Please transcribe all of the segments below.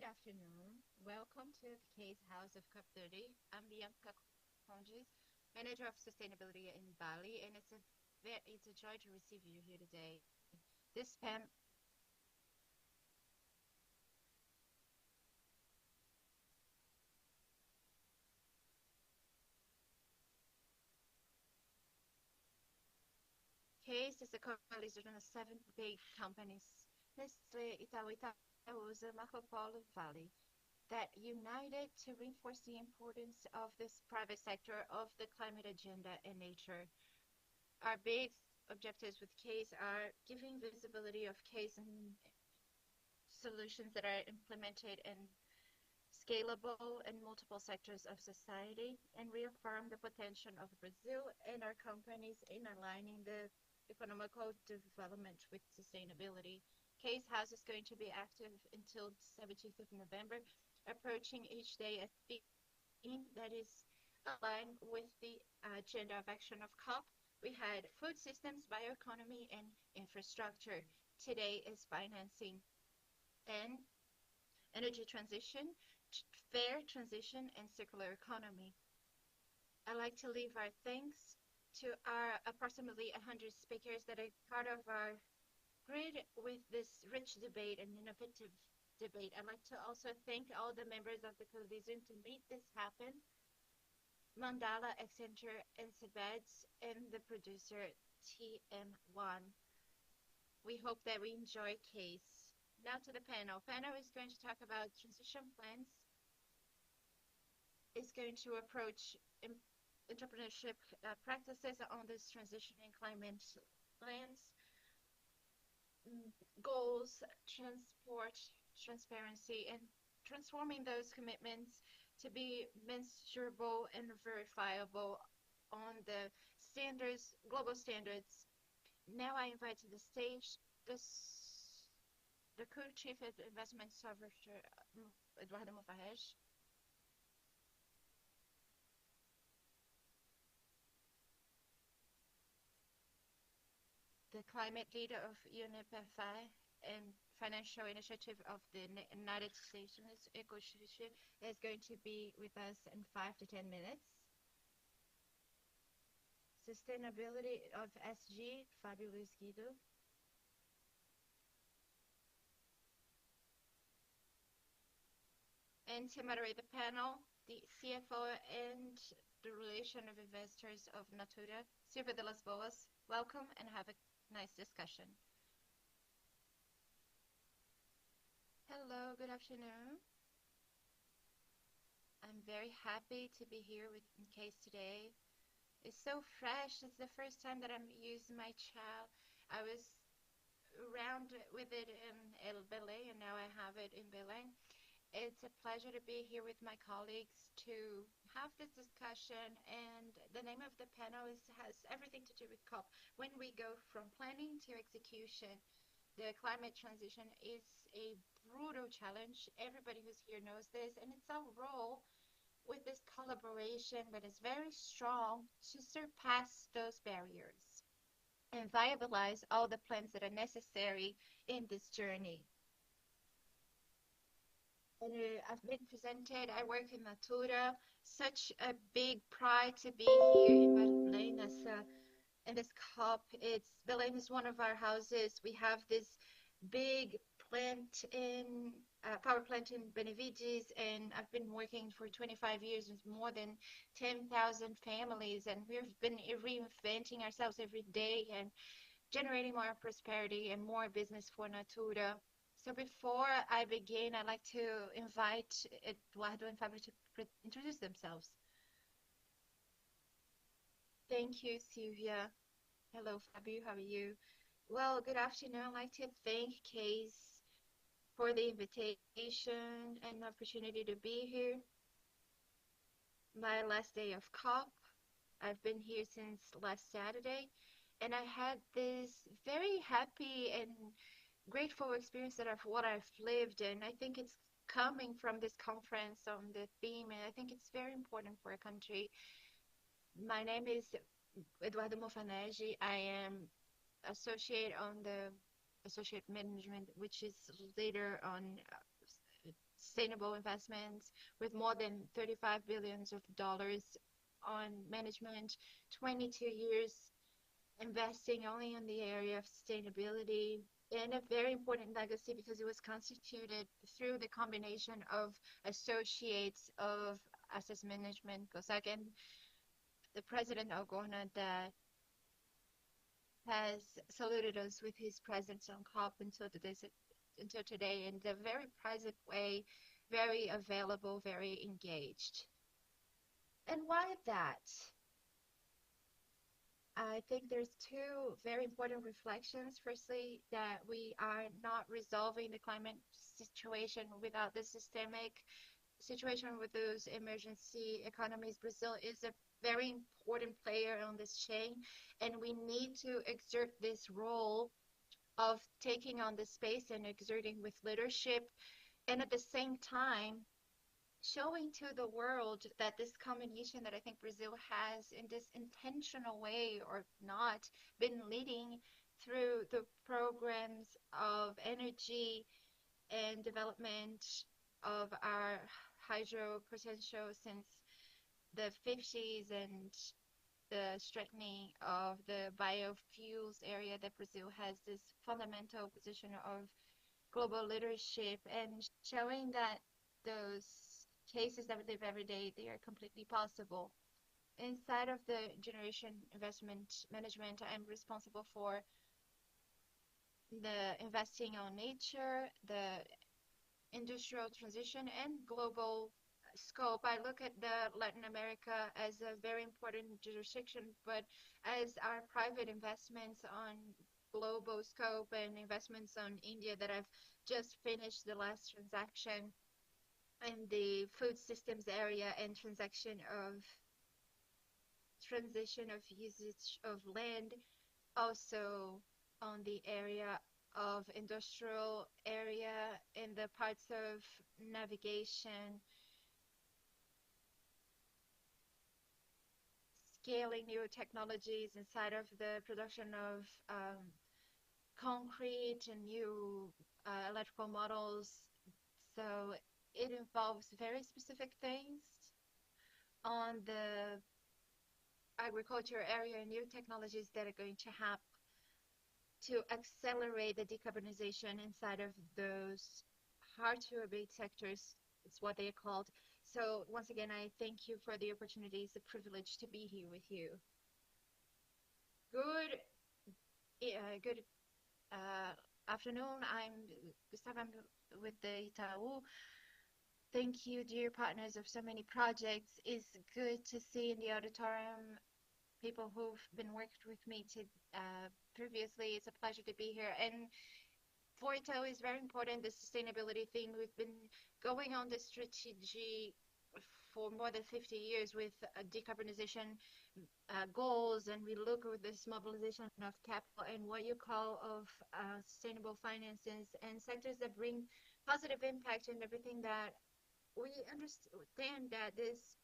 Good afternoon. Welcome to the CASE House of COP30. I'm Bianca Conges, Manager of Sustainability in Bali, and it's a joy to receive you here today. This panel CASE is a coalition of seven big companies, Nestle, Itaú, Itaúsa, Marco Polo, Vale, that united to reinforce the importance of this private sector of the climate agenda and nature. Our big objectives with CASE are giving visibility of CASE and solutions that are implemented in scalable and multiple sectors of society, and reaffirm the potential of Brazil and our companies in aligning the economical development with sustainability. CASE House is going to be active until 17th of November, approaching each day a theme that is aligned with the agenda of action of COP. We had food systems, bioeconomy, and infrastructure. Today is financing and energy transition, fair transition, and circular economy. I'd like to leave our thanks to our approximately 100 speakers that are part of our grid with this rich debate and innovative debate. I'd like to also thank all the members of the coalition to make this happen. Mandala, Accenture, and Sebeds, and the producer TM1. We hope that we enjoy CASE. Now to the panel. Panel is going to talk about transition plans. It's going to approach entrepreneurship practices on this transition and climate plans, goals, transport, transparency, and transforming those commitments to be measurable and verifiable on the standards, global standards. Now I invite to the stage the co-chief of investment officer, Eduardo Mofarrej. The climate leader of UNFI and financial initiative of the United Nations ecosystem is going to be with us in 5 to 10 minutes. Sustainability of SG, Fabio Luis Guido. And to moderate the panel, the CFO and the relation of investors of Natura, Silvia de las Boas. Welcome and have a nice discussion. Hello, good afternoon. I'm very happy to be here with CASE today. It's so fresh. It's the first time that I'm using my child. I was around with it in El Belém, and now I have it in Belém. It's a pleasure to be here with my colleagues to have this discussion, and the name of the panel has everything to do with COP. When we go from planning to execution, the climate transition is a brutal challenge. Everybody who's here knows this, and it's our role with this collaboration that is very strong to surpass those barriers and viabilize all the plans that are necessary in this journey. And I've been presented, I work in Natura, such a big pride to be here in Belém in this COP. Belém is one of our houses. We have this big plant in, power plant in Benevides, and I've been working for 25 years with more than 10,000 families, and we've been reinventing ourselves every day and generating more prosperity and more business for Natura. So before I begin, I'd like to invite Eduardo and Fabio to introduce themselves. Thank you, Silvia. Hello, Fabio. How are you? Well, good afternoon. I'd like to thank CASE for the invitation and the opportunity to be here. My last day of COP. I've been here since last Saturday, and I had this very happy and grateful experience of what I've lived, and I think it's coming from this conference on the theme, and I think it's very important for a country. My name is Eduardo Mofarrej. I am associate on the associate management, which is later on sustainable investments with more than $35 billion on management, 22 years investing only in the area of sustainability, and a very important legacy because it was constituted through the combination of associates of asset management, COSAC, and the president Ogona that has saluted us with his presence on COP until today in a very present way, very available, very engaged. And why that? I think there's two very important reflections. Firstly, that we are not resolving the climate situation without the systemic situation with those emergency economies. Brazil is a very important player on this chain, and we need to exert this role of taking on the space and exerting with leadership, and at the same time showing to the world that this combination that I think Brazil has in this intentional way or not been leading through the programs of energy and development of our hydro potential since the 50s and the strengthening of the biofuels area that Brazil has this fundamental position of global leadership and showing that those cases that we live every day, they are completely possible. Inside of the generation investment management, I'm responsible for the investing on nature, the industrial transition, and global scope. I look at the Latin America as a very important jurisdiction, but as our private investments on global scope and investments on India that I've just finished the last transaction in the food systems area and transition of usage of land, also on the area of industrial area in the parts of navigation, scaling new technologies inside of the production of concrete and new electrical models. So it involves very specific things on the agriculture area and new technologies that are going to help to accelerate the decarbonization inside of those hard-to-abate sectors. It's what they are called. So once again, I thank you for the opportunity. It's a privilege to be here with you. Good afternoon. I'm Gustavo with the Itaú. Thank you, dear partners of so many projects. It's good to see in the auditorium people who've been working with me previously. It's a pleasure to be here. And for Itaú is very important, the sustainability thing. We've been going on this strategy for more than 50 years with decarbonization goals, and we look at this mobilization of capital and what you call of sustainable finances and sectors that bring positive impact in everything that we understand that this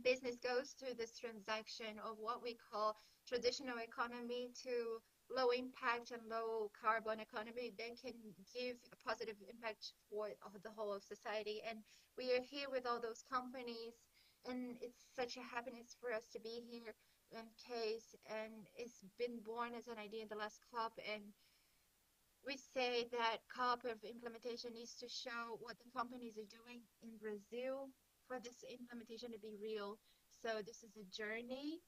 business goes through this transaction of what we call traditional economy to low impact and low carbon economy that can give a positive impact for the whole of society. And we are here with all those companies, and it's such a happiness for us to be here in CASE, and it's been born as an idea in the last COP, and we say that COP of implementation needs to show what the companies are doing in Brazil for this implementation to be real. So this is a journey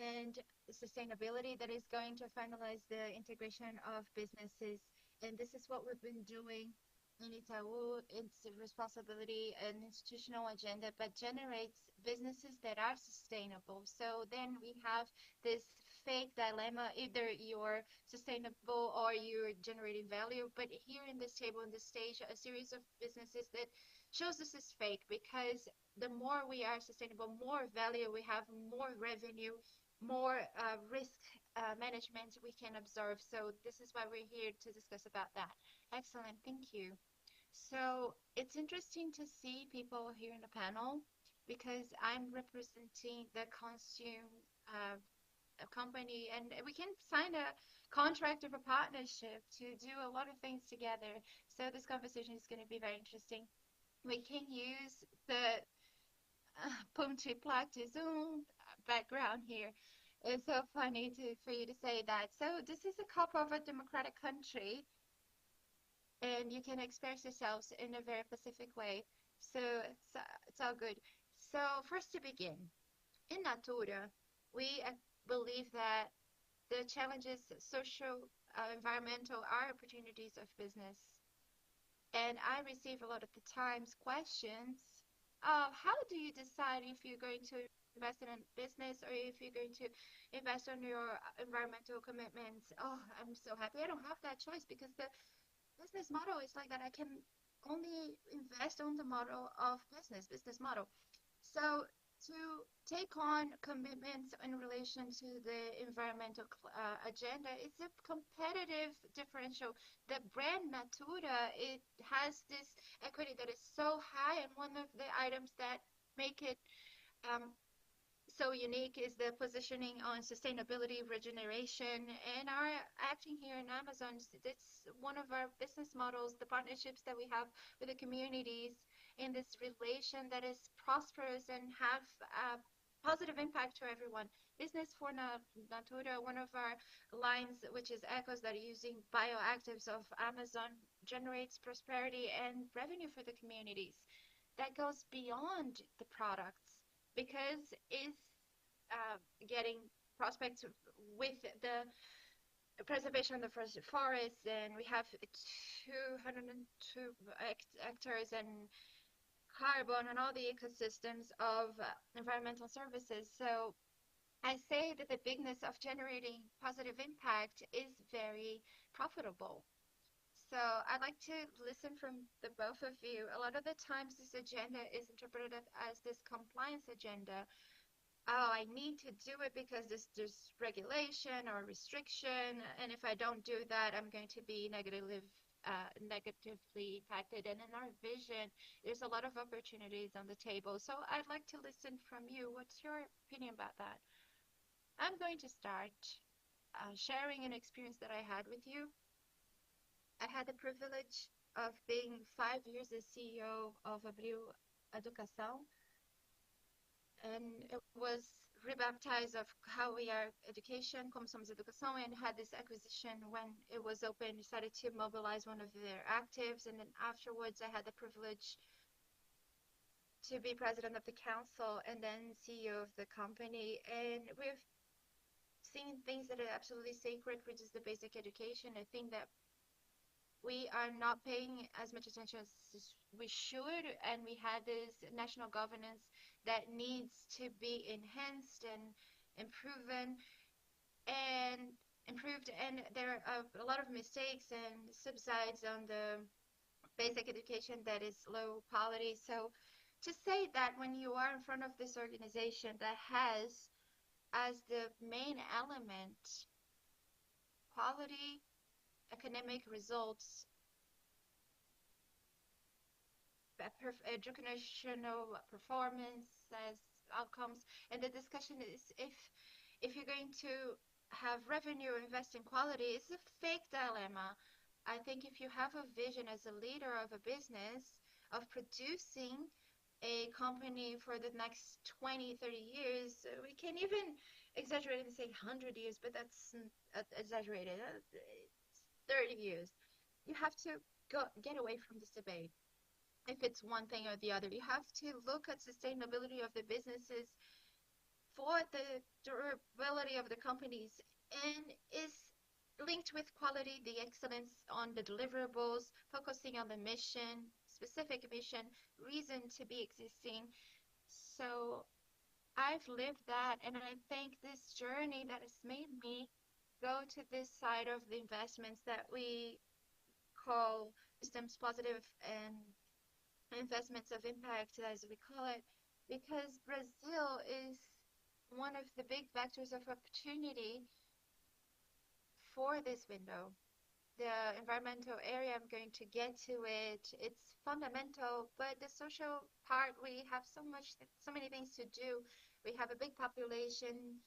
and sustainability that is going to finalize the integration of businesses. And this is what we've been doing in Itaú. It's a responsibility, an institutional agenda, but generates businesses that are sustainable. So then we have this fake dilemma, either you're sustainable or you're generating value. But here in this table, in this stage, a series of businesses that shows this is fake, because the more we are sustainable, more value we have, more revenue, more risk management we can observe. So this is why we're here to discuss about that. Excellent, thank you. So it's interesting to see people here in the panel because I'm representing the consume a company, and we can sign a contract of a partnership to do a lot of things together. So this conversation is going to be very interesting. We can use the Punchy Plaque to Zoom background here. It's so funny for you to say that. So this is a cup of a democratic country, and you can express yourselves in a very specific way. So it's all good. So first to begin, in Natura, we believe that the challenges, social, environmental, are opportunities of business. And I receive a lot of the times questions of how do you decide if you're going to invest in a business or if you're going to invest on your environmental commitments. Oh, I'm so happy I don't have that choice because the business model is like that. I can only invest on the model of business model. So to take on commitments in relation to the environmental agenda, it's a competitive differential. The brand Natura, it has this equity that is so high, and one of the items that make it so unique is the positioning on sustainability, regeneration, and our acting here in Amazon. It's one of our business models, the partnerships that we have with the communities in this relation that is prosperous and have a positive impact to everyone. Business for Natura, one of our lines, which is Echoes, that are using bioactives of Amazon, generates prosperity and revenue for the communities. That goes beyond the products because it's getting prospects with the preservation of the forests, and we have 202 hectares and carbon and all the ecosystems of environmental services. So I say that the bigness of generating positive impact is very profitable. So I'd like to listen from the both of you. A lot of the times this agenda is interpreted as this compliance agenda. Oh, I need to do it because there's regulation or restriction, and if I don't do that, I'm going to be negatively impacted. And in our vision, there's a lot of opportunities on the table. So I'd like to listen from you. What's your opinion about that? I'm going to start sharing an experience that I had with you. I had the privilege of being 5 years as CEO of Abril Educação, and it was rebaptized of How We Are Education, Como Somos Educação, and had this acquisition when it was open, decided to mobilize one of their actives, and then afterwards I had the privilege to be president of the council and then CEO of the company. And we've seen things that are absolutely sacred, which is the basic education. I think that we are not paying as much attention as we should, and we had this national governance that needs to be enhanced and improved, and there are a lot of mistakes and subsides on the basic education that is low quality. So to say that when you are in front of this organization that has as the main element quality academic results, educational performance as outcomes, and the discussion is if you're going to have revenue or invest in quality, it's a fake dilemma. I think if you have a vision as a leader of a business of producing a company for the next 20, 30 years, we can even exaggerate and say 100 years, but that's exaggerated. 30 years. You have to get away from this debate. If it's one thing or the other, you have to look at sustainability of the businesses for the durability of the companies, and is linked with quality, the excellence on the deliverables, focusing on the mission, specific mission, reason to be existing. So I've lived that, and I think this journey that has made me go to this side of the investments that we call systems positive and investments of impact, as we call it, because Brazil is one of the big vectors of opportunity for this window. The environmental area, I'm going to get to it. It's fundamental, but the social part, we have so many things to do. We have a big population.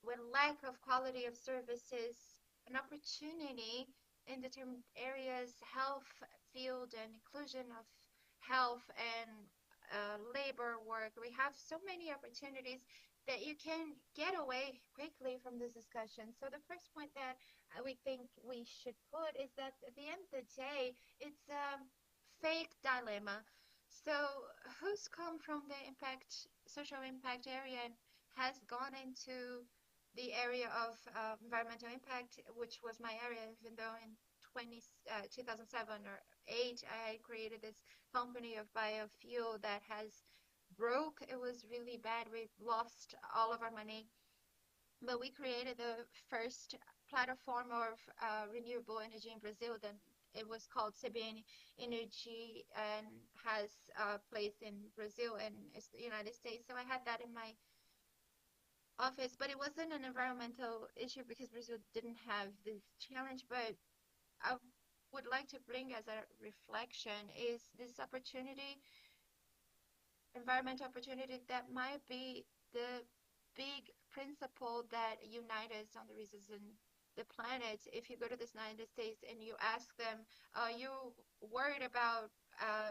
with lack of quality of services, an opportunity in determined areas, health field and inclusion of health and labor work. We have so many opportunities that you can get away quickly from this discussion. So the first point that we think we should put is that at the end of the day, it's a fake dilemma. So who's come from the impact, social impact area and has gone into the area of environmental impact, which was my area, even though in 2007 or 8, I created this company of biofuel that has broke. It was really bad. We lost all of our money, but we created the first platform of renewable energy in Brazil. Then it was called CBN Energy and has a place in Brazil and the United States. So I had that in my office, but it wasn't an environmental issue because Brazil didn't have this challenge. But I would like to bring as a reflection is this opportunity, environmental opportunity that might be the big principle that unites us on the reasons in the planet. If you go to the United States and you ask them, are you worried about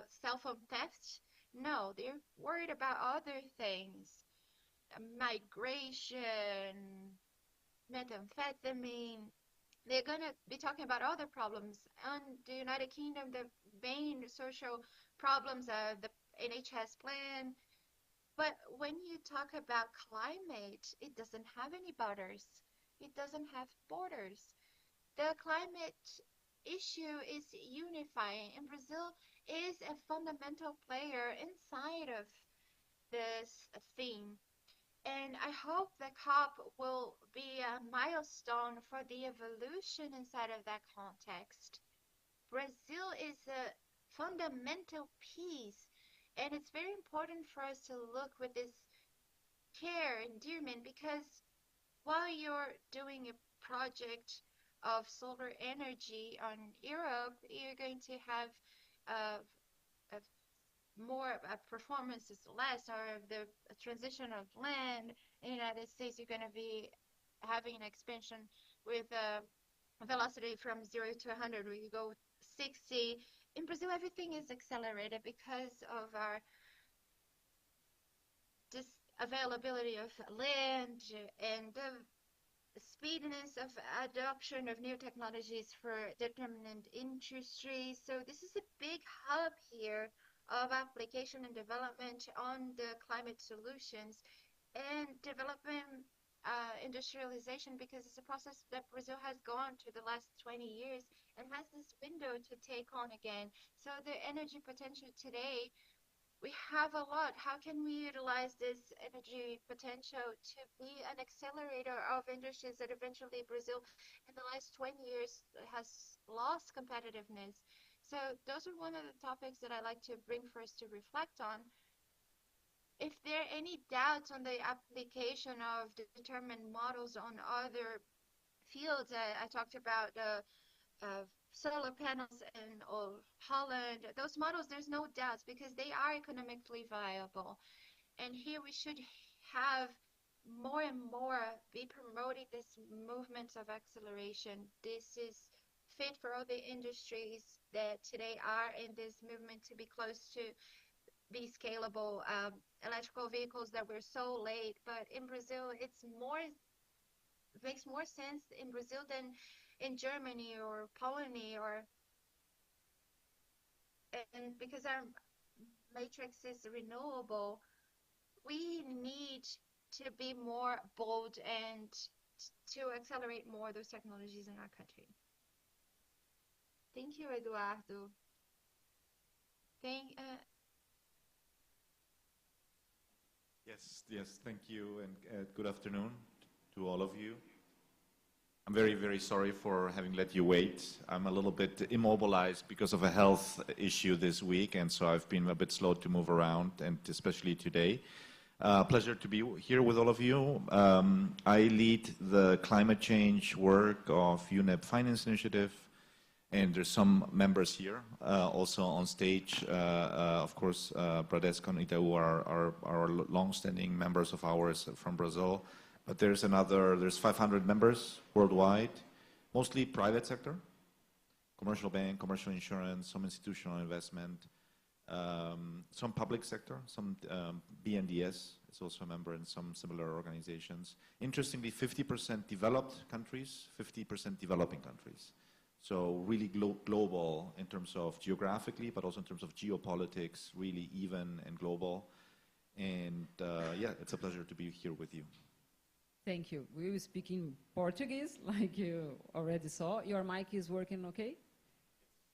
cell phone theft? No, they're worried about other things. Migration, methamphetamine. They're going to be talking about other problems. In the United Kingdom, the main social problems are the NHS plan. But when you talk about climate, it doesn't have any borders. It doesn't have borders. The climate issue is unifying, and Brazil is a fundamental player inside of this theme. And I hope the COP will be a milestone for the evolution inside of that context. Brazil is a fundamental piece, and it's very important for us to look with this care, endearment, because while you're doing a project of solar energy on Europe, you're going to have a more performance is less, or the transition of land in the United States, you're going to be having an expansion with a velocity from 0 to 100, where you go 60. In Brazil, everything is accelerated because of our availability of land and the speediness of adoption of new technologies for determined industries. So this is a big hub here of application and development on the climate solutions and development industrialization, because it's a process that Brazil has gone to the last 20 years and has this window to take on again. So the energy potential today, we have a lot. How can we utilize this energy potential to be an accelerator of industries that eventually Brazil in the last 20 years has lost competitiveness? So those are one of the topics that I like to bring for us to reflect on. If there are any doubts on the application of the determined models on other fields, I talked about solar panels in Holland. Those models, there's no doubts because they are economically viable. And here we should have more and more be promoting this movement of acceleration. This is fit for all the industries that today are in this movement to be close to be scalable. Electrical vehicles that were so late, but in Brazil, makes more sense in Brazil than in Germany or Poland, and because our matrix is renewable, we need to be more bold and to accelerate more those technologies in our country. Thank you, Eduardo. Thank, Yes, thank you, and good afternoon to all of you. I'm very, very sorry for having let you wait. I'm a little bit immobilized because of a health issue this week, and so I've been a bit slow to move around, and especially today. Pleasure to be here with all of you. I lead the climate change work of UNEP Finance Initiative, and there's some members here also on stage. Of course, Bradesco and Itaú are long-standing members of ours from Brazil. but there's 500 members worldwide, mostly private sector, commercial bank, commercial insurance, some institutional investment, some public sector, some BNDES is also a member in some similar organizations. Interestingly, 50% developed countries, 50% developing countries. So really global in terms of geographically, but also in terms of geopolitics, really even and global. And yeah, it's a pleasure to be here with you. Thank you. We will speak in Portuguese, like you already saw. Your mic is working okay?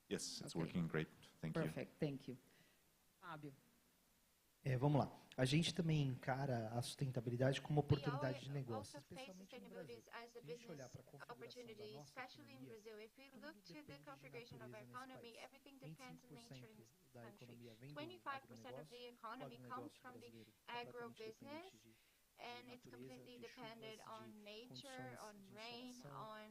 Yes, it's working great. Thank you. Perfect, thank you. Fábio. Vamos lá. A gente também encara a sustentabilidade como uma oportunidade de negócio, especialmente no Brasil. Se a gente olhar para a configuração da nossa economia, tudo depende de natureza nesse país. 25% da economia vem do agronegócio brasileiro completamente dependente and it's completely dependent on nature, on rain, on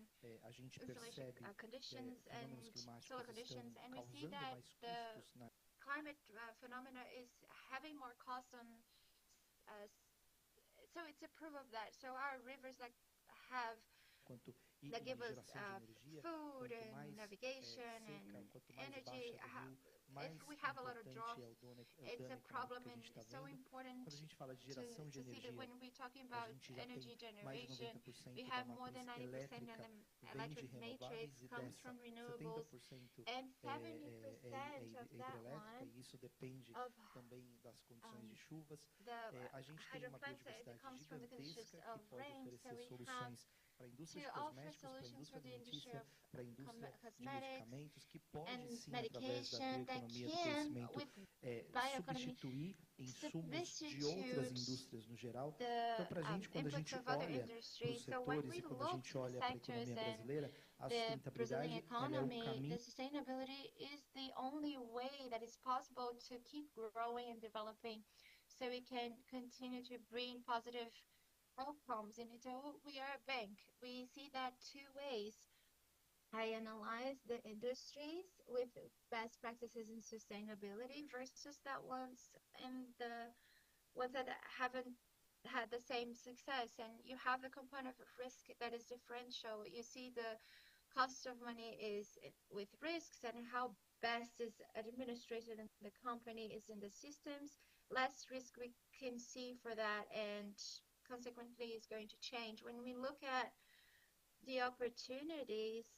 conditions and solar conditions, and we see that the climate phenomena is having more cost on so it's a proof of that. So our rivers that give us food and navigation and energy. If we have a lot of drought, it's a problem, and it's so important to see that when we're talking about energy generation, we have more than 90% of the electric matrix comes from renewables, and 70% of that one, of the hydro plants, it comes from the conditions of rain, so we have to offer solutions for the industry of cosmetics and medication that can, with bioeconomy, substitute the inputs of other industries. So when we look to the sectors and the Brazilian economy, the sustainability is the only way that is possible to keep growing and developing so we can continue to bring positive outcomes. And so we are a bank. We see that two ways. I analyze the industries with best practices in sustainability versus that ones and the ones that haven't had the same success. And you have the component of risk that is differential. You see the cost of money is with risks and how best is administrated in the company is in the systems. Less risk we can see for that, and consequently is going to change. When we look at the opportunities,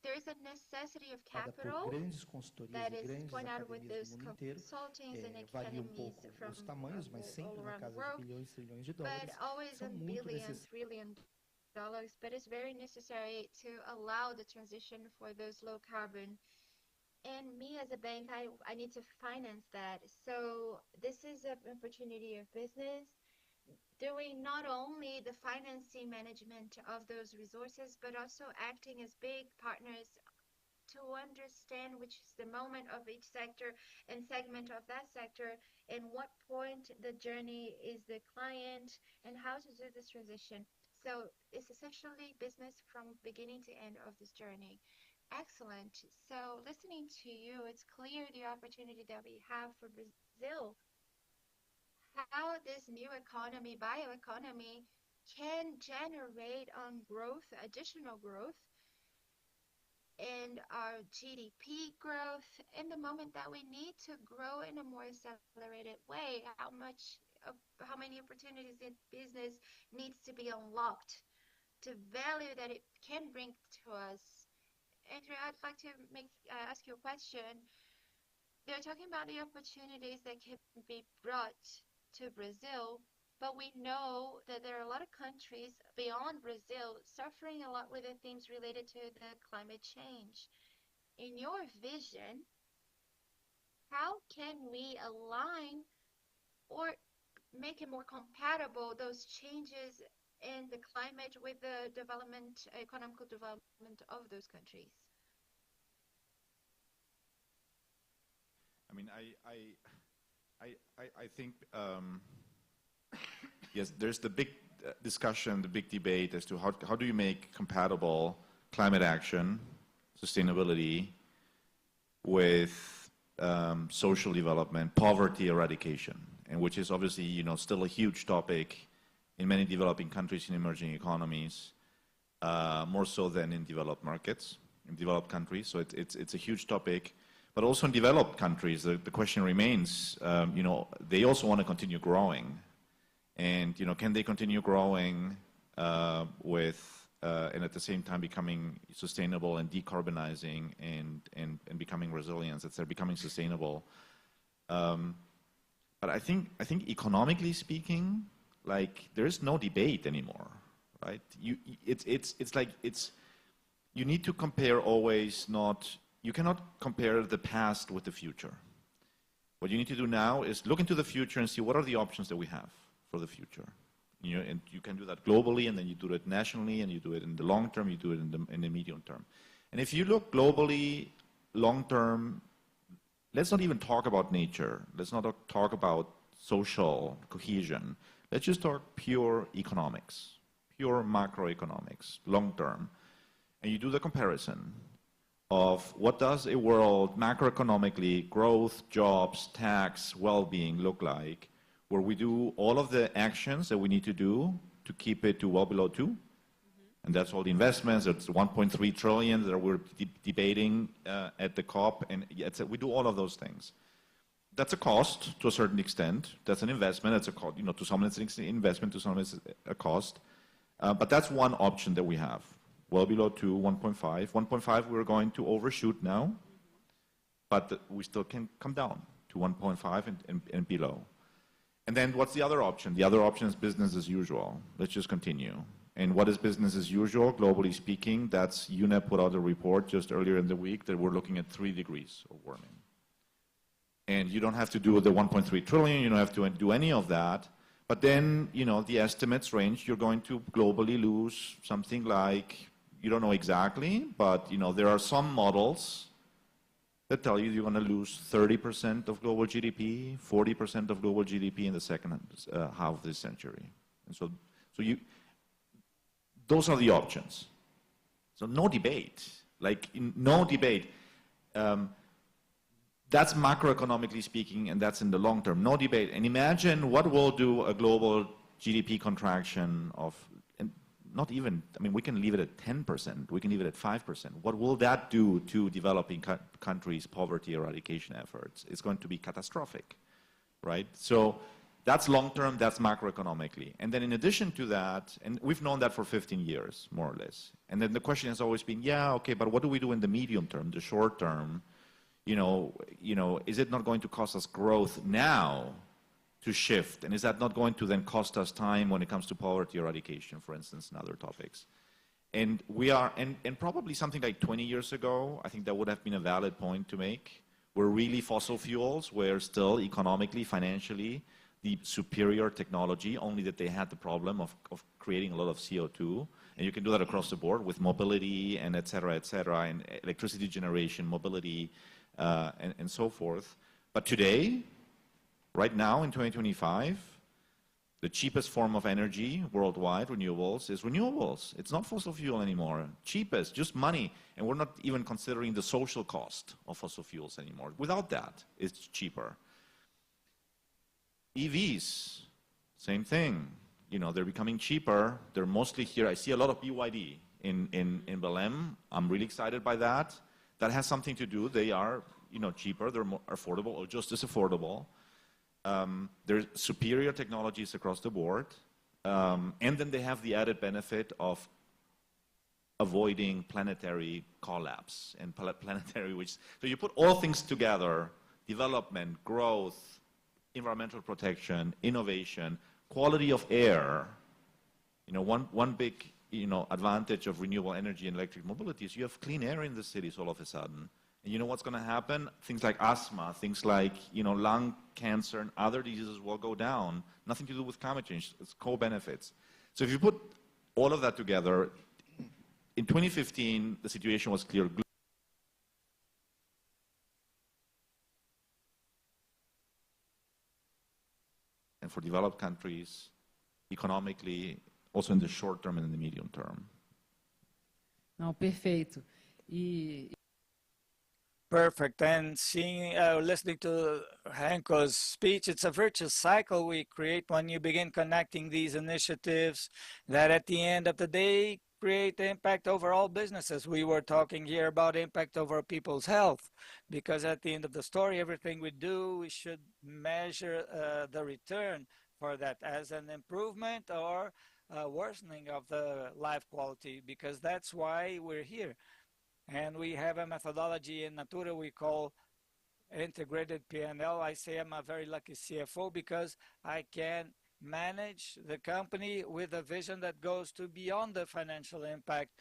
there's a necessity of capital that is pointed out with those consultings and academies from all around the world, but always in billions, trillion dollars, but it's very necessary to allow the transition for those low carbon. And me as a bank, I need to finance that. So this is an opportunity of business, doing not only the financing management of those resources, but also acting as big partners to understand which is the moment of each sector and segment of that sector, and what point the journey is the client, and how to do this transition. So it's essentially business from beginning to end of this journey. Excellent. So listening to you, it's clear the opportunity that we have for Brazil, how this new economy, bioeconomy, can generate on growth, additional growth, and our GDP growth in the moment that we need to grow in a more accelerated way. How many opportunities in business needs to be unlocked to value that it can bring to us. Andrew, I'd like to ask you a question. They're talking about the opportunities that can be brought to Brazil, but we know that there are a lot of countries beyond Brazil suffering a lot with the themes related to the climate change. In your vision, how can we align or make it more compatible, those changes in the climate with the development, economical development of those countries? I mean, I think, yes, there's the big discussion, the big debate as to how do you make compatible climate action, sustainability, with social development, poverty eradication, and which is obviously, still a huge topic in many developing countries and emerging economies, more so than in developed markets, in developed countries. So it's a huge topic. But also in developed countries, the question remains, you know, they also want to continue growing. And, you know, can they continue growing and at the same time becoming sustainable and decarbonizing and becoming resilient, that they're becoming sustainable. But I think economically speaking, like, there is no debate anymore, right? You need to compare always, you cannot compare the past with the future. What you need to do now is look into the future and see what are the options that we have for the future. You know, and you can do that globally, and then you do it nationally, and you do it in the long term, you do it in the medium term. And if you look globally, long term, let's not even talk about nature. Let's not talk about social cohesion. Let's just talk pure economics, pure macroeconomics, long term. And you do the comparison of what does a world macroeconomically, growth, jobs, tax, well-being look like, where we do all of the actions that we need to do to keep it to well below 2. And that's all the investments, it's 1.3 trillion that we're debating at the COP, and we do all of those things. That's a cost to a certain extent. That's an investment, that's a cost, you know, to some it's an investment, to some it's a cost. But that's one option that we have. Well below 2, 1.5. 1.5 we're going to overshoot now, but we still can come down to 1.5 and below. And then what's the other option? The other option is business as usual. Let's just continue. And what is business as usual, globally speaking? That's, UNEP put out a report just earlier in the week that we're looking at 3 degrees of warming. And you don't have to do the 1.3 trillion, you don't have to do any of that. But then, you know, the estimates range, you're going to globally lose something like, you don't know exactly, but, you know, there are some models that tell you you're going to lose 30% of global GDP, 40% of global GDP in the second half of this century. And so those are the options. So no debate, like no debate. That's macroeconomically speaking, and that's in the long term, no debate. And imagine what will do a global GDP contraction of, and not even, I mean, we can leave it at 10%, we can leave it at 5%. What will that do to developing countries' poverty eradication efforts? It's going to be catastrophic, right? So that's long term, that's macroeconomically. And then in addition to that, and we've known that for 15 years, more or less. And then the question has always been, yeah, okay, but what do we do in the medium term, the short term? You know, is it not going to cost us growth now to shift? And is that not going to then cost us time when it comes to poverty eradication, for instance, and other topics? And we are, and probably something like 20 years ago, I think that would have been a valid point to make, where really fossil fuels were still economically, financially, the superior technology, only that they had the problem of creating a lot of CO2. And you can do that across the board with mobility and et cetera, and electricity generation, mobility, and so forth. But today, right now in 2025, the cheapest form of energy worldwide, renewables, is renewables. It's not fossil fuel anymore. Cheapest, just money. And we're not even considering the social cost of fossil fuels anymore. Without that, it's cheaper. EVs, same thing. You know, they're becoming cheaper. They're mostly here. I see a lot of BYD in Belém. I'm really excited by that. That has something to do. They are, you know, cheaper. They're more affordable, or just as affordable. There's superior technologies across the board. And then they have the added benefit of avoiding planetary collapse and planetary, so you put all things together, development, growth, environmental protection, innovation, quality of air. You know, one big, you know, advantage of renewable energy and electric mobility is you have clean air in the cities all of a sudden. And you know what's going to happen? Things like asthma, things like, you know, lung cancer and other diseases will go down. Nothing to do with climate change. It's co-benefits. So if you put all of that together, in 2015, the situation was clear. And for developed countries, economically, also in the short term and in the medium term. Não, perfeito. Perfect. And seeing, listening to Hanko's speech, it's a virtuous cycle we create when you begin connecting these initiatives that at the end of the day create impact over all businesses. We were talking here about impact over people's health, because at the end of the story, everything we do, we should measure the return for that as an improvement or worsening of the life quality, because that's why we're here. And we have a methodology in Natura we call integrated P&L. I say I'm a very lucky CFO because I can manage the company with a vision that goes to beyond the financial impact,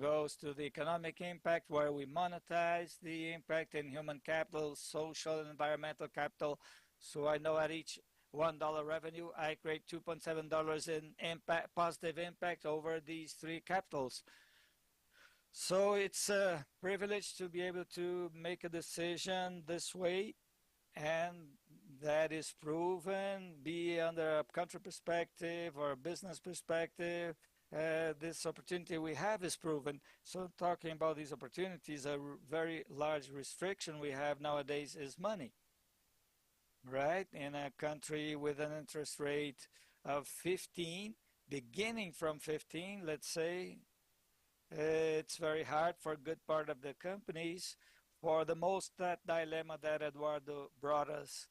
goes to the economic impact, where we monetize the impact in human capital, social and environmental capital. So I know at each $1 revenue, I create $2.7 in impact, positive impact over these three capitals. So it's a privilege to be able to make a decision this way, and that is proven, be under a country perspective or a business perspective. This opportunity we have is proven. So talking about these opportunities, a very large restriction we have nowadays is money, right? In a country with an interest rate of 15, beginning from 15, let's say, it's very hard for a good part of the companies. For the most, that dilemma that Eduardo brought us,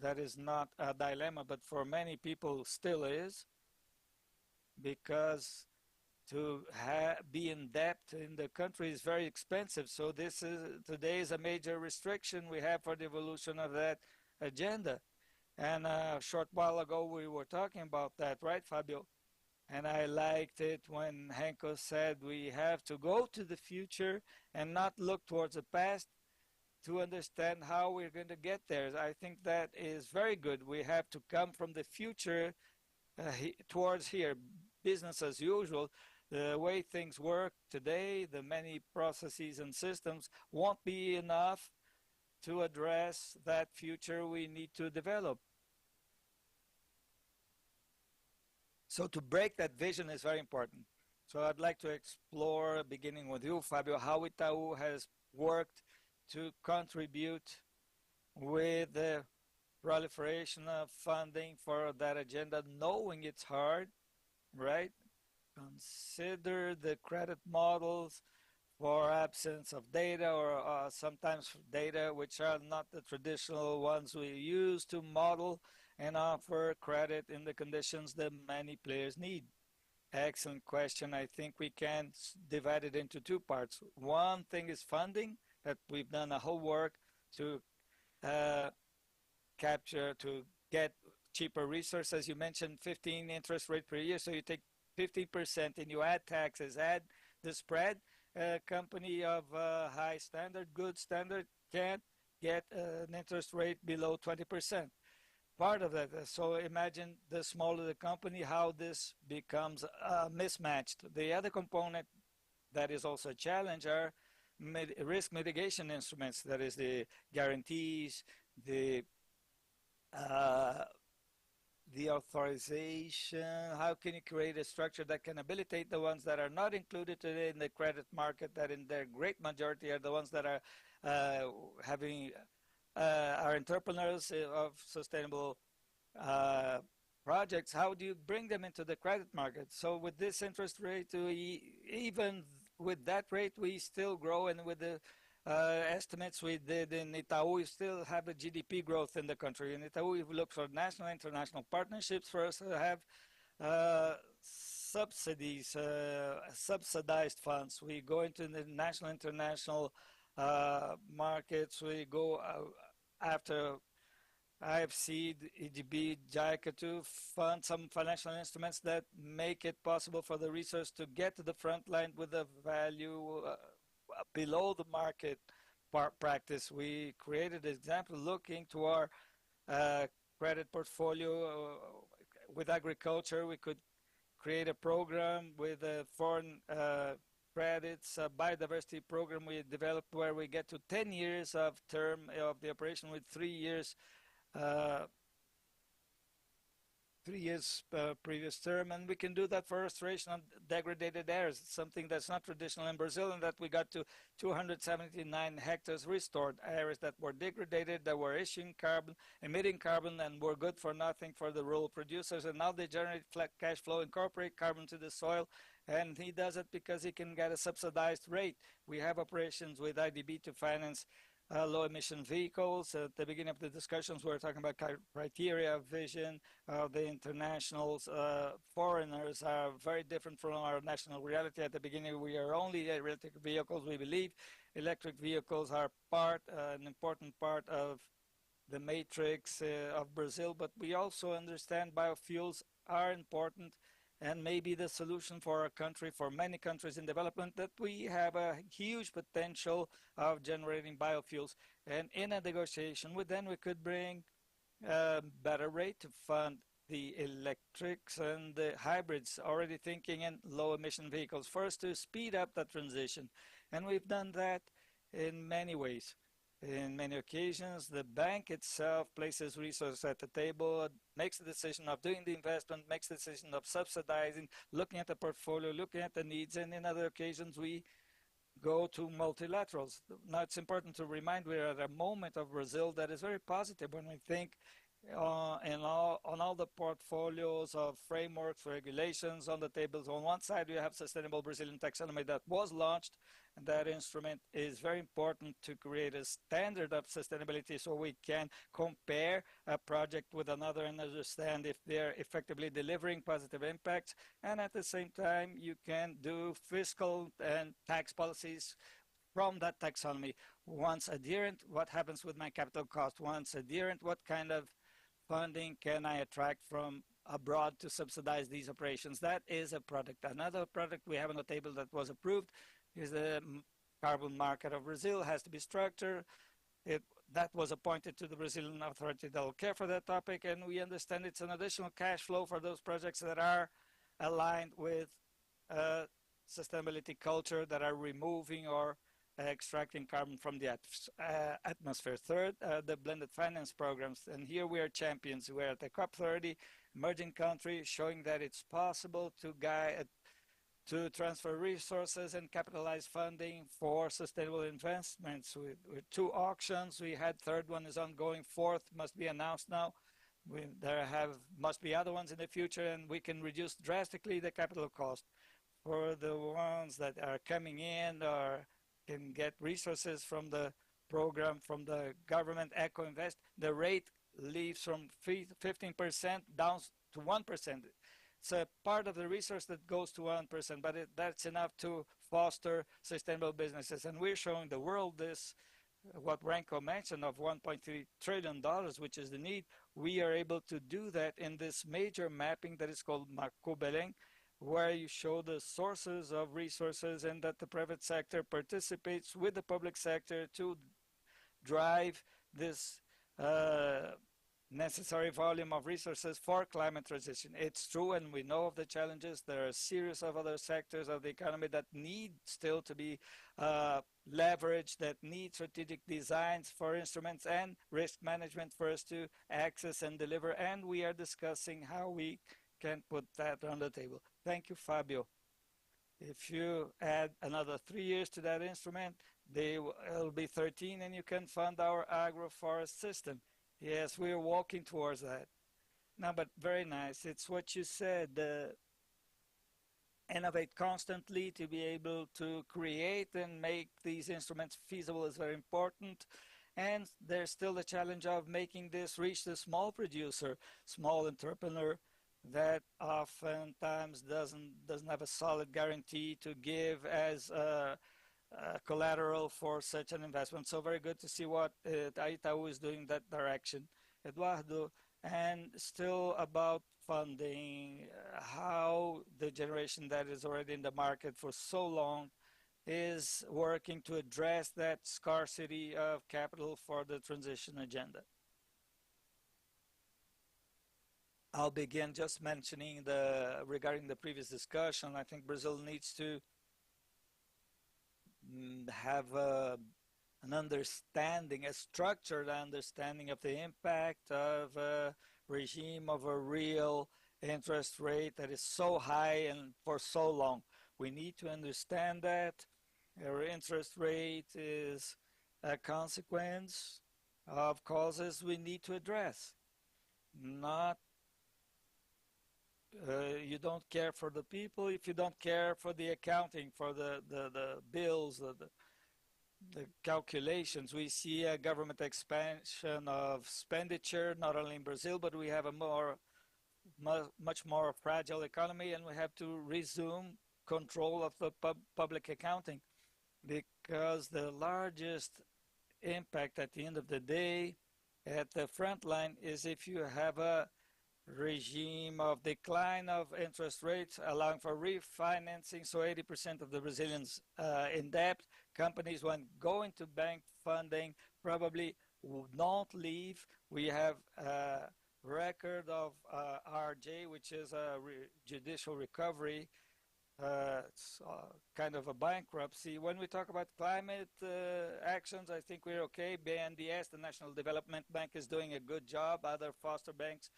that is not a dilemma, but for many people still is, because to be in debt in the country is very expensive. So this is today is a major restriction we have for the evolution of that agenda. And a short while ago we were talking about that, right, Fabio? And I liked it when Hanko said we have to go to the future and not look towards the past to understand how we're going to get there. I think that is very good. We have to come from the future towards here, business as usual. The way things work today, the many processes and systems won't be enough to address that future we need to develop. So to break that vision is very important. So I'd like to explore, beginning with you, Fabio, how Itaú has worked to contribute with the proliferation of funding for that agenda, knowing it's hard, right? Consider the credit models for absence of data, or sometimes data which are not the traditional ones we use to model and offer credit in the conditions that many players need. Excellent question. I think we can divide it into two parts. One thing is funding, that we've done a whole work to capture, to get cheaper resources. You mentioned 15 interest rate per year, so you take 15% and you add taxes, add the spread. A company of high standard, good standard, can't get an interest rate below 20%. Part of that. So imagine the smaller the company, how this becomes mismatched. The other component that is also a challenge are risk mitigation instruments. That is the guarantees, the authorization. How can you create a structure that can habilitate the ones that are not included today in the credit market, that in their great majority are the ones that are are entrepreneurs of sustainable projects? How do you bring them into the credit market? So with this interest rate, even with that rate, we still grow, and with the estimates we did in Itaú, we still have a GDP growth in the country. In Itaú, we look for national and international partnerships for us to have subsidies, subsidized funds. We go into the national, international markets. We go after IFC, EDB, JICA to fund some financial instruments that make it possible for the resource to get to the front line with a value below the market practice. We created an example looking to our credit portfolio with agriculture. We could create a program with foreign credits, a biodiversity program we developed where we get to 10 years of term of the operation with 3 years 3 years previous term, and we can do that for restoration of degraded areas. It's something that's not traditional in Brazil, and that we got to 279 hectares restored, areas that were degraded, that were emitting carbon, and were good for nothing for the rural producers, and now they generate cash flow, incorporate carbon to the soil, and he does it because he can get a subsidized rate. We have operations with IDB to finance low emission vehicles. At the beginning of the discussions, we were talking about criteria, vision. The international foreigners are very different from our national reality. At the beginning, we are only electric vehicles. We believe electric vehicles are an important part of the matrix of Brazil, but we also understand biofuels are important and maybe the solution for our country, for many countries in development, that we have a huge potential of generating biofuels. And in a negotiation with them, we could bring a better rate to fund the electrics and the hybrids, already thinking in low emission vehicles, first to speed up the transition. And we've done that in many ways. In many occasions, the bank itself places resources at the table, makes the decision of doing the investment, makes the decision of subsidizing, looking at the portfolio, looking at the needs, and in other occasions, we go to multilaterals. Now, it's important to remind we're at a moment of Brazil that is very positive when we think on all the portfolios of frameworks, regulations on the tables. On one side, we have Sustainable Brazilian Taxonomy that was launched, and that instrument is very important to create a standard of sustainability so we can compare a project with another and understand if they're effectively delivering positive impacts. And at the same time, you can do fiscal and tax policies from that taxonomy. Once adherent, what happens with my capital cost? Once adherent, what kind of funding can I attract from abroad to subsidize these operations? That is a product. Another product we have on the table that was approved is the carbon market of Brazil. Has to be structured. That was appointed to the Brazilian authority that will care for that topic, and we understand it's an additional cash flow for those projects that are aligned with sustainability culture, that are removing or extracting carbon from the atmosphere. Third, the blended finance programs. And here we are champions. We're at the COP30, emerging countries, showing that it's possible to transfer resources and capitalize funding for sustainable investments. With 2 auctions, we had, third one is ongoing, fourth must be announced now. Must be other ones in the future, and we can reduce drastically the capital cost. For the ones that are coming in or can get resources from the program, from the government, Eco-Invest, the rate leaves from 15% down to 1%. It's a part of the resource that goes to 1%, but that's enough to foster sustainable businesses. And we're showing the world this, what Ranko mentioned of $1.3 trillion, which is the need. We are able to do that in this major mapping that is called Marco Belém, where you show the sources of resources and that the private sector participates with the public sector to drive this necessary volume of resources for climate transition. It's true, and we know of the challenges. There are a series of other sectors of the economy that need still to be leveraged, that need strategic designs for instruments and risk management for us to access and deliver, and we are discussing how we can put that on the table. Thank you, Fabio. If you add another 3 years to that instrument, it'll be 13, and you can fund our agroforest system. Yes, we're walking towards that. No, but very nice. It's what you said. Innovate constantly to be able to create and make these instruments feasible is very important. And there's still the challenge of making this reach the small producer, small entrepreneur, that oftentimes doesn't have a solid guarantee to give as collateral for such an investment. So very good to see what Itaú is doing in that direction. Eduardo, and still about funding, how the generation that is already in the market for so long is working to address that scarcity of capital for the transition agenda. I'll begin just mentioning regarding the previous discussion. I think Brazil needs to have an understanding, a structured understanding of the impact of regime of a real interest rate that is so high and for so long. We need to understand that our interest rate is a consequence of causes we need to address. Not you don't care for the people if you don't care for the accounting, for the bills, the calculations. We see a government expansion of expenditure, not only in Brazil, but we have a much more fragile economy, and we have to resume control of the public accounting, because the largest impact at the end of the day at the front line is if you have a regime of decline of interest rates allowing for refinancing. So 80% of the Brazilians in debt, companies when going to bank funding probably would not leave. We have a record of RJ, which is a judicial recovery. It's kind of a bankruptcy. When we talk about climate actions, I think we're okay. BNDES, the National Development Bank, is doing a good job. Other foster banks.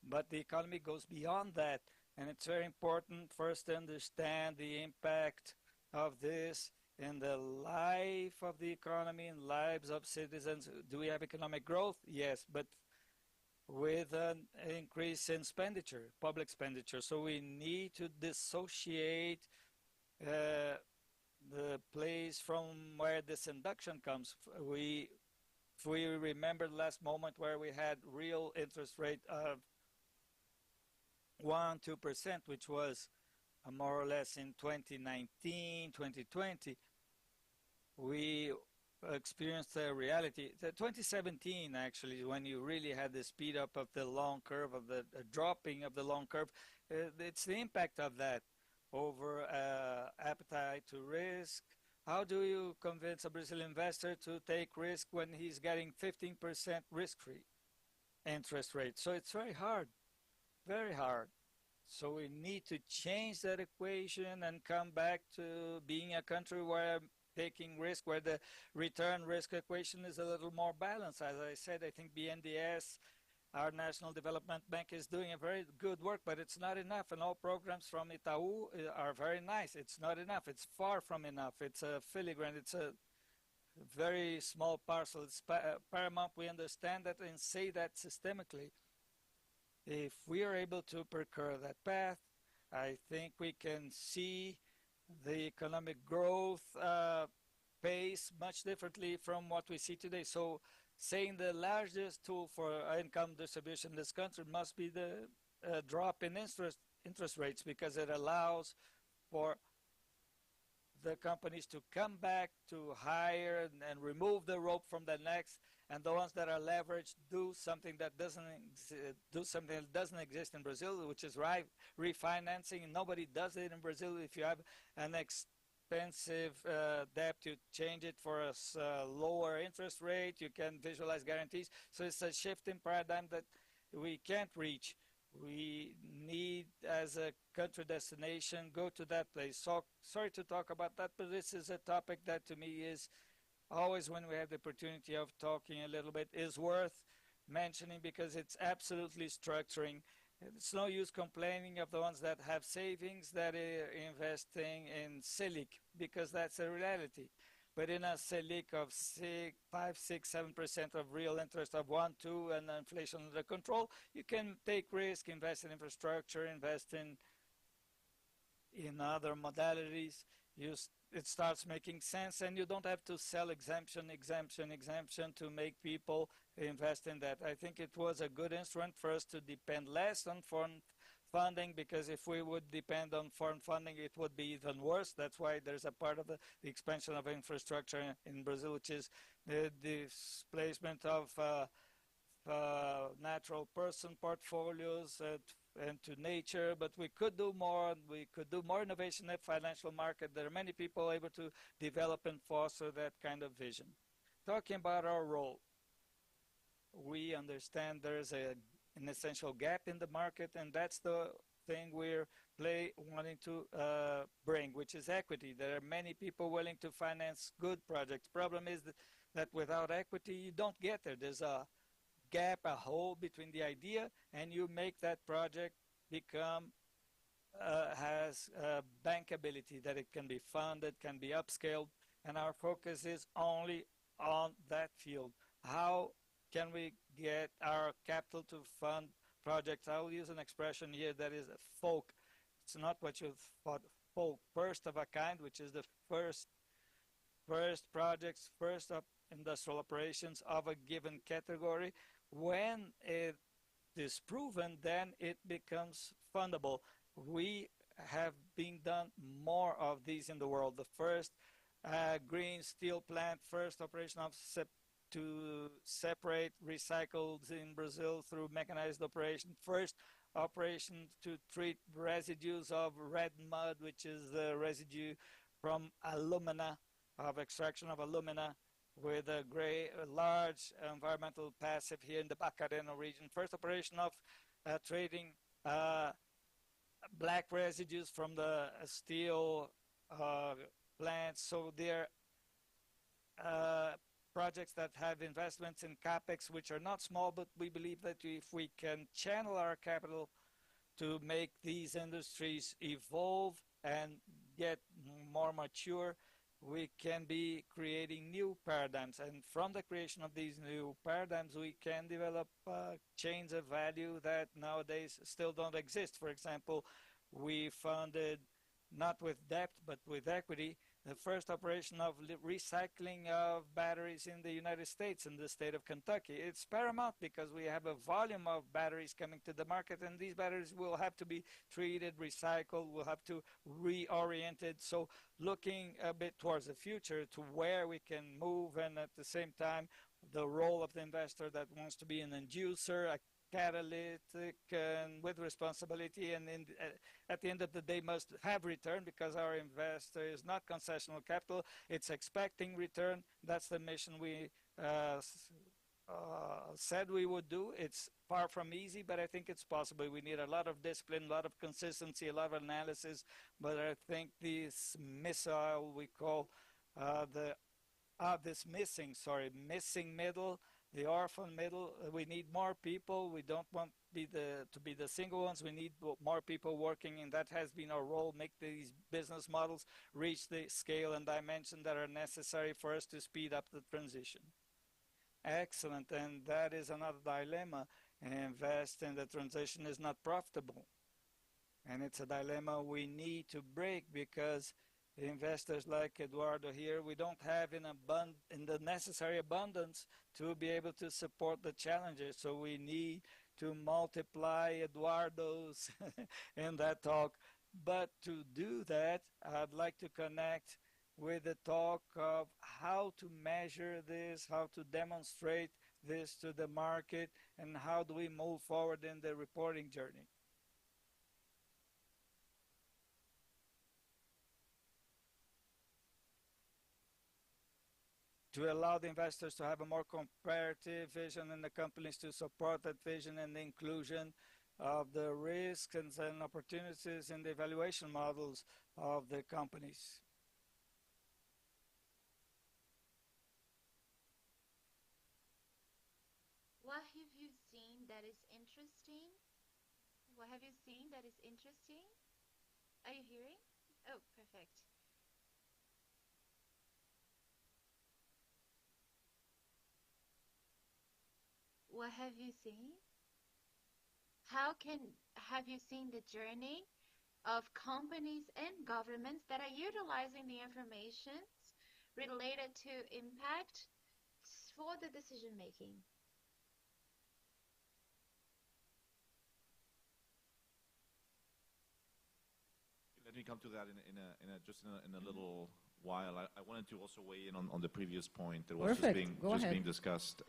But the economy goes beyond that, and it's very important first to understand the impact of this in the life of the economy and lives of citizens. Do we have economic growth? Yes, but with an increase in expenditure, public expenditure. So we need to dissociate the place from where this induction comes. If we remember the last moment where we had real interest rate of 1-2%, which was more or less in 2019, 2020, we experienced a reality. The 2017, actually, when you really had the speed up of the long curve, of the dropping of the long curve, it's the impact of that over appetite to risk. How do you convince a Brazilian investor to take risk when he's getting 15% risk-free interest rate? So it's very hard. Very hard. So we need to change that equation and come back to being a country where taking risk, where the return risk equation is a little more balanced. As I said, I think BNDES, our National Development Bank, is doing a very good work, but it's not enough. And all programs from Itaú are very nice. It's not enough. It's far from enough. It's a filigrane. It's a very small parcel. It's paramount we understand that and say that systemically. If we are able to percur that path, I think we can see the economic growth pace much differently from what we see today. So saying the largest tool for income distribution in this country must be the drop in interest rates, because it allows for the companies to come back to hire and remove the rope from the necks, and the ones that are leveraged do something that doesn't exist in Brazil, which is refinancing. Nobody does it in Brazil. If you have an expensive debt, you change it for a lower interest rate. You can visualize guarantees. So it's a shift in paradigm that we can't reach. We need, as a country destination, go to that place. So sorry to talk about that, but this is a topic that to me is always, when we have the opportunity of talking a little bit, is worth mentioning, because it's absolutely structuring. It's no use complaining of the ones that have savings that are investing in Selic, because that's a reality. But in a Selic of 5, 6, 7% of real interest of 1, 2, and inflation under control, you can take risk, invest in infrastructure, invest in other modalities. It starts making sense, and you don't have to sell exemption to make people invest in that. I think it was a good instrument for us to depend less on foreign funding, because if we would depend on foreign funding, it would be even worse. That's why there's a part of the expansion of infrastructure in Brazil, which is the displacement of natural person portfolios and to nature, but we could do more. We could do more innovation in the financial market. There are many people able to develop and foster that kind of vision. Talking about our role, we understand there's an essential gap in the market, and that's the thing we're wanting to bring, which is equity. There are many people willing to finance good projects. Problem is that without equity, you don't get there. There's a gap, a hole between the idea, and you make that project become has bankability, that it can be funded, can be upscaled, and our focus is only on that field. How can we get our capital to fund projects? I will use an expression here that is a folk. It's not what you thought, folk, first of a kind, which is the first projects, first of industrial operations of a given category. When it is proven, then it becomes fundable. We have been done more of these in the world. The first green steel plant, first operation of to separate recycles in Brazil through mechanized operation, first operation to treat residues of red mud, which is the residue from alumina, of extraction of alumina, with a large environmental passive here in the Barcarena region. First operation of trading black residues from the steel plants. So there are projects that have investments in CAPEX, which are not small, but we believe that if we can channel our capital to make these industries evolve and get more mature, we can be creating new paradigms. And from the creation of these new paradigms, we can develop chains of value that nowadays still don't exist. For example, we funded, not with debt, but with equity, the first operation of recycling of batteries in the United States, in the state of Kentucky. It's paramount because we have a volume of batteries coming to the market, and these batteries will have to be treated, recycled, will have to reoriented. So looking a bit towards the future to where we can move, and at the same time, the role of the investor that wants to be an inducer, a catalytic, and with responsibility, and at the end of the day must have return, because our investor is not concessional capital, it's expecting return. That's the mission we said we would do. It's far from easy, but I think it's possible. We need a lot of discipline, a lot of consistency, a lot of analysis, but I think this missile we call missing middle, the orphan middle, we need more people. We don't want to be the single ones. We need more people working, and that has been our role, make these business models reach the scale and dimension that are necessary for us to speed up the transition. Excellent, and that is another dilemma. Invest in the transition is not profitable. And it's a dilemma we need to break, because investors like Eduardo here, we don't have in the necessary abundance to be able to support the challenges. So we need to multiply Eduardo's in that talk. But to do that, I'd like to connect with the talk of how to measure this, how to demonstrate this to the market, and how do we move forward in the reporting journey. To allow the investors to have a more comparative vision and the companies to support that vision and the inclusion of the risks and opportunities in the evaluation models of the companies. What have you seen that is interesting? What have you seen that is interesting? Are you hearing? Oh, perfect. What have you seen? Have you seen the journey of companies and governments that are utilizing the information related to impact for the decision making? Let me come to that in a little while. I wanted to also weigh in on the previous point that was being discussed.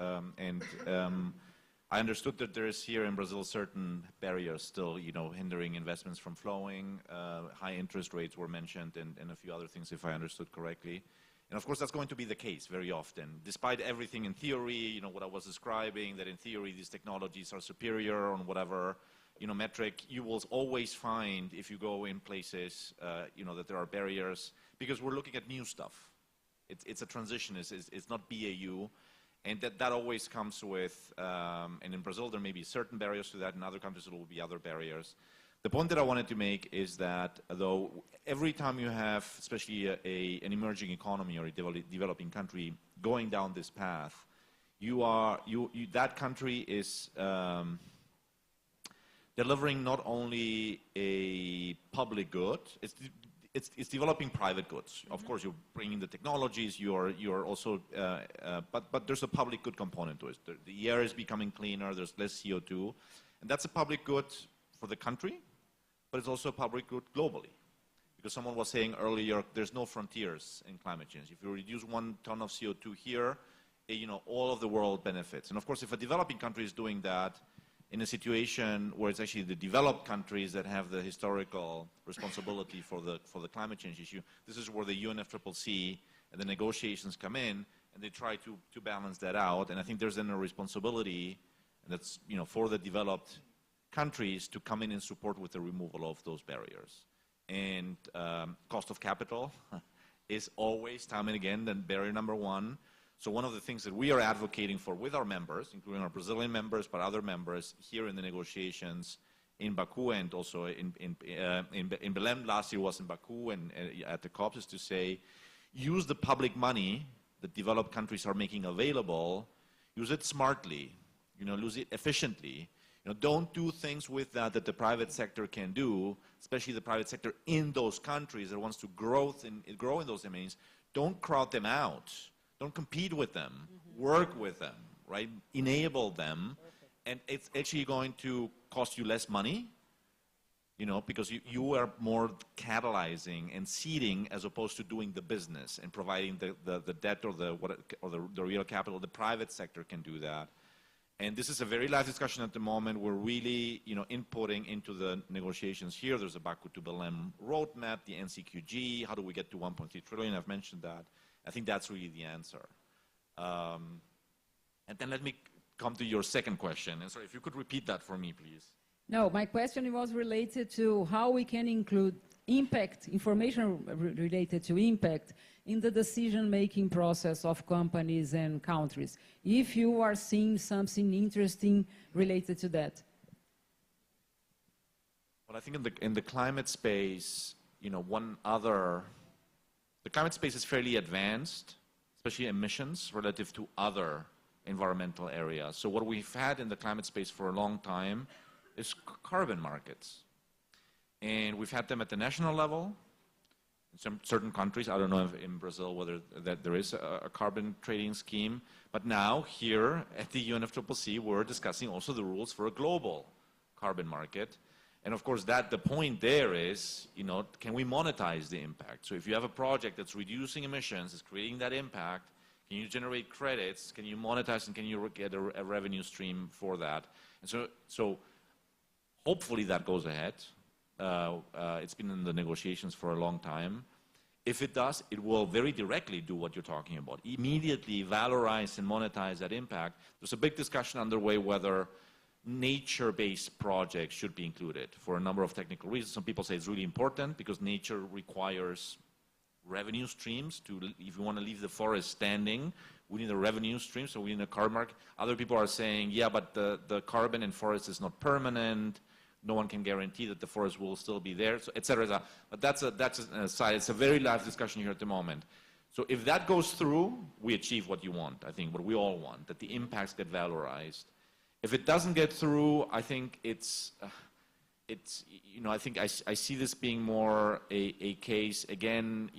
I understood that there is here in Brazil certain barriers still, hindering investments from flowing. High interest rates were mentioned, and a few other things, if I understood correctly. And of course, that's going to be the case very often. Despite everything in theory, what I was describing, that in theory these technologies are superior on whatever metric, you will always find, if you go in places, that there are barriers, because we're looking at new stuff. It's a transition. It's not BAU. And that always comes with, and in Brazil there may be certain barriers to that, in other countries there will be other barriers. The point that I wanted to make is that though every time you have, especially an emerging economy or a developing country going down this path, that country is delivering not only a public good, it's developing private goods. Of course, you're bringing the technologies, you're also, but there's a public good component to it. The air is becoming cleaner, there's less CO2, and that's a public good for the country, but it's also a public good globally. Because someone was saying earlier, there's no frontiers in climate change. If you reduce 1 ton of CO2 here, all of the world benefits. And of course, if a developing country is doing that in a situation where it's actually the developed countries that have the historical responsibility for the climate change issue, this is where the UNFCCC and the negotiations come in, and they try to balance that out. And I think there's then a responsibility, and that's for the developed countries to come in and support with the removal of those barriers. And cost of capital is always, time and again, the barrier number one. So one of the things that we are advocating for with our members, including our Brazilian members, but other members here in the negotiations in Baku and also in Belém, last year was in Baku and at the COP, is to say, use the public money that developed countries are making available, use it smartly, use it efficiently. Don't do things with that the private sector can do, especially the private sector in those countries that wants to grow in those domains. Don't crowd them out. Don't compete with them. Work with them, right? Enable them. Perfect. And it's actually going to cost you less money, because you are more catalyzing and seeding as opposed to doing the business and providing the debt or the real capital. The private sector can do that. And this is a very live discussion at the moment. We're really, inputting into the negotiations here. There's a Baku to Belém roadmap, the NCQG. How do we get to 1.3 trillion? I've mentioned that. I think that's really the answer. And then let me come to your second question. And sorry, if you could repeat that for me, please. No, my question was related to how we can include impact, information related to impact in the decision-making process of companies and countries, if you are seeing something interesting related to that. Well, I think in the climate space, the climate space is fairly advanced, especially emissions relative to other environmental areas. So what we've had in the climate space for a long time is carbon markets. And we've had them at the national level. In some certain countries, I don't know if in Brazil whether that there is a carbon trading scheme, but now here at the UNFCCC we're discussing also the rules for a global carbon market. And of course the point there is, can we monetize the impact? So if you have a project that's reducing emissions, is creating that impact, can you generate credits, can you monetize, and can you get a revenue stream for that? And so hopefully that goes ahead. It's been in the negotiations for a long time. If it does, it will very directly do what you're talking about. Immediately valorize and monetize that impact. There's a big discussion underway whether nature-based projects should be included for a number of technical reasons. Some people say it's really important because nature requires revenue streams. If you want to leave the forest standing, we need a revenue stream, so we need a carbon market. Other people are saying, yeah, but the carbon in forest is not permanent. No one can guarantee that the forest will still be there, so et cetera, et cetera. But that's an aside. It's a very live discussion here at the moment. So if that goes through, we achieve what you want, I think, what we all want, that the impacts get valorized. If it doesn't get through, I think I think I see this being more a case, again,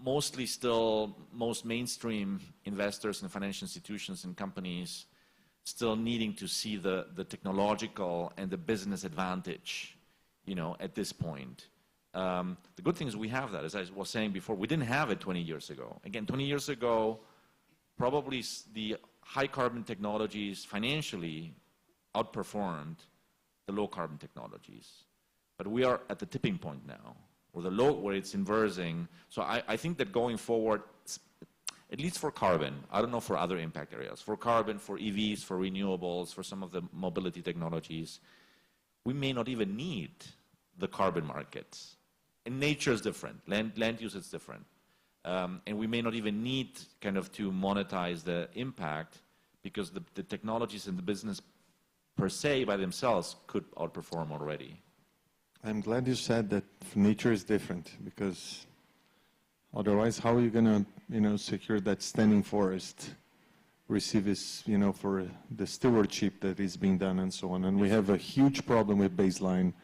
mostly still most mainstream investors and financial institutions and companies still needing to see the technological and the business advantage, at this point. The good thing is we have that. As I was saying before, we didn't have it 20 years ago. Again, 20 years ago, probably the high carbon technologies financially outperformed the low carbon technologies. But we are at the tipping point now, where it's inversing. So I think that going forward, at least for carbon, I don't know for other impact areas, for carbon, for EVs, for renewables, for some of the mobility technologies, we may not even need the carbon markets. And nature is different, land use is different. And we may not even need to monetize the impact because the technologies in the business per se by themselves could outperform already. I'm glad you said that nature is different, because otherwise, how are you going to, secure that standing forest receives, for the stewardship that is being done and so on? And we have a huge problem with baseline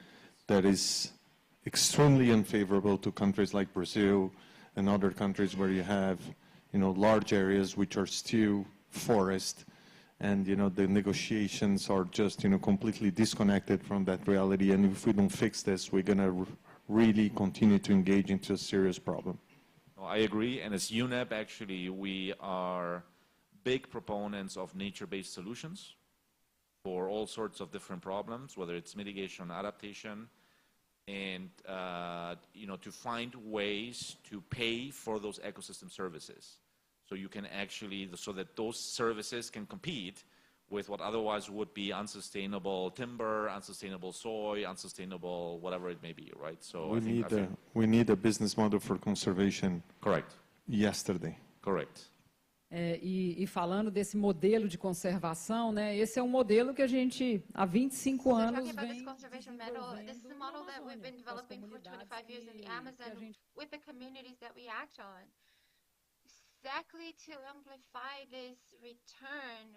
that is extremely unfavorable to countries like Brazil and other countries where you have, large areas which are still forest, and the negotiations are just completely disconnected from that reality. And if we don't fix this, we're going to really continue to engage into a serious problem. I agree, and as UNEP, actually, we are big proponents of nature-based solutions for all sorts of different problems, whether it's mitigation, adaptation, and to find ways to pay for those ecosystem services. So you can actually, so that those services can compete with what otherwise would be unsustainable timber, unsustainable soy, unsustainable whatever it may be, right? So we need a business model for conservation. Correct. Yesterday. Correct. E falando desse modelo de conservação, né, esse é um modelo que a gente há 25 anos vem desenvolvendo This is a model that we've been developing for 25 years in the Amazon with the communities that we act on. Exactly to amplify this return,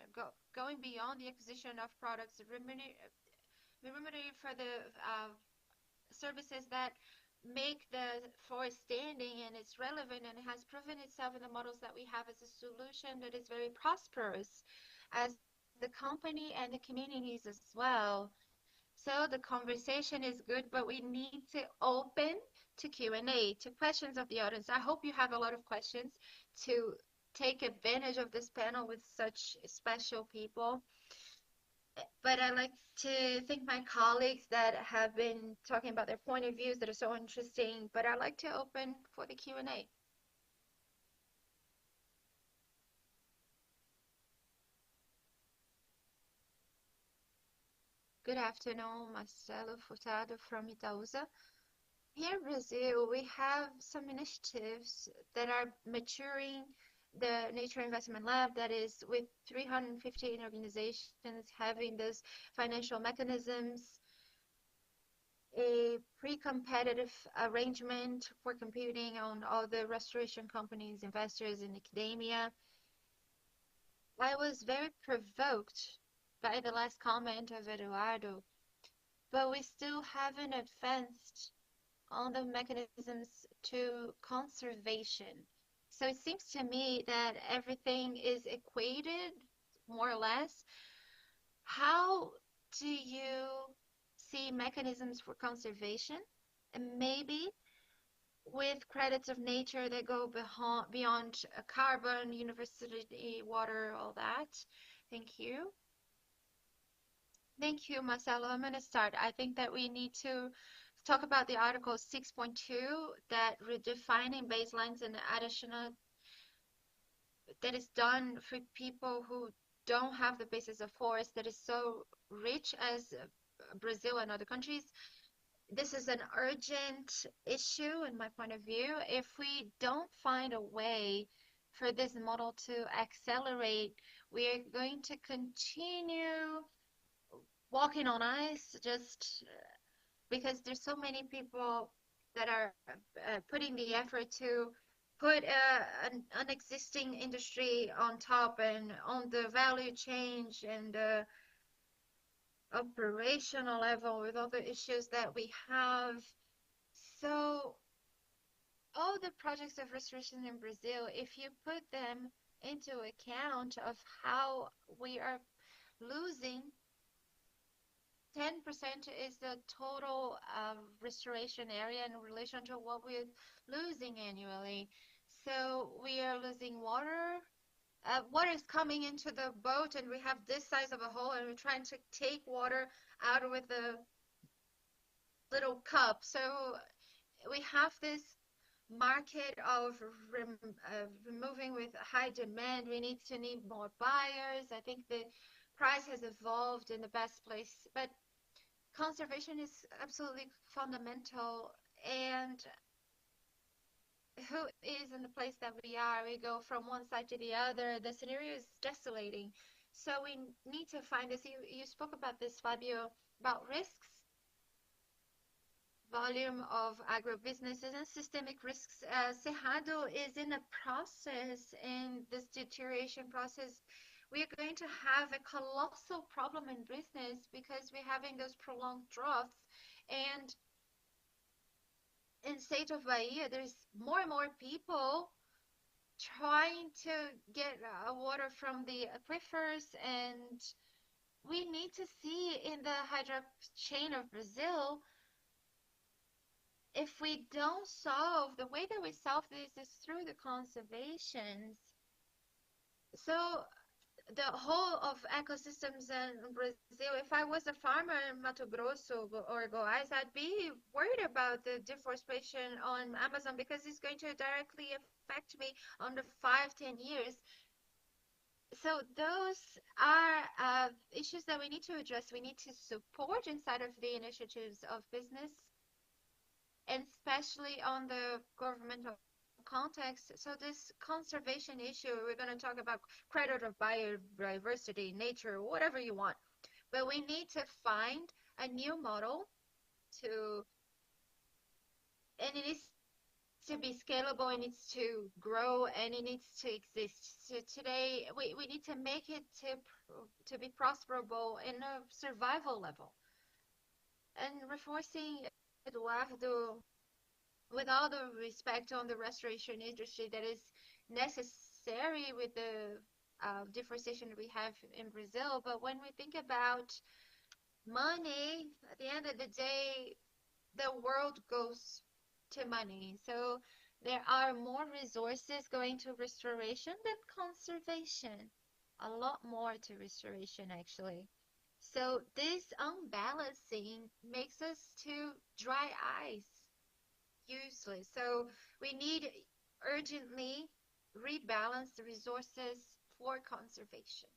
going beyond the acquisition of products, remunerating for the services that make the forest standing, and it's relevant, and it has proven itself in the models that we have as a solution that is very prosperous as the company and the communities as well. So the conversation is good, but we need to open to Q&A, to questions of the audience. I hope you have a lot of questions to take advantage of this panel with such special people. But I'd like to thank my colleagues that have been talking about their point of views that are so interesting. But I'd like to open for the Q&A. Good afternoon, Marcelo Furtado from Itaúsa. Here in Brazil, we have some initiatives that are maturing. The Nature Investment Lab, that is with 315 organizations having those financial mechanisms, a pre-competitive arrangement for computing on all the restoration companies, investors in academia. I was very provoked by the last comment of Eduardo, but we still haven't advanced on the mechanisms to conservation. So it seems to me that everything is equated, more or less. How do you see mechanisms for conservation? And maybe with credits of nature that go beyond carbon, university, water, all that. Thank you. Thank you, Marcelo. I'm going to start. I think that we need to talk about the article 6.2 that redefining baselines and additional that is done for people who don't have the basis of forest that is so rich as Brazil and other countries. This is an urgent issue in my point of view. If we don't find a way for this model to accelerate, we are going to continue walking on ice just because there's so many people that are putting the effort to put an existing industry on top and on the value change and the operational level with all the issues that we have. So all the projects of restoration in Brazil, if you put them into account of how we are losing 10% is the total restoration area in relation to what we're losing annually. So we are losing water. Water is coming into the boat, and we have this size of a hole, and we're trying to take water out with a little cup. So we have this market of removing with high demand. We need more buyers. I think the price has evolved in the best place, but conservation is absolutely fundamental. And who is in the place that we are? We go from one side to the other. The scenario is desolating. So we need to find this. You spoke about this, Fabio, about risks, volume of agribusinesses and systemic risks. Cerrado is in a process, in this deterioration process. We are going to have a colossal problem in business because we're having those prolonged droughts. And in the state of Bahia, there's more and more people trying to get water from the aquifers, and we need to see in the hydro chain of Brazil, if we don't solve, the way that we solve this is through the conservations. So the whole of ecosystems in Brazil, if I was a farmer in Mato Grosso or Goiás, I'd be worried about the deforestation on Amazon because it's going to directly affect me on the 5-10 years. So those are issues that we need to address. We need to support inside of the initiatives of business, and especially on the governmental context. So this conservation issue, we're going to talk about credit of biodiversity, nature, whatever you want. But we need to find a new model and it needs to be scalable, it needs to grow, and it needs to exist. So today, we need to make it to be prosperable in a survival level. And reinforcing Eduardo, with all the respect on the restoration industry that is necessary with the deforestation we have in Brazil, but when we think about money, at the end of the day, the world goes to money. So there are more resources going to restoration than conservation. A lot more to restoration, actually. So this unbalancing makes us to dry eyes, useless. So we need urgently rebalance the resources for conservation.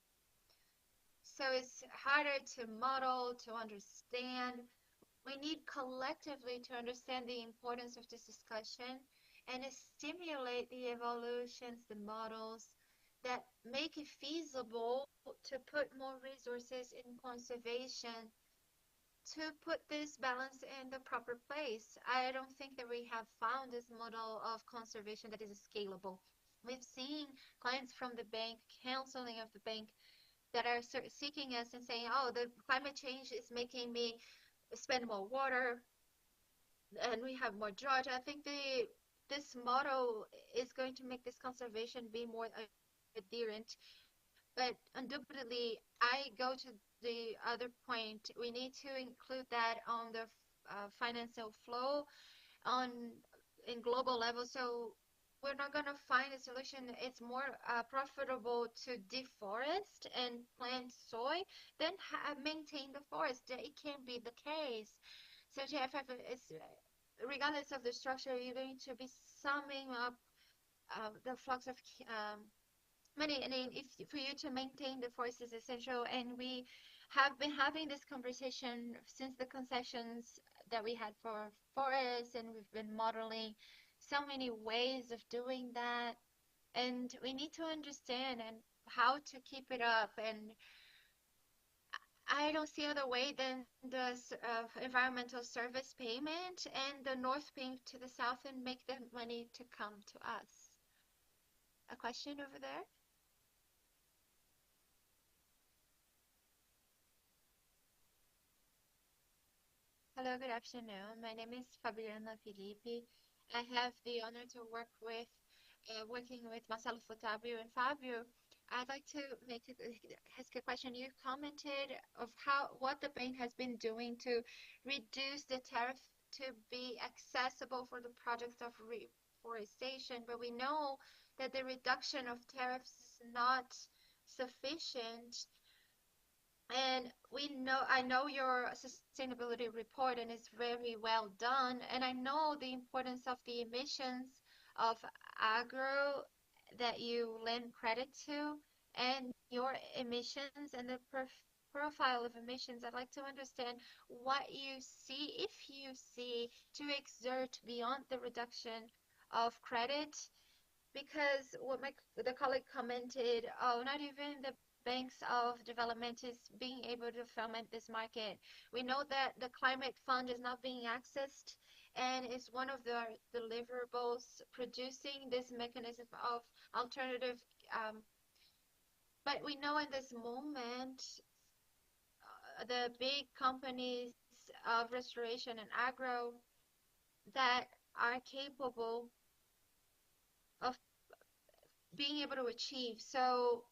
So it's harder to model, to understand. We need collectively to understand the importance of this discussion and stimulate the evolutions, the models that make it feasible to put more resources in conservation, to put this balance in the proper place. I don't think that we have found this model of conservation that is scalable. We've seen clients from the bank, counseling of the bank, that are seeking us and saying, oh, the climate change is making me spend more water and we have more drought. I think this model is going to make this conservation be more adherent. But undoubtedly, I go to the other point. We need to include that on the financial flow in global level. So we're not going to find a solution. It's more profitable to deforest and plant soy than maintain the forest. It can't be the case. So GFF is, regardless of the structure, you're going to be summing up the flux of money. And for you to maintain the forest is essential. And we have been having this conversation since the concessions that we had for forests, and we've been modeling so many ways of doing that, and we need to understand and how to keep it up. And I don't see other way than the environmental service payment and the north paying to the south and make the money to come to us. A question over there? Hello, good afternoon. My name is Fabiana Felipe. I have the honor to working with Marcelo Fabio and Fabio. I'd like to ask a question. You commented of what the bank has been doing to reduce the tariff to be accessible for the projects of reforestation, but we know that the reduction of tariffs is not sufficient. And I know your sustainability report, and it's very well done. And I know the importance of the emissions of agro that you lend credit to, and your emissions and the profile of emissions. I'd like to understand what you see, if you see, to exert beyond the reduction of credit, because what the colleague commented, oh, not even the banks of development is being able to foment this market. We know that the climate fund is not being accessed, and is one of the deliverables producing this mechanism of alternative. But we know in this moment, the big companies of restoration and agro that are capable of being able to achieve. So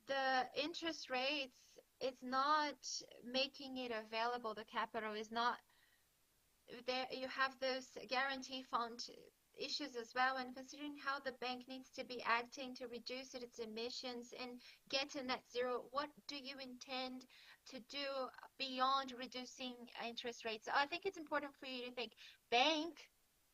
the interest rates, it's not making it available. The capital is not there. You have those guarantee fund issues as well, and considering how the bank needs to be acting to reduce its emissions and get to net zero, what do you intend to do beyond reducing interest rates? I think it's important for you to think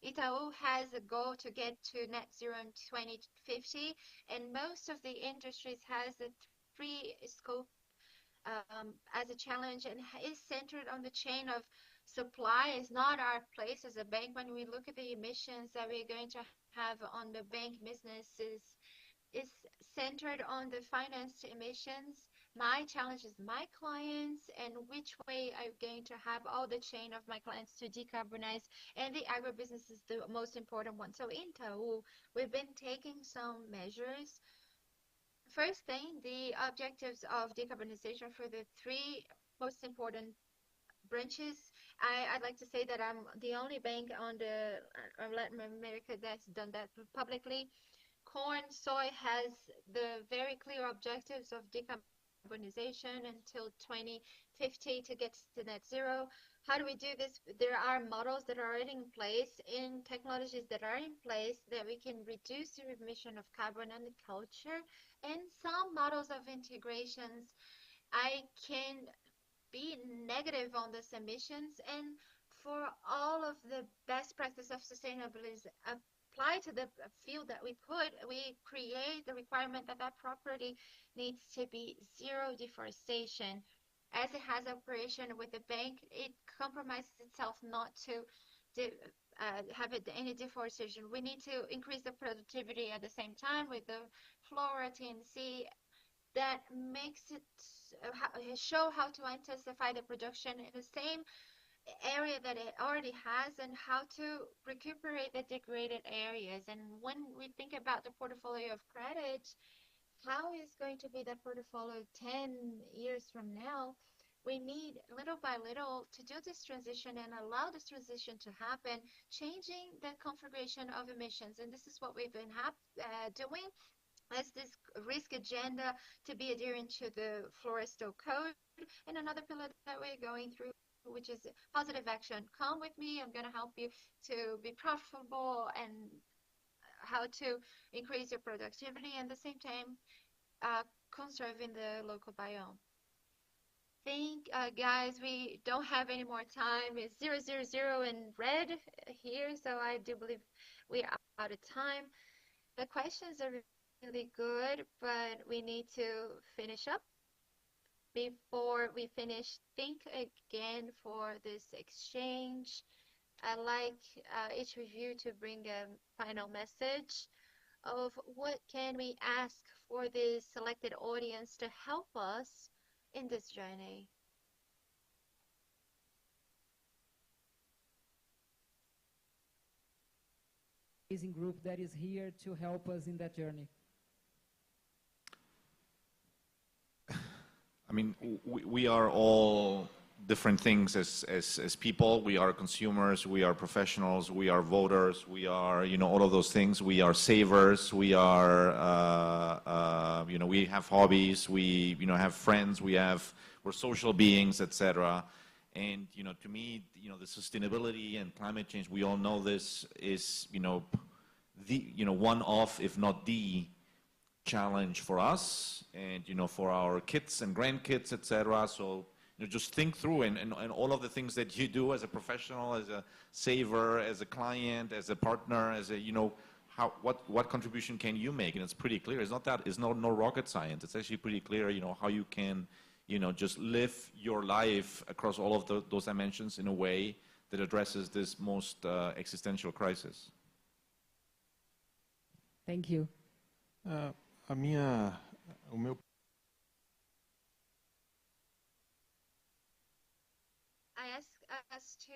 Itaú has a goal to get to net zero in 2050, and most of the industries has a three scope as a challenge, and is centered on the chain of supply. Is not our place as a bank. When we look at the emissions that we're going to have on the bank businesses, is centered on the financed emissions. My challenge is my clients, and which way I'm going to have all the chain of my clients to decarbonize, and the agribusiness is the most important one. So in Itaú, we've been taking some measures. First thing, the objectives of decarbonization for the three most important branches. I'd like to say that I'm the only bank on the Latin America that's done that publicly. Corn, soy has the very clear objectives of decarbonization until 2050 to get to net zero. How do we do this? There are models that are already in place, in technologies that are in place, that we can reduce the emission of carbon in the culture, and some models of integrations. I can be negative on these emissions, and for all of the best practice of sustainability apply to the field that we put, we create the requirement that that property needs to be zero deforestation. As it has operation with the bank, it compromises itself not to have any deforestation. We need to increase the productivity at the same time with the flora TNC that makes it show how to intensify the production in the same area that it already has, and how to recuperate the degraded areas. And when we think about the portfolio of credit, how is going to be that portfolio 10 years from now? We need little by little to do this transition and allow this transition to happen, changing the configuration of emissions. And this is what we've been doing as this risk agenda to be adherent to the Florestal Code. And another pillar that we're going through, which is positive action. Come with me, I'm going to help you to be profitable and how to increase your productivity, and at the same time conserving the local biome. Guys, we don't have any more time. It's 000 in red here, so I do believe we are out of time. The questions are really good, but we need to finish up. Before we finish, think again for this exchange. I'd like each of you to bring a final message of what can we ask for this selected audience to help us in this journey. Amazing group that is here to help us in that journey. I mean, we are all different things as people. We are consumers, we are professionals, we are voters, we are, all of those things. We are savers, we are, we have hobbies, we, have friends, we're social beings, etc. And, to me, the sustainability and climate change, we all know this is, one of, if not the challenge for us and for our kids and grandkids, etc. So just think through and all of the things that you do as a professional, as a saver, as a client, as a partner, as a what contribution can you make? And it's pretty clear. It's no rocket science. It's actually pretty clear how you can just live your life across all of those dimensions in a way that addresses this most existential crisis. Thank you. A minha O meu I ask us to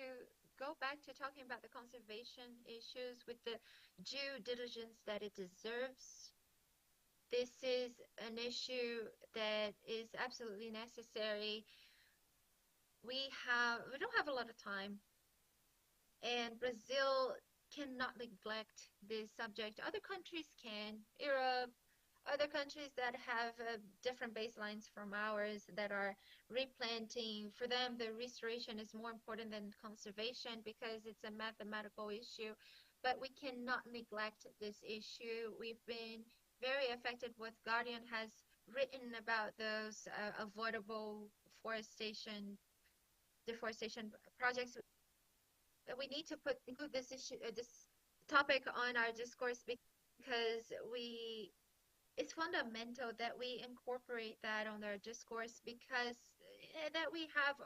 go back to talking about the conservation issues with the due diligence that it deserves. This is an issue that is absolutely necessary. We don't have a lot of time, and Brazil cannot neglect this subject. Other countries can, Europe, other countries that have different baselines from ours that are replanting. For them, the restoration is more important than conservation because it's a mathematical issue. But we cannot neglect this issue. We've been very affected. What Guardian has written about those avoidable deforestation projects. We need to include this issue, this topic on our discourse because it's fundamental that we incorporate that on our discourse because that we have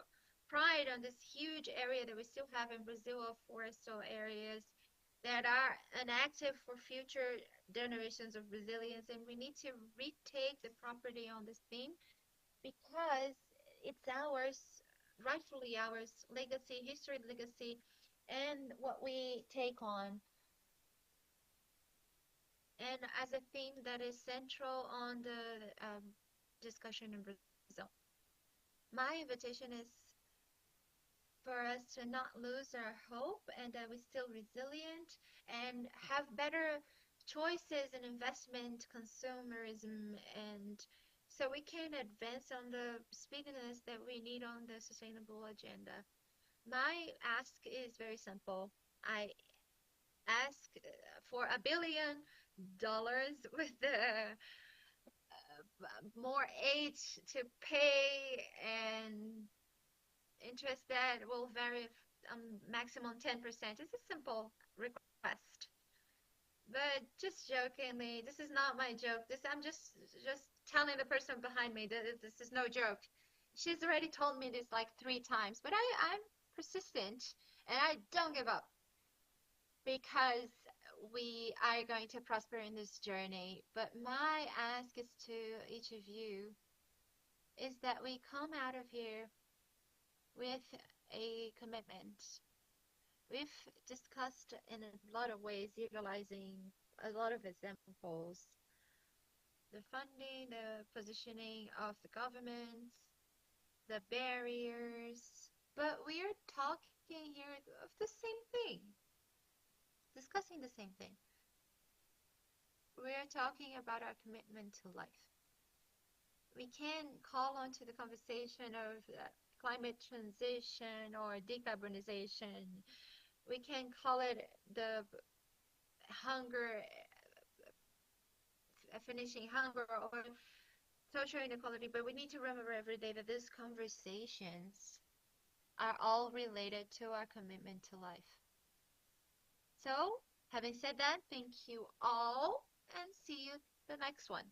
pride on this huge area that we still have in Brazil of forestal areas that are inactive for future generations of Brazilians, and we need to retake the property on this theme because it's ours, rightfully ours, legacy, history, legacy, and what we take on. And as a theme that is central on the discussion in Brazil. My invitation is for us to not lose our hope and that we're still resilient and have better choices in investment, consumerism, and so we can advance on the speediness that we need on the sustainable agenda. My ask is very simple. I ask for $1 billion with the more aid to pay and interest that will vary maximum 10%. It's a simple request. But just jokingly, this is not my joke. I'm just telling the person behind me that this is no joke. She's already told me this like 3 times, but I'm persistent and I don't give up because we are going to prosper in this journey. But my ask is to each of you is that we come out of here with a commitment. We've discussed in a lot of ways, utilizing a lot of examples, the funding, the positioning of the governments, the barriers, but we are talking here of the same thing, discussing the same thing. We are talking about our commitment to life. We can call on to the conversation of climate transition or decarbonization. We can call it the hunger, finishing hunger or social inequality, but we need to remember every day that these conversations are all related to our commitment to life. So, having said that, thank you all and see you the next one.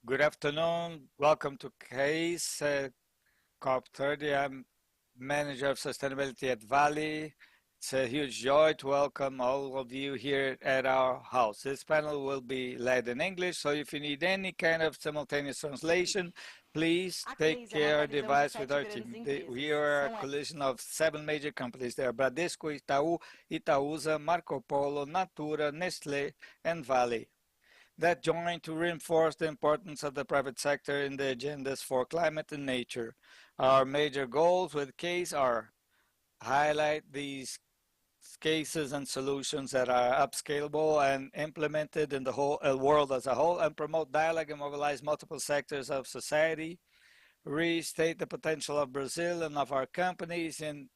Good afternoon. Welcome to C.A.S.E, COP30. I'm Manager of Sustainability at Vale. It's a huge joy to welcome all of you here at our house. This panel will be led in English, so if you need any kind of simultaneous translation, please take your device with our team. We are a collision of 7 major companies. They are Bradesco, Itaú, Itaúsa, Marco Polo, Natura, Nestlé, and Vale, that join to reinforce the importance of the private sector in the agendas for climate and nature. Our major goals with C.A.S.E are highlight these cases and solutions that are upscalable and implemented in the whole world as a whole, and promote dialogue and mobilize multiple sectors of society, restate the potential of Brazil and of our companies in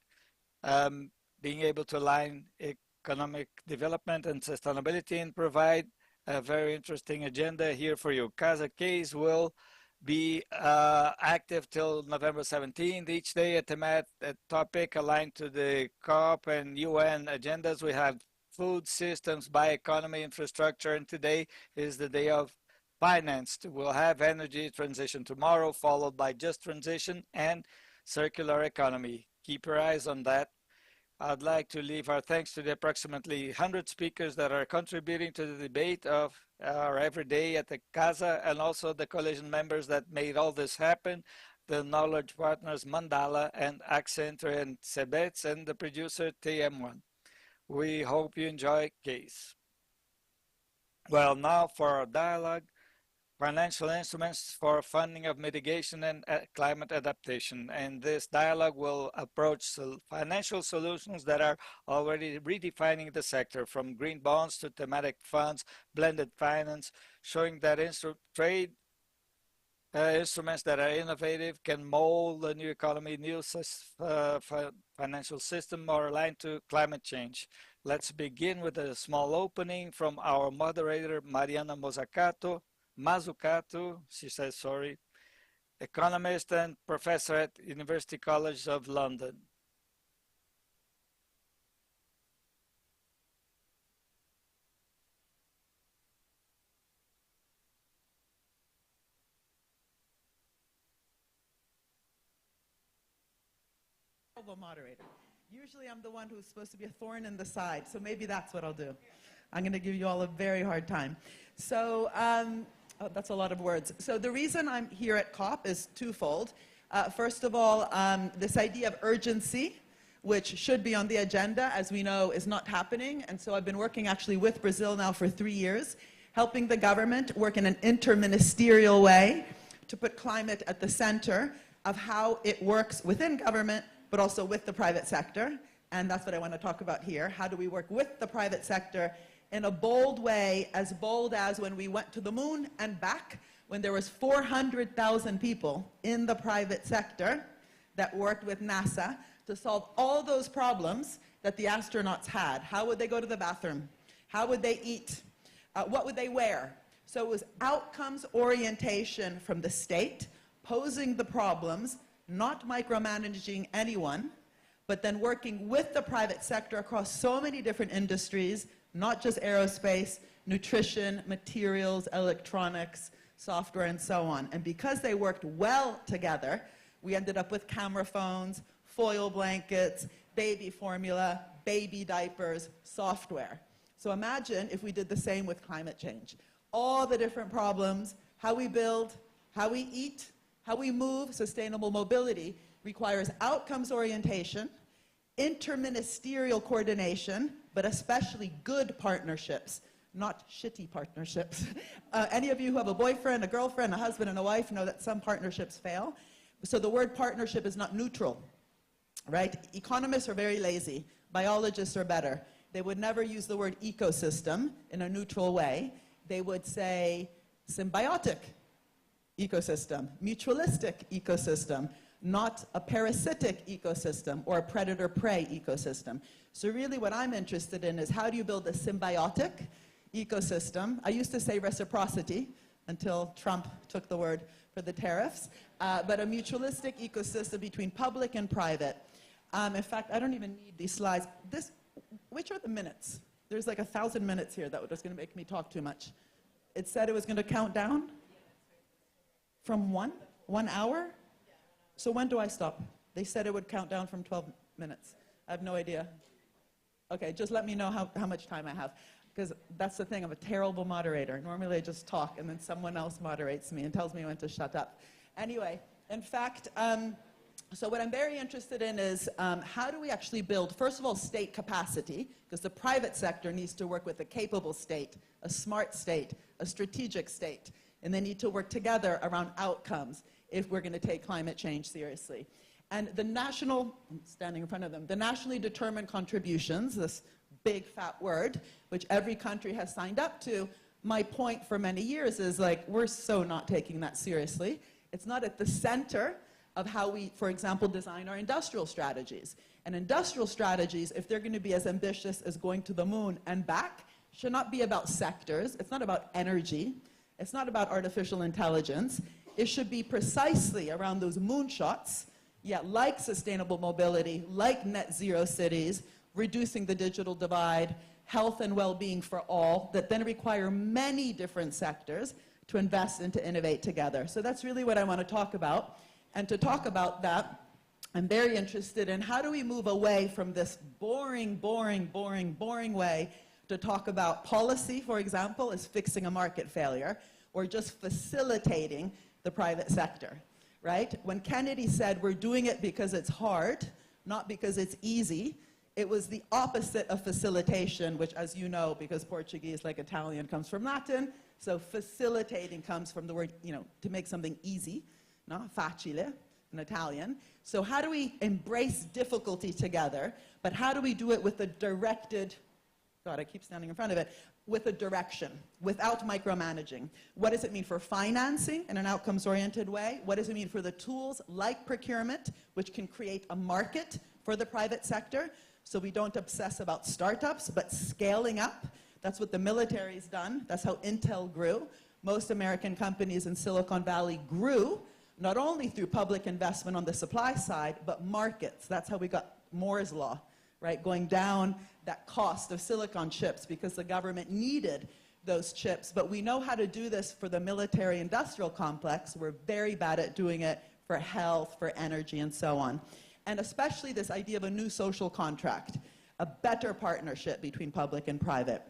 being able to align economic development and sustainability, and provide a very interesting agenda here for you. Casa C.A.S.E will be active till November 17th. Each day a topic aligned to the COP and UN agendas. We have food systems, bioeconomy, infrastructure, and today is the day of finance. We'll have energy transition tomorrow, followed by just transition and circular economy. Keep your eyes on that. I'd like to leave our thanks to the approximately 100 speakers that are contributing to the debate of our everyday at the Casa, and also the coalition members that made all this happen, the knowledge partners Mandala and Accenture and Cebets, and the producer TM1. We hope you enjoy C.A.S.E. Well, now for our dialogue, financial instruments for funding of mitigation and climate adaptation. And this dialogue will approach financial solutions that are already redefining the sector, from green bonds to thematic funds, blended finance, showing that trade instruments that are innovative can mold the new economy, new financial system, or aligned to climate change. Let's begin with a small opening from our moderator, Mariana Mazzucato, she says, sorry, economist and professor at University College of London. Moderator. Usually I'm the one who's supposed to be a thorn in the side, so maybe that's what I'll do. I'm going to give you all a very hard time. So, oh, that's a lot of words. So the reason I'm here at COP is twofold. First of all, this idea of urgency, which should be on the agenda, as we know, is not happening. And so I've been working actually with Brazil now for 3 years, helping the government work in an interministerial way to put climate at the center of how it works within government, but also with the private sector. And that's what I want to talk about here. How do we work with the private sector in a bold way, as bold as when we went to the moon and back, when there was 400,000 people in the private sector that worked with NASA to solve all those problems that the astronauts had. How would they go to the bathroom? How would they eat? What would they wear? So it was outcomes orientation from the state, posing the problems, not micromanaging anyone, but then working with the private sector across so many different industries, not just aerospace, nutrition, materials, electronics, software, and so on. And because they worked well together, we ended up with camera phones, foil blankets, baby formula, baby diapers, software. So imagine if we did the same with climate change. All the different problems, how we build, how we eat, how we move, sustainable mobility, requires outcomes orientation, interministerial coordination, but especially good partnerships, not shitty partnerships. Any of you who have a boyfriend, a girlfriend, a husband, and a wife know that some partnerships fail. So the word partnership is not neutral, right? Economists are very lazy. Biologists are better. They would never use the word ecosystem in a neutral way. They would say symbiotic ecosystem, mutualistic ecosystem, not a parasitic ecosystem or a predator-prey ecosystem. So really what I'm interested in is how do you build a symbiotic ecosystem? I used to say reciprocity until Trump took the word for the tariffs, but a mutualistic ecosystem between public and private. In fact, I don't even need these slides. Which are the minutes? There's like 1,000 minutes here that was going to make me talk too much. It said it was going to count down? From 1 hour? So when do I stop? They said it would count down from 12 minutes. I have no idea. Okay, just let me know how much time I have. Because that's the thing, I'm a terrible moderator. Normally I just talk and then someone else moderates me and tells me when to shut up. Anyway, in fact, so what I'm very interested in is how do we actually build, first of all, state capacity, because the private sector needs to work with a capable state, a smart state, a strategic state, and they need to work together around outcomes if we're going to take climate change seriously. And the national, I'm standing in front of them, the nationally determined contributions, this big fat word, which every country has signed up to, my point for many years is like, we're so not taking that seriously. It's not at the center of how we, for example, design our industrial strategies. And industrial strategies, if they're going to be as ambitious as going to the moon and back, should not be about sectors. It's not about energy. It's not about artificial intelligence. It should be precisely around those moonshots, like sustainable mobility, like net zero cities, reducing the digital divide, health and well-being for all, that then require many different sectors to invest and to innovate together. So that's really what I want to talk about. And to talk about that, I'm very interested in how do we move away from this boring way to talk about policy, for example, as fixing a market failure, or just facilitating the private sector, right? When Kennedy said we're doing it because it's hard, not because it's easy, it was the opposite of facilitation, which, as you know, because Portuguese, like Italian, comes from Latin, so facilitating comes from the word, to make something easy, no? Facile, in Italian. So how do we embrace difficulty together, but how do we do it with a directed, God, I keep standing in front of it, with a direction, without micromanaging? What does it mean for financing in an outcomes-oriented way? What does it mean for the tools like procurement, which can create a market for the private sector? So we don't obsess about startups, but scaling up. That's what the military's done. That's how Intel grew. Most American companies in Silicon Valley grew, not only through public investment on the supply side, but markets. That's how we got Moore's Law, right? Going down that cost of silicon chips because the government needed those chips. But we know how to do this for the military-industrial complex. We're very bad at doing it for health, for energy, and so on. And especially this idea of a new social contract, a better partnership between public and private.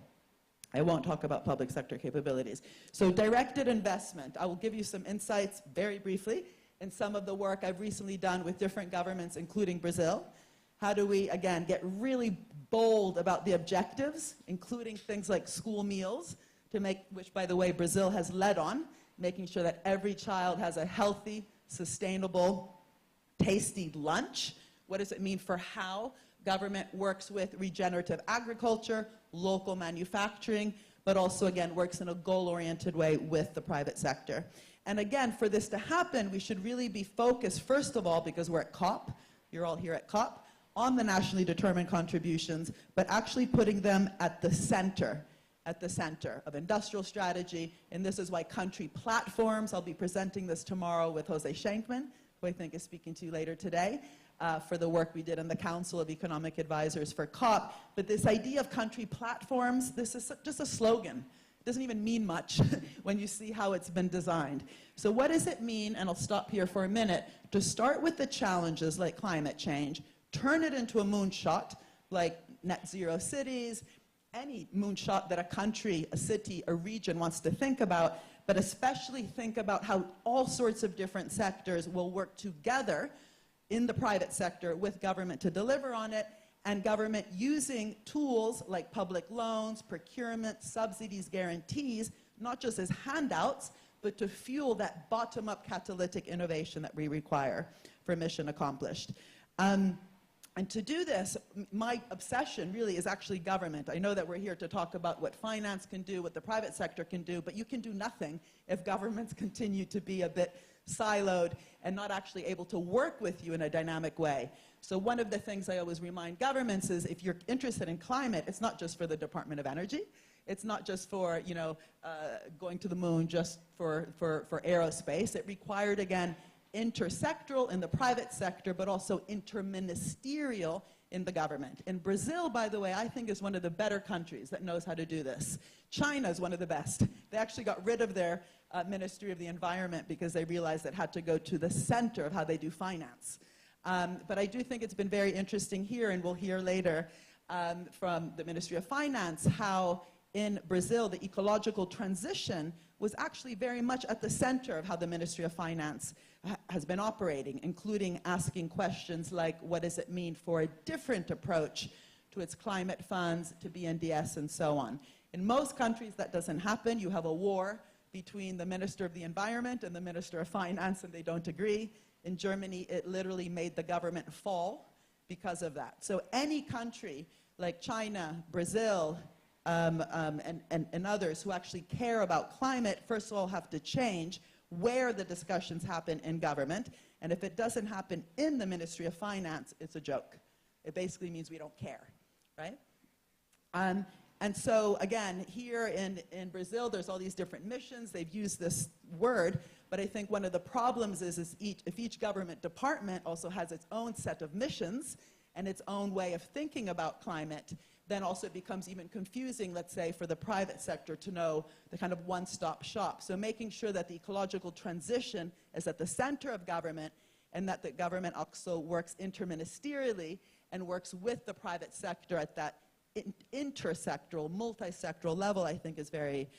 I won't talk about public sector capabilities. So directed investment. I will give you some insights very briefly in some of the work I've recently done with different governments, including Brazil. How do we, again, get really bold about the objectives, including things like school meals, to make, which, by the way, Brazil has led on, making sure that every child has a healthy, sustainable, tasty lunch. What does it mean for how government works with regenerative agriculture, local manufacturing, but also, again, works in a goal-oriented way with the private sector? And again, for this to happen, we should really be focused, first of all, because we're at COP, you're all here at COP, on the nationally determined contributions, but actually putting them at the center of industrial strategy. And this is why country platforms, I'll be presenting this tomorrow with Jose Schenkman, who I think is speaking to you later today, for the work we did in the Council of Economic Advisors for COP. But this idea of country platforms, this is just a slogan. It doesn't even mean much when you see how it's been designed. So what does it mean, and I'll stop here for a minute, to start with the challenges like climate change, turn it into a moonshot like net zero cities, any moonshot that a country, a city, a region wants to think about, but especially think about how all sorts of different sectors will work together in the private sector with government to deliver on it, and government using tools like public loans, procurement, subsidies, guarantees, not just as handouts, but to fuel that bottom-up catalytic innovation that we require for mission accomplished. And to do this, my obsession really is actually government. I know that we're here to talk about what finance can do, what the private sector can do, but you can do nothing if governments continue to be a bit siloed and not actually able to work with you in a dynamic way. So one of the things I always remind governments is if you're interested in climate, it's not just for the Department of Energy. It's not just for, going to the moon just for aerospace. It required, again, intersectoral in the private sector, but also interministerial in the government. In Brazil, by the way, I think is one of the better countries that knows how to do this. China is one of the best. They actually got rid of their Ministry of the Environment because they realized it had to go to the center of how they do finance. But I do think it's been very interesting here, and we'll hear later from the Ministry of Finance how in Brazil the ecological transition was actually very much at the center of how the Ministry of Finance has been operating, including asking questions like, what does it mean for a different approach to its climate funds, to BNDES, and so on. In most countries, that doesn't happen. You have a war between the Minister of the Environment and the Minister of Finance, and they don't agree. In Germany, it literally made the government fall because of that. So any country like China, Brazil, and others who actually care about climate, first of all, have to change where the discussions happen in government. And if it doesn't happen in the Ministry of Finance, it's a joke. It basically means we don't care, right? And so, again, here in Brazil, there's all these different missions. They've used this word, but I think one of the problems is if each government department also has its own set of missions and its own way of thinking about climate, then also it becomes even confusing, let's say, for the private sector to know the kind of one-stop shop. So making sure that the ecological transition is at the center of government and that the government also works interministerially and works with the private sector at that intersectoral, multi-sectoral level, I think is very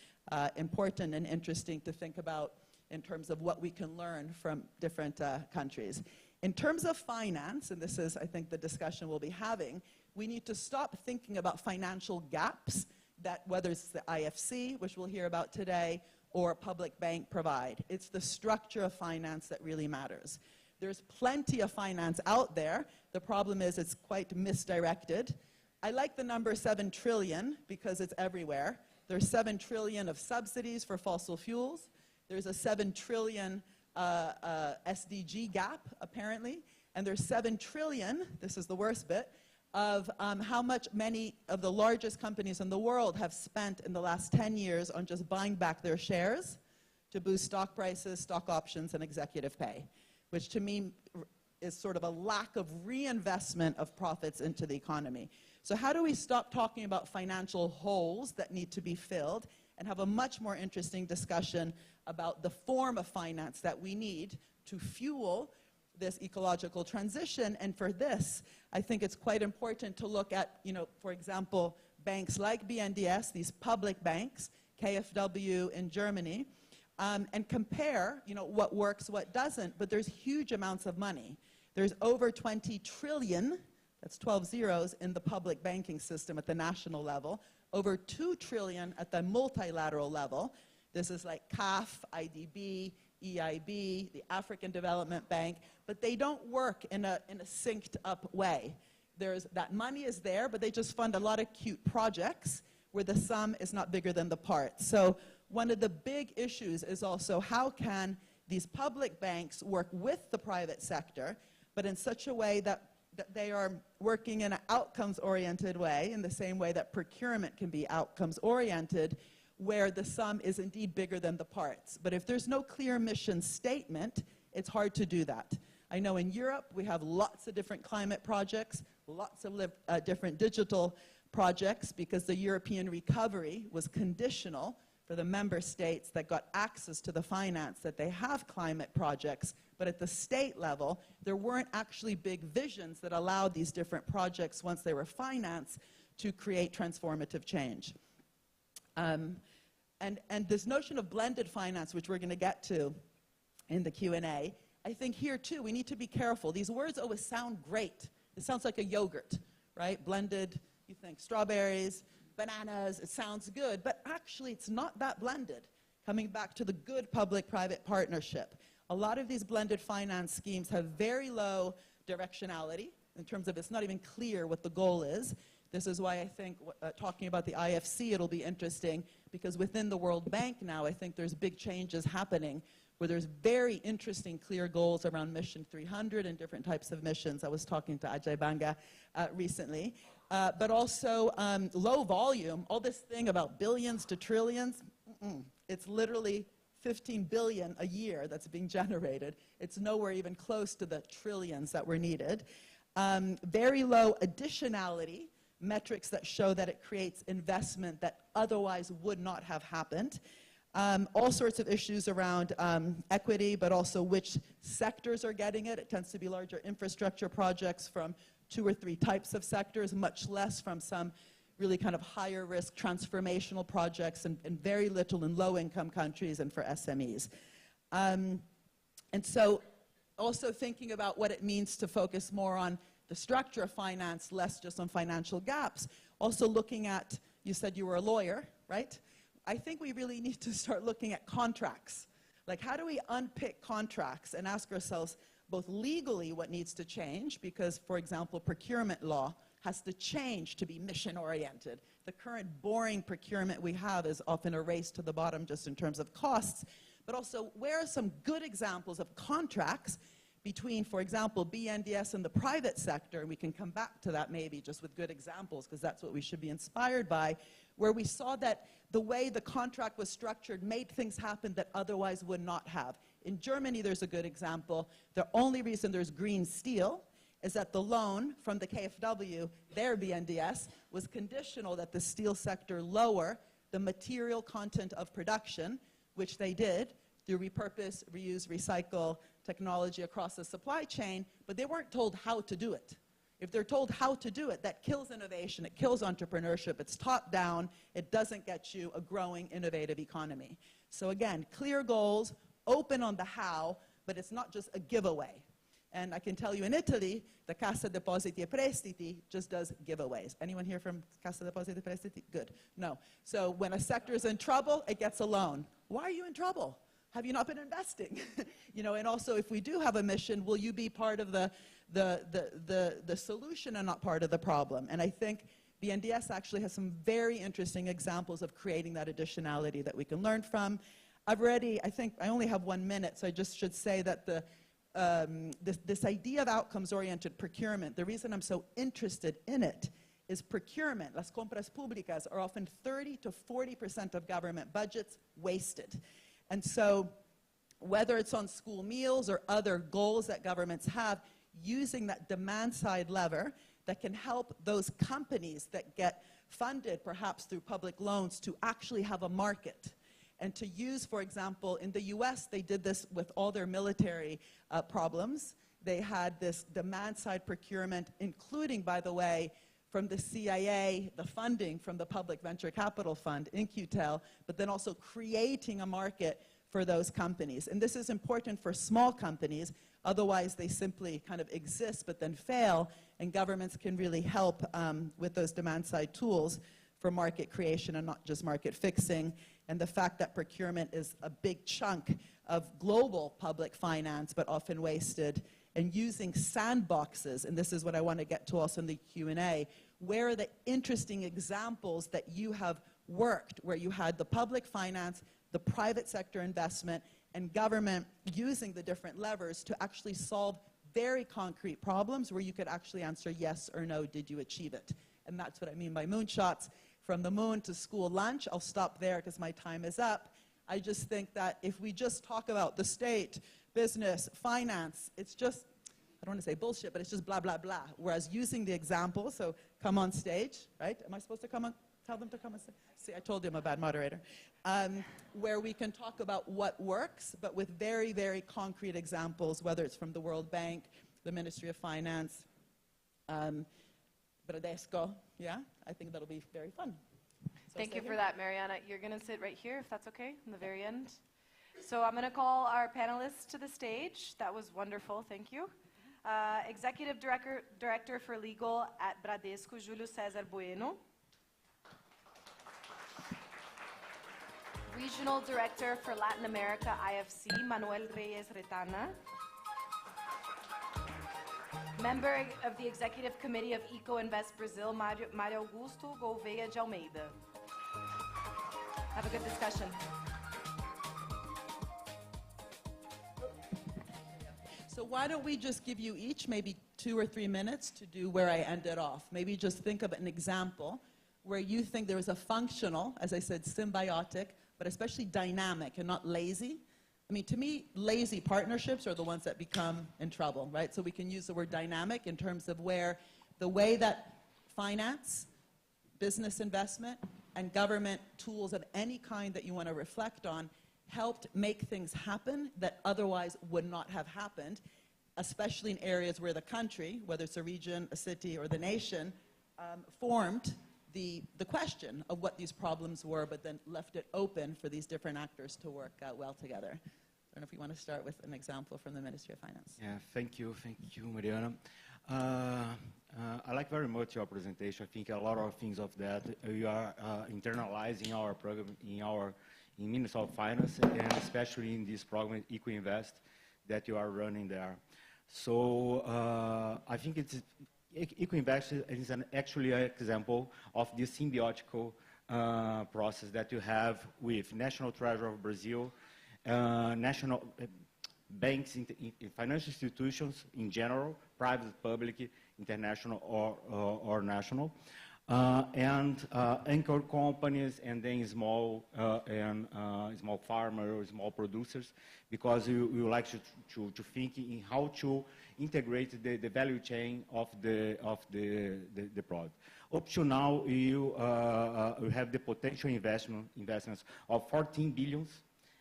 important and interesting to think about in terms of what we can learn from different countries. In terms of finance, and this is, I think, the discussion we'll be having, we need to stop thinking about financial gaps that, whether it's the IFC, which we'll hear about today, or public bank provide. It's the structure of finance that really matters. There's plenty of finance out there. The problem is it's quite misdirected. I like the number 7 trillion because it's everywhere. There's 7 trillion of subsidies for fossil fuels. There's a 7 trillion SDG gap, apparently. And there's 7 trillion, this is the worst bit, of how much many of the largest companies in the world have spent in the last 10 years on just buying back their shares to boost stock prices, stock options, and executive pay, which to me is sort of a lack of reinvestment of profits into the economy. So how do we stop talking about financial holes that need to be filled and have a much more interesting discussion about the form of finance that we need to fuel this ecological transition? And for this, I think it's quite important to look at, for example, banks like BNDES, these public banks, KfW in Germany, and compare, what works, what doesn't. But there's huge amounts of money. There's over 20 trillion, that's 12 zeros, in the public banking system at the national level, over 2 trillion at the multilateral level. This is like CAF, IDB, EIB, the African Development Bank, but they don't work in a synced up way. That money is there, but they just fund a lot of cute projects where the sum is not bigger than the parts. So one of the big issues is also how can these public banks work with the private sector, but in such a way that they are working in an outcomes-oriented way, in the same way that procurement can be outcomes-oriented, where the sum is indeed bigger than the parts. But if there's no clear mission statement, it's hard to do that. I know in Europe we have lots of different climate projects, lots of different digital projects, because the European recovery was conditional for the member states that got access to the finance that they have climate projects. But at the state level, there weren't actually big visions that allowed these different projects, once they were financed, to create transformative change. And this notion of blended finance, which we're going to get to in the Q&A, I think here too we need to be careful. These words always sound great. It sounds like a yogurt, right? Blended, you think strawberries, bananas, it sounds good, but actually it's not that blended. Coming back to the good public-private partnership, a lot of these blended finance schemes have very low directionality in terms of it's not even clear what the goal is. This is why I think talking about the IFC, it'll be interesting, because within the World Bank now, I think there's big changes happening where there's very interesting clear goals around Mission 300 and different types of missions. I was talking to Ajay Banga recently. But also low volume, all this thing about billions to trillions, it's literally 15 billion a year that's being generated. It's nowhere even close to the trillions that were needed. Very low additionality, metrics that show that it creates investment that otherwise would not have happened. All sorts of issues around equity, but also which sectors are getting it. It tends to be larger infrastructure projects from 2 or 3 types of sectors, much less from some really kind of higher risk transformational projects, and very little in low income countries and for SMEs. And so also thinking about what it means to focus more on the structure of finance, less just on financial gaps. Also looking at, you said you were a lawyer, right? I think we really need to start looking at contracts. Like, how do we unpick contracts and ask ourselves both legally what needs to change, because, for example, procurement law has to change to be mission-oriented. The current boring procurement we have is often a race to the bottom just in terms of costs. But also, where are some good examples of contracts between, for example, BNDES and the private sector, and we can come back to that maybe just with good examples, because that's what we should be inspired by, where we saw that the way the contract was structured made things happen that otherwise would not have. In Germany, there's a good example. The only reason there's green steel is that the loan from the KfW, their BNDES, was conditional that the steel sector lower the material content of production, which they did through repurpose, reuse, recycle technology across the supply chain, but they weren't told how to do it. If they're told how to do it, that kills innovation, it kills entrepreneurship, it's top down, it doesn't get you a growing, innovative economy. So again, clear goals, open on the how, but it's not just a giveaway. And I can tell you in Italy, the Casa Depositi e Prestiti just does giveaways. Anyone here from Casa Depositi e Prestiti? Good. No. So when a sector is in trouble, it gets a loan. Why are you in trouble? Have you not been investing? You know, and also if we do have a mission, will you be part of the solution and not part of the problem? And I think BNDES actually has some very interesting examples of creating that additionality that we can learn from. I think I only have 1 minute, so I just should say that this idea of outcomes-oriented procurement, the reason I'm so interested in it is procurement, las compras públicas, are often 30 to 40% of government budgets wasted. And so whether it's on school meals or other goals that governments have, using that demand-side lever that can help those companies that get funded, perhaps through public loans, to actually have a market. And to use, for example, in the US, they did this with all their military problems. They had this demand-side procurement, including, by the way, from the CIA, the funding from the Public Venture Capital Fund, InQtel, but then also creating a market for those companies. And this is important for small companies, otherwise they simply kind of exist but then fail, and governments can really help with those demand-side tools for market creation and not just market fixing. And the fact that procurement is a big chunk of global public finance but often wasted, and using sandboxes, and this is what I want to get to also in the Q&A, where are the interesting examples that you have worked, where you had the public finance, the private sector investment, and government using the different levers to actually solve very concrete problems where you could actually answer yes or no, did you achieve it? And that's what I mean by moonshots. From the moon to school lunch, I'll stop there because my time is up. I just think that if we just talk about the state, business, finance, it's just, I don't want to say bullshit, but it's just blah, blah, blah. Whereas using the example, so come on stage, right? Am I supposed to come on? Tell them to come on stage. See, I told you I'm a bad moderator. Where we can talk about what works, but with very, very concrete examples, whether it's from the World Bank, the Ministry of Finance, Bradesco, yeah? I think that'll be very fun. So Thank you for that, Mariana. You're going to sit right here, if that's okay, in the very end. So I'm going to call our panelists to the stage. That was wonderful. Thank you. Executive Director for Legal at Bradesco, Júlio César Bueno. Regional Director for Latin America, IFC, Manuel Reyes Retana. Member of the Executive Committee of Eco-Invest Brazil, Mário Augusto Gouveia de Almeida. Have a good discussion. So why don't we just give you each maybe 2 or 3 minutes to do where I ended off. Maybe just think of an example where you think there is a functional, as I said, symbiotic, but especially dynamic and not lazy, I mean, to me, lazy partnerships are the ones that become in trouble, right? So we can use the word dynamic in terms of where the way that finance, business investment, and government tools of any kind that you want to reflect on helped make things happen that otherwise would not have happened, especially in areas where the country, whether it's a region, a city, or the nation, formed the question of what these problems were, but then left it open for these different actors to work well together. I don't know if you want to start with an example from the Ministry of Finance. Yeah, thank you, Mariana. I like very much your presentation. I think a lot of things of that we are internalizing our program in Ministry of Finance, and especially in this program, EcoInvest, that you are running there. So I think EcoInvest is actually an example of the symbiotical process that you have with National Treasury of Brazil, national banks, financial institutions in general, private, public, international, or national, and anchor companies, and then small farmers, small producers, because you like to think in how to integrate the value chain of the product. Up to now, you have the potential investments of 14 billions.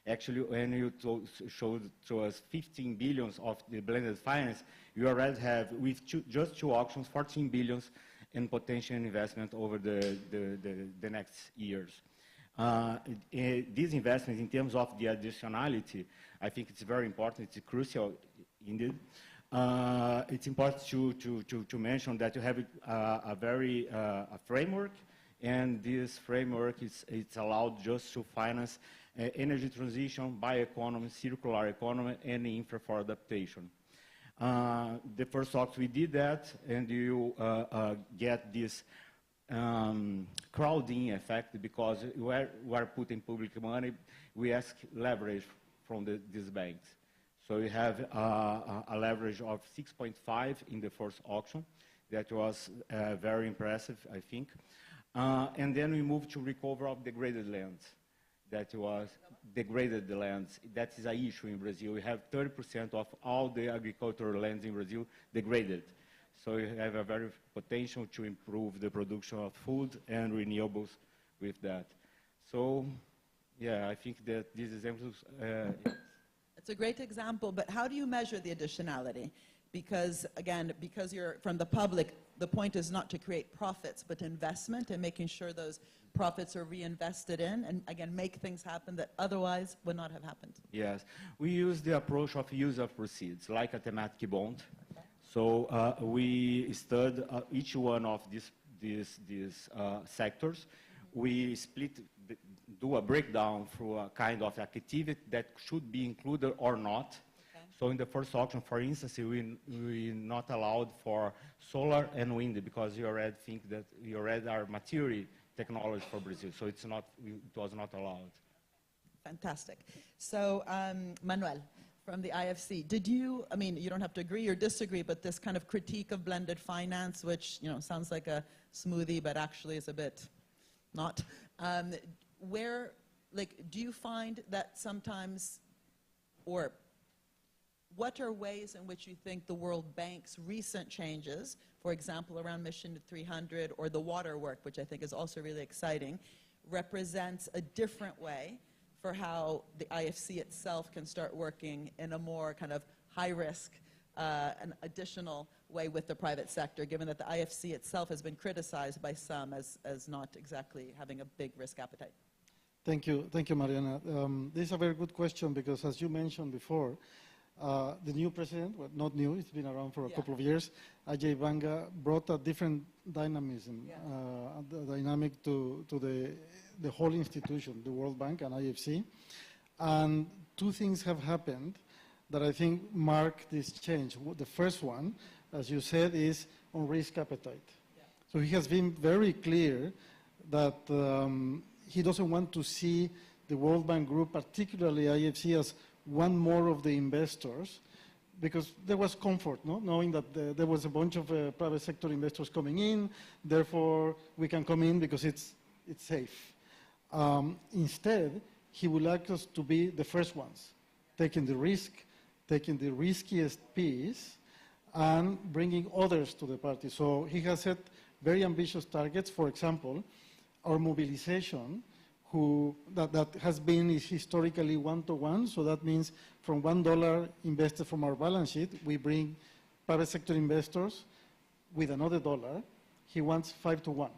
Actually, when you showed to us 15 billions of the blended finance, you already have, with just two auctions, 14 billions in potential investment over the next years. These investments, in terms of the additionality, I think it's very important. It's crucial indeed. It's important to mention that you have a framework, and this framework it's allowed just to finance energy transition, bioeconomy, circular economy, and infra for adaptation. The first talks we did that, and you get this crowding effect, because we are putting public money, we ask leverage from these banks. So we have a leverage of 6.5 in the first auction. That was very impressive, I think. And then we moved to recover of degraded lands. That was degraded lands. That is an issue in Brazil. We have 30% of all the agricultural lands in Brazil degraded. So we have a very potential to improve the production of food and renewables with that. So, yeah, I think that these examples... It's a great example, but how do you measure the additionality? Because, again, because you're from the public, the point is not to create profits, but investment and making sure those profits are reinvested in, and again, make things happen that otherwise would not have happened. Yes, we use the approach of use of proceeds, like a thematic bond. Okay. So we studied each one of these sectors. We do a breakdown through a kind of activity that should be included or not. Okay. So in the first auction, for instance, we not allowed for solar and wind, because you already think that you already are mature technology for Brazil, so it was not allowed. Fantastic. So, Manuel, from the IFC, did you, I mean, you don't have to agree or disagree, but this kind of critique of blended finance, which, you know, sounds like a smoothie, but actually is a bit not, where, like, do you find that sometimes, or what are ways in which you think the World Bank's recent changes, for example, around Mission 300 or the water work, which I think is also really exciting, represents a different way for how the IFC itself can start working in a more kind of high-risk, an additional way with the private sector, given that the IFC itself has been criticized by some as not exactly having a big risk appetite? Thank you, Mariana. This is a very good question, because as you mentioned before, the new president, well, not new, it's been around for a couple of years, Ajay Banga, brought a different dynamism, the dynamic to the whole institution, the World Bank and IFC. And two things have happened that I think mark this change. The first one, as you said, is on risk appetite. Yeah. So he has been very clear that he doesn't want to see the World Bank Group, particularly IFC, as one more of the investors, because there was comfort, no? Knowing that there was a bunch of private sector investors coming in, therefore we can come in because it's safe. Instead, he would like us to be the first ones, taking the risk, taking the riskiest piece, and bringing others to the party. So he has set very ambitious targets. For example, our mobilization, that has been historically 1-to-1. So that means from $1 invested from our balance sheet, we bring private sector investors with another $1. He wants 5-to-1.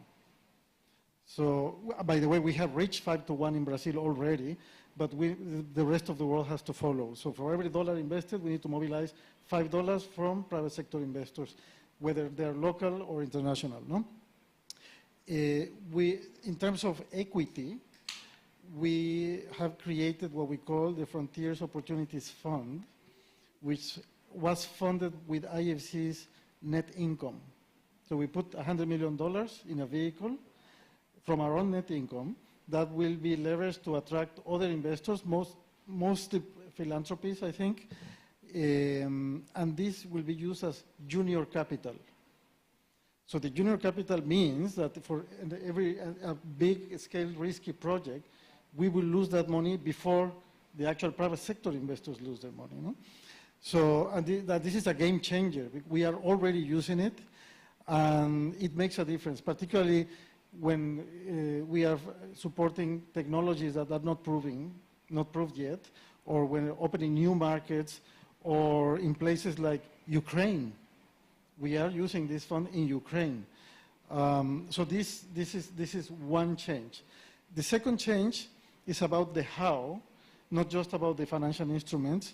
So, by the way, we have reached 5-to-1 in Brazil already, but the rest of the world has to follow. So for every $1 invested, we need to mobilize $5 from private sector investors, whether they're local or international. No? In terms of equity, we have created what we call the Frontiers Opportunities Fund, which was funded with IFC's net income. So we put $100 million in a vehicle from our own net income that will be leveraged to attract other investors, mostly philanthropies, I think, and this will be used as junior capital. So the junior capital means that for every big-scale risky project, we will lose that money before the actual private sector investors lose their money. No? So this is a game changer. We are already using it, and it makes a difference, particularly when we are supporting technologies that are not proved yet, or when opening new markets, or in places like Ukraine. We are using this fund in Ukraine. So this is one change. The second change is about the how, not just about the financial instruments.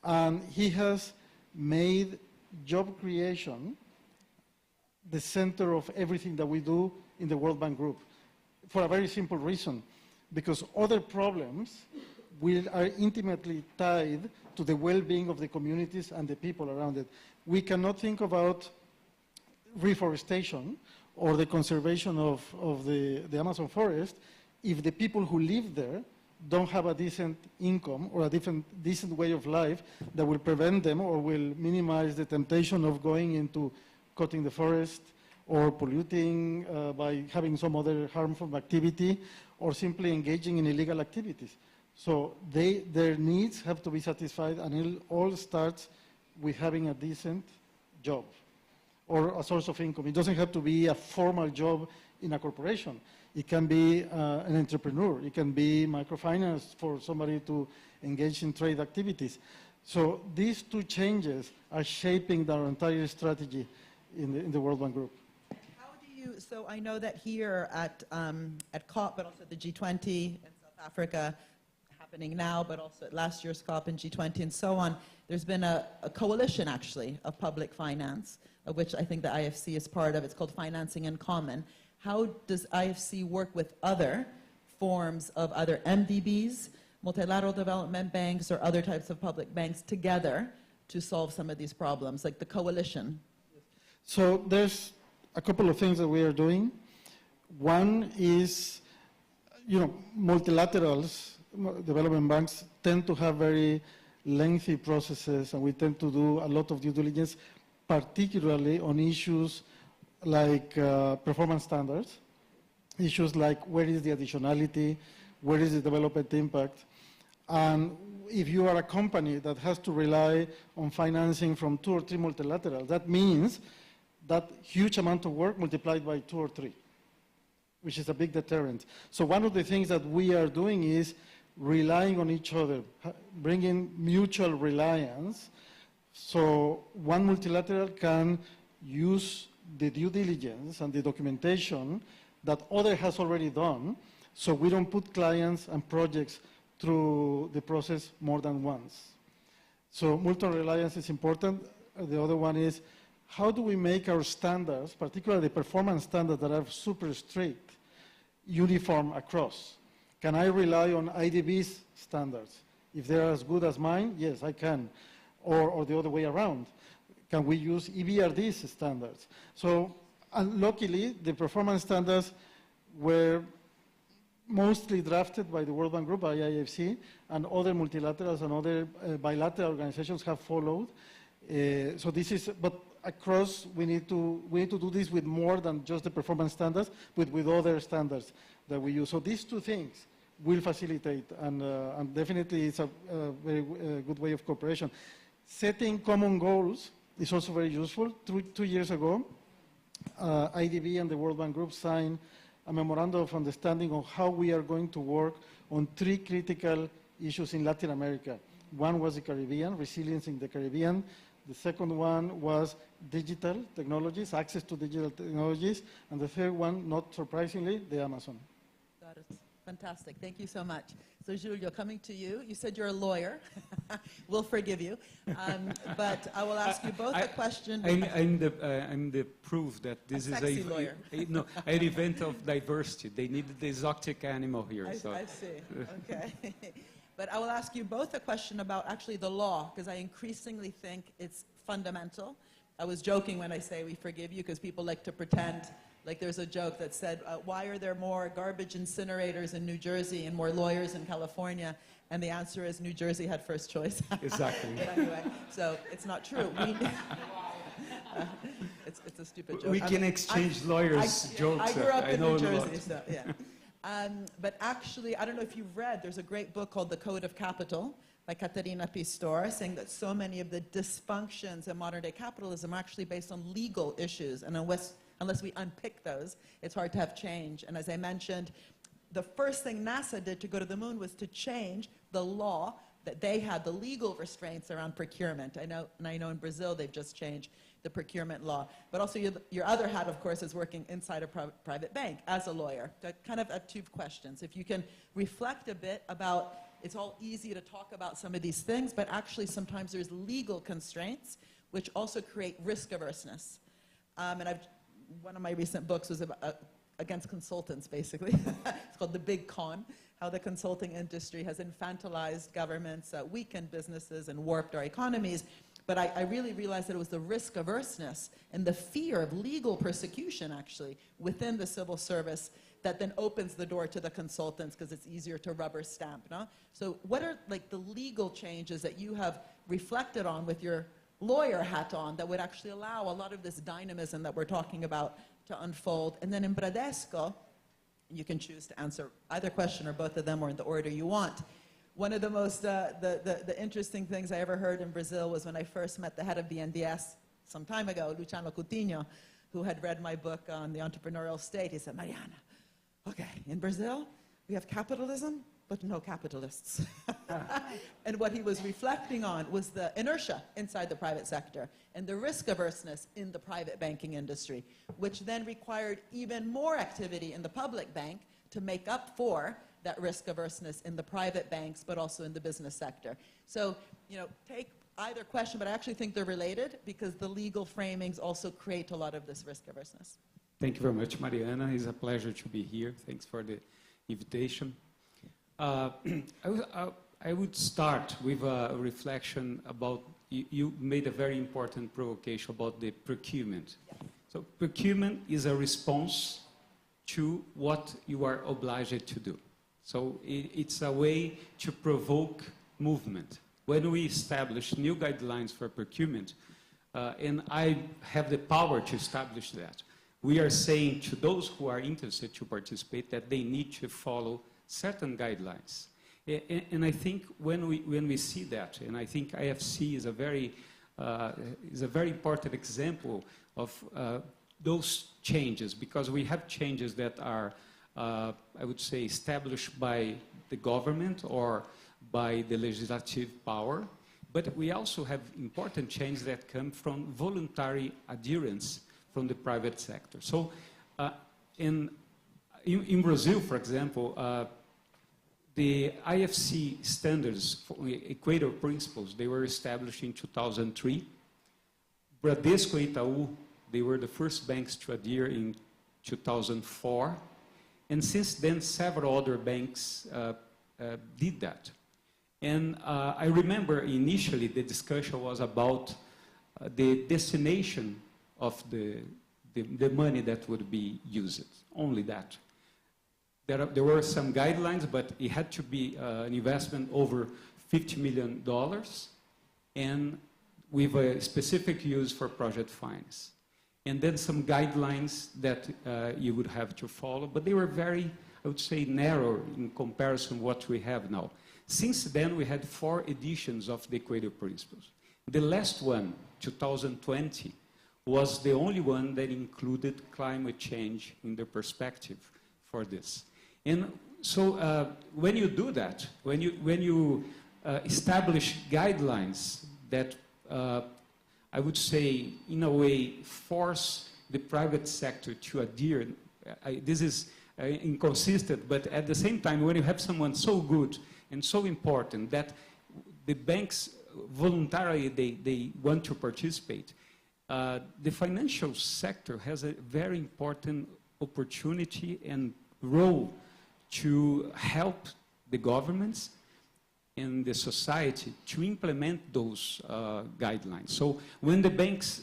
And he has made job creation the center of everything that we do in the World Bank Group, for a very simple reason, because other problems are intimately tied to the well-being of the communities and the people around it. We cannot think about reforestation or the conservation of the Amazon forest if the people who live there don't have a decent income or a decent way of life that will prevent them or will minimize the temptation of going into cutting the forest or polluting by having some other harmful activity or simply engaging in illegal activities. So their needs have to be satisfied, and it all starts with having a decent job or a source of income. It doesn't have to be a formal job in a corporation. It can be an entrepreneur. It can be microfinance for somebody to engage in trade activities. So these two changes are shaping our entire strategy in the World Bank Group. How do you, so I know that here at COP, but also the G20 in South Africa, happening now, but also at last year's COP and G20 and so on, there's been a coalition actually of public finance, of which I think the IFC is part of. It's called Financing in Common. How does IFC work with other forms of other MDBs, multilateral development banks, or other types of public banks together to solve some of these problems, like the coalition? So there's a couple of things that we are doing. One is, multilaterals, development banks tend to have very lengthy processes, and we tend to do a lot of due diligence, particularly on issues like performance standards, issues like where is the additionality, where is the development impact. And if you are a company that has to rely on financing from 2 or 3 multilaterals, that means that huge amount of work multiplied by 2 or 3, which is a big deterrent. So one of the things that we are doing is relying on each other, bringing mutual reliance, so one multilateral can use the due diligence and the documentation that other has already done, so we don't put clients and projects through the process more than once. So mutual reliance is important. The other one is, how do we make our standards, particularly the performance standards that are super strict, uniform across? Can I rely on IDB's standards? If they're as good as mine, yes, I can. Or the other way around. Can we use EBRD's standards? So, luckily, the performance standards were mostly drafted by the World Bank Group, by IFC, and other multilaterals and other bilateral organizations have followed. So this is, but across, we need to do this with more than just the performance standards, but with other standards that we use. So these two things, will facilitate, and definitely it's a very good way of cooperation. Setting common goals is also very useful. 2 years ago, IDB and the World Bank Group signed a memorandum of understanding on how we are going to work on 3 critical issues in Latin America. One was the Caribbean, resilience in the Caribbean. The second one was digital technologies, access to digital technologies. And the third one, not surprisingly, the Amazon. Got it. Fantastic. Thank you so much. So, Julio, coming to you. You said you're a lawyer. We'll forgive you. But I will ask you both a question. I'm the proof that this is sexy lawyer. No, an event of diversity. They needed the exotic animal here. I see. Okay. But I will ask you both a question about actually the law, because I increasingly think it's fundamental. I was joking when I say we forgive you, because people like to pretend, like there's a joke that said, why are there more garbage incinerators in New Jersey and more lawyers in California? And the answer is New Jersey had first choice. Exactly. But anyway, so it's not true. It's a stupid joke. We can exchange lawyers' jokes. I grew up in New Jersey, so yeah. But actually, I don't know if you've read, there's a great book called The Code of Capital by Caterina Pistor, saying that so many of the dysfunctions in modern-day capitalism are actually based on legal issues, and unless we unpick those, it's hard to have change. And as I mentioned, the first thing NASA did to go to the moon was to change the law that they had, the legal restraints around procurement. I know in Brazil they've just changed the procurement law. But also your other hat, of course, is working inside a private bank as a lawyer. I kind of have 2 questions. If you can reflect a bit about, it's all easy to talk about some of these things, but actually sometimes there's legal constraints which also create risk averseness. And one of my recent books was about, against consultants, basically. It's called The Big Con, how the consulting industry has infantilized governments, weakened businesses, and warped our economies. But I really realized that it was the risk averseness and the fear of legal persecution, actually, within the civil service that then opens the door to the consultants, because it's easier to rubber stamp, no? So what are like the legal changes that you have reflected on with your lawyer hat on that would actually allow a lot of this dynamism that we're talking about to unfold? And then in Bradesco, you can choose to answer either question or both of them, or in the order you want. One of the most the interesting things I ever heard in Brazil was when I first met the head of BNDES some time ago, Luciano Coutinho, who had read my book on the entrepreneurial state. He said, Mariana, okay, in Brazil, we have capitalism, but no capitalists. And what he was reflecting on was the inertia inside the private sector and the risk averseness in the private banking industry, which then required even more activity in the public bank to make up for that risk averseness in the private banks, but also in the business sector. So, take either question, but I actually think they're related, because the legal framings also create a lot of this risk averseness. Thank you very much, Mariana. It's a pleasure to be here. Thanks for the invitation. I would start with a reflection about, you made a very important provocation about the procurement. Yes. So procurement is a response to what you are obliged to do. So it's a way to provoke movement. When we establish new guidelines for procurement, and I have the power to establish that, we are saying to those who are interested to participate that they need to follow certain guidelines. And I think when we see that, and I think IFC is a very important example of those changes, because we have changes that are, I would say, established by the government or by the legislative power, but we also have important changes that come from voluntary adherence from the private sector. So in Brazil, for example, the IFC standards, for Equator principles, they were established in 2003. Bradesco and Itaú, they were the first banks to adhere in 2004. And since then, several other banks did that. And I remember initially the discussion was about the destination of the money that would be used, only that. There were some guidelines, but it had to be an investment over $50 million and with a specific use for project finance. And then some guidelines that you would have to follow, but they were very I would say, narrow in comparison to what we have now. Since then, we had 4 editions of the Equator Principles. The last one, 2020, was the only one that included climate change in the perspective for this. And so when you do that, when you establish guidelines that I would say, in a way, force the private sector to adhere, this is inconsistent, but at the same time, when you have someone so good and so important that the banks voluntarily, they want to participate, the financial sector has a very important opportunity and role to help the governments and the society to implement those guidelines. So when the banks,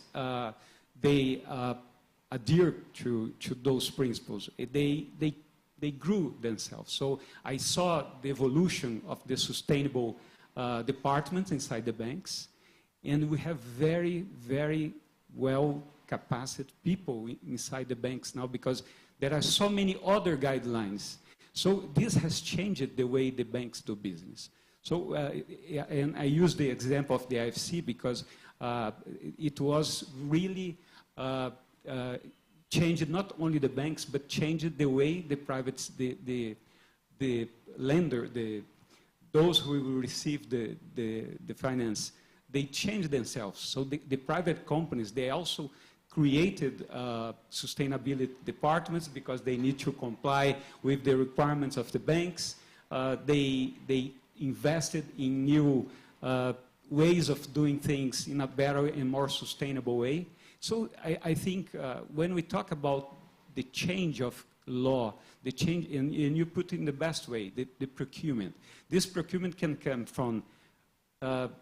they adhere to those principles, they grew themselves. So I saw the evolution of the sustainable departments inside the banks, and we have very, very well-capacitated people inside the banks now because there are so many other guidelines. So this has changed the way the banks do business. So, and I use the example of the IFC because it was really changed not only the banks, but changed the way the privates, the lender, those who will receive the finance, they changed themselves. So the private companies, they also created sustainability departments because they need to comply with the requirements of the banks. They invested in new ways of doing things in a better and more sustainable way. So I think when we talk about the change of law, the change, and you put it in the best way, the procurement. This procurement can come from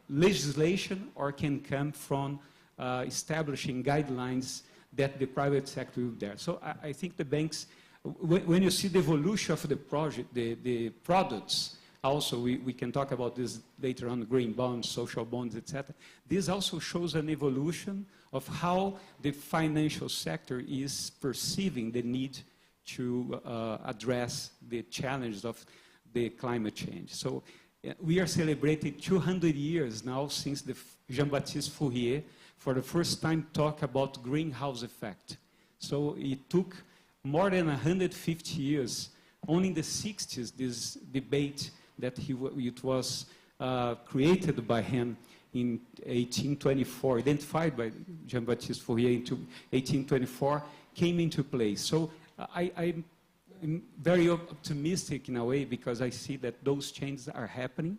legislation or can come from establishing guidelines that the private sector will there. So I think the banks, when you see the evolution of the project, the products, also we can talk about this later on, green bonds, social bonds, etc. This also shows an evolution of how the financial sector is perceiving the need to address the challenges of the climate change. So we are celebrating 200 years now since the Jean-Baptiste Fourier for the first time talked about greenhouse effect. So it took more than 150 years. Only in the 60s, this debate that it was created by him in 1824, identified by Jean-Baptiste Fourier into 1824, came into place. So I'm very optimistic in a way because I see that those changes are happening,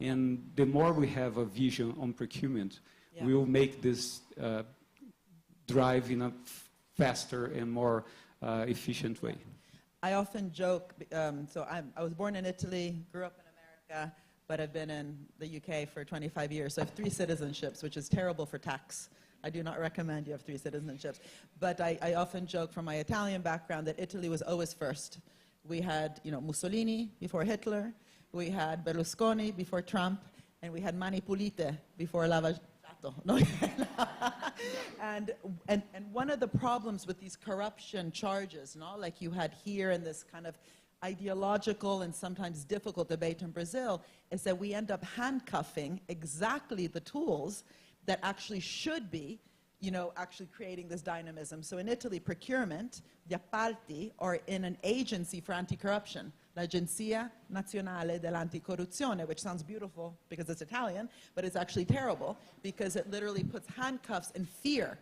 and the more we have a vision on procurement, we will make this drive in a faster and more efficient way. I often joke, so I was born in Italy, grew up in America, but I've been in the UK for 25 years. So I have 3 citizenships, which is terrible for tax. I do not recommend you have 3 citizenships. But I often joke from my Italian background that Italy was always first. We had, Mussolini before Hitler, we had Berlusconi before Trump, and we had Mani Pulite before Lava Jato. No? And one of the problems with these corruption charges, like you had here in this kind of ideological and sometimes difficult debate in Brazil, is that we end up handcuffing exactly the tools that actually should be, actually creating this dynamism. So in Italy, procurement, gli appalti, are in an agency for anti-corruption, l'Agenzia Nazionale dell'Anticorruzione, which sounds beautiful because it's Italian, but it's actually terrible because it literally puts handcuffs and fear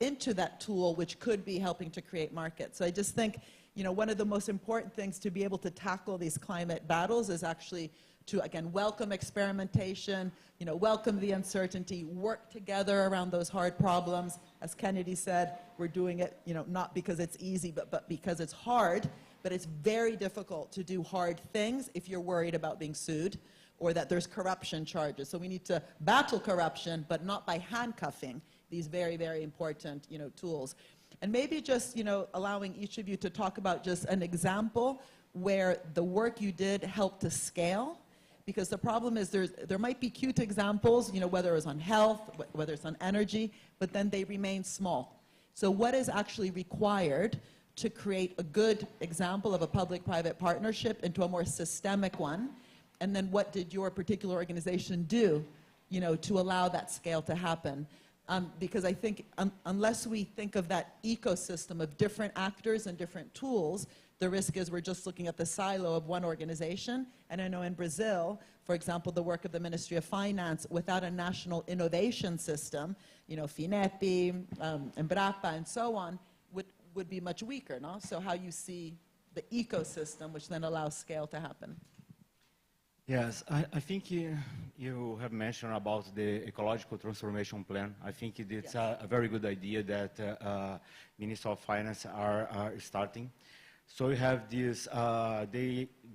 into that tool, which could be helping to create markets. So I just think, one of the most important things to be able to tackle these climate battles is actually to, again, welcome experimentation, welcome the uncertainty, work together around those hard problems. As Kennedy said, we're doing it, not because it's easy, but because it's hard. But it's very difficult to do hard things if you're worried about being sued or that there's corruption charges. So we need to battle corruption, but not by handcuffing these very, very important, tools. And maybe just, allowing each of you to talk about just an example where the work you did helped to scale. Because the problem is there might be cute examples, whether it's on health, whether it's on energy, but then they remain small. So what is actually required to create a good example of a public-private partnership into a more systemic one? And then what did your particular organization do, you know, to allow that scale to happen? Because I think unless we think of that ecosystem of different actors and different tools, the risk is we're just looking at the silo of one organization. And I know in Brazil, for example, the work of the Ministry of Finance without a national innovation system, you know, FINEP, Embrapa, and so on, would be much weaker, no? So how you see the ecosystem, which then allows scale to happen. Yes, I think you have mentioned about the ecological transformation plan. I think it's a very good idea that Minister of Finance are starting. So we have this,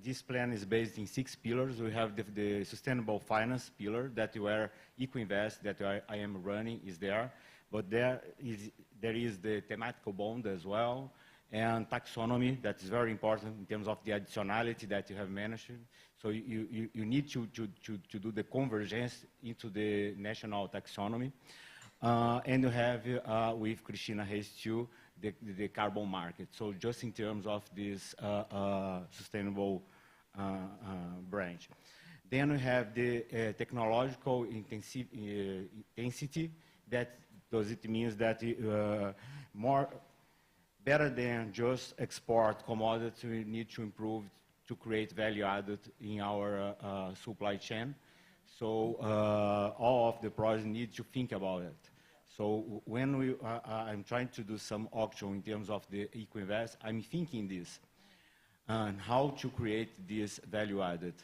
this plan is based in 6 pillars. We have the sustainable finance pillar that where EcoInvest that I am running is there. But there is the thematical bond as well, and taxonomy that is very important in terms of the additionality that you have mentioned. So you need to do the convergence into the national taxonomy. And you have with Cristina Reis too, the carbon market. So just in terms of this sustainable branch. Then we have the technological intensity. That does it means that better than just export commodity, we need to improve to create value added in our supply chain. So all of the projects need to think about it. So when I'm trying to do some auction in terms of the EcoInvest, I'm thinking this and how to create this value added.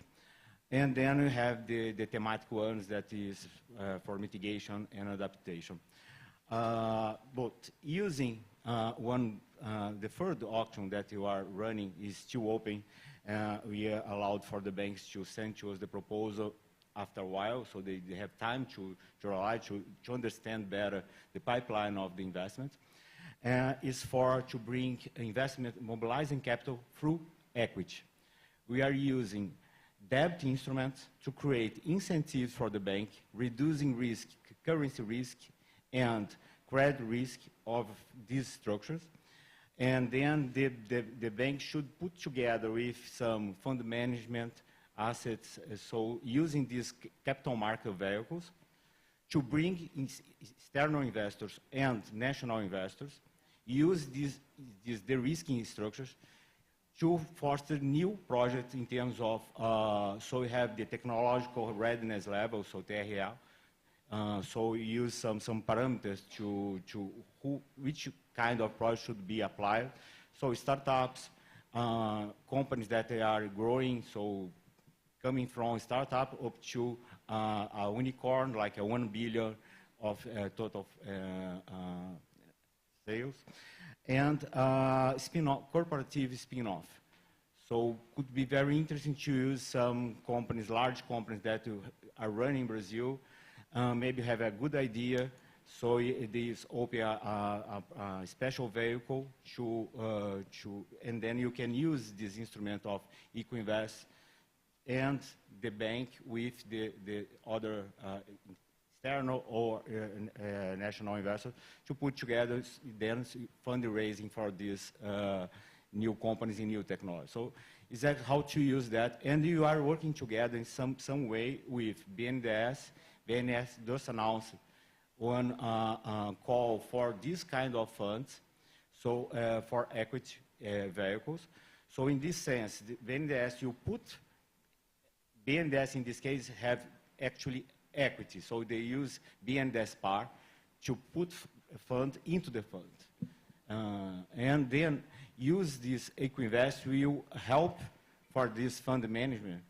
And then we have the thematic ones that is for mitigation and adaptation. But using the third auction that you are running is still open. We allowed for the banks to send to us the proposal after a while, so they have time to understand better the pipeline of the investment. Is to bring investment, mobilizing capital through equity. We are using debt instruments to create incentives for the bank, reducing risk, currency risk, and credit risk of these structures. And then the bank should put together with some fund management assets, so using these capital market vehicles to bring external investors and national investors, use these de-risking structures to foster new projects in terms of, so we have the technological readiness level, so TRL. So we use some parameters to which kind of project should be applied. So startups, companies that they are growing, so coming from startup up to a unicorn, like a 1 billion of total sales. And spin-off, corporative spin-off. So could be very interesting to use some companies, large companies that are running in Brazil, maybe have a good idea. So this open a special vehicle and then you can use this instrument of EcoInvest and the bank with the other external or national investors to put together then fundraising for these new companies in new technology. So is that how to use that? And you are working together in some way with BNDES. BNDES just announced one call for this kind of funds, so for equity vehicles. So in this sense, BNDES, you put, BNDES in this case have actually equity. So they use BNDES PAR to put a fund into the fund. And then use this EcoInvest will help for this fund management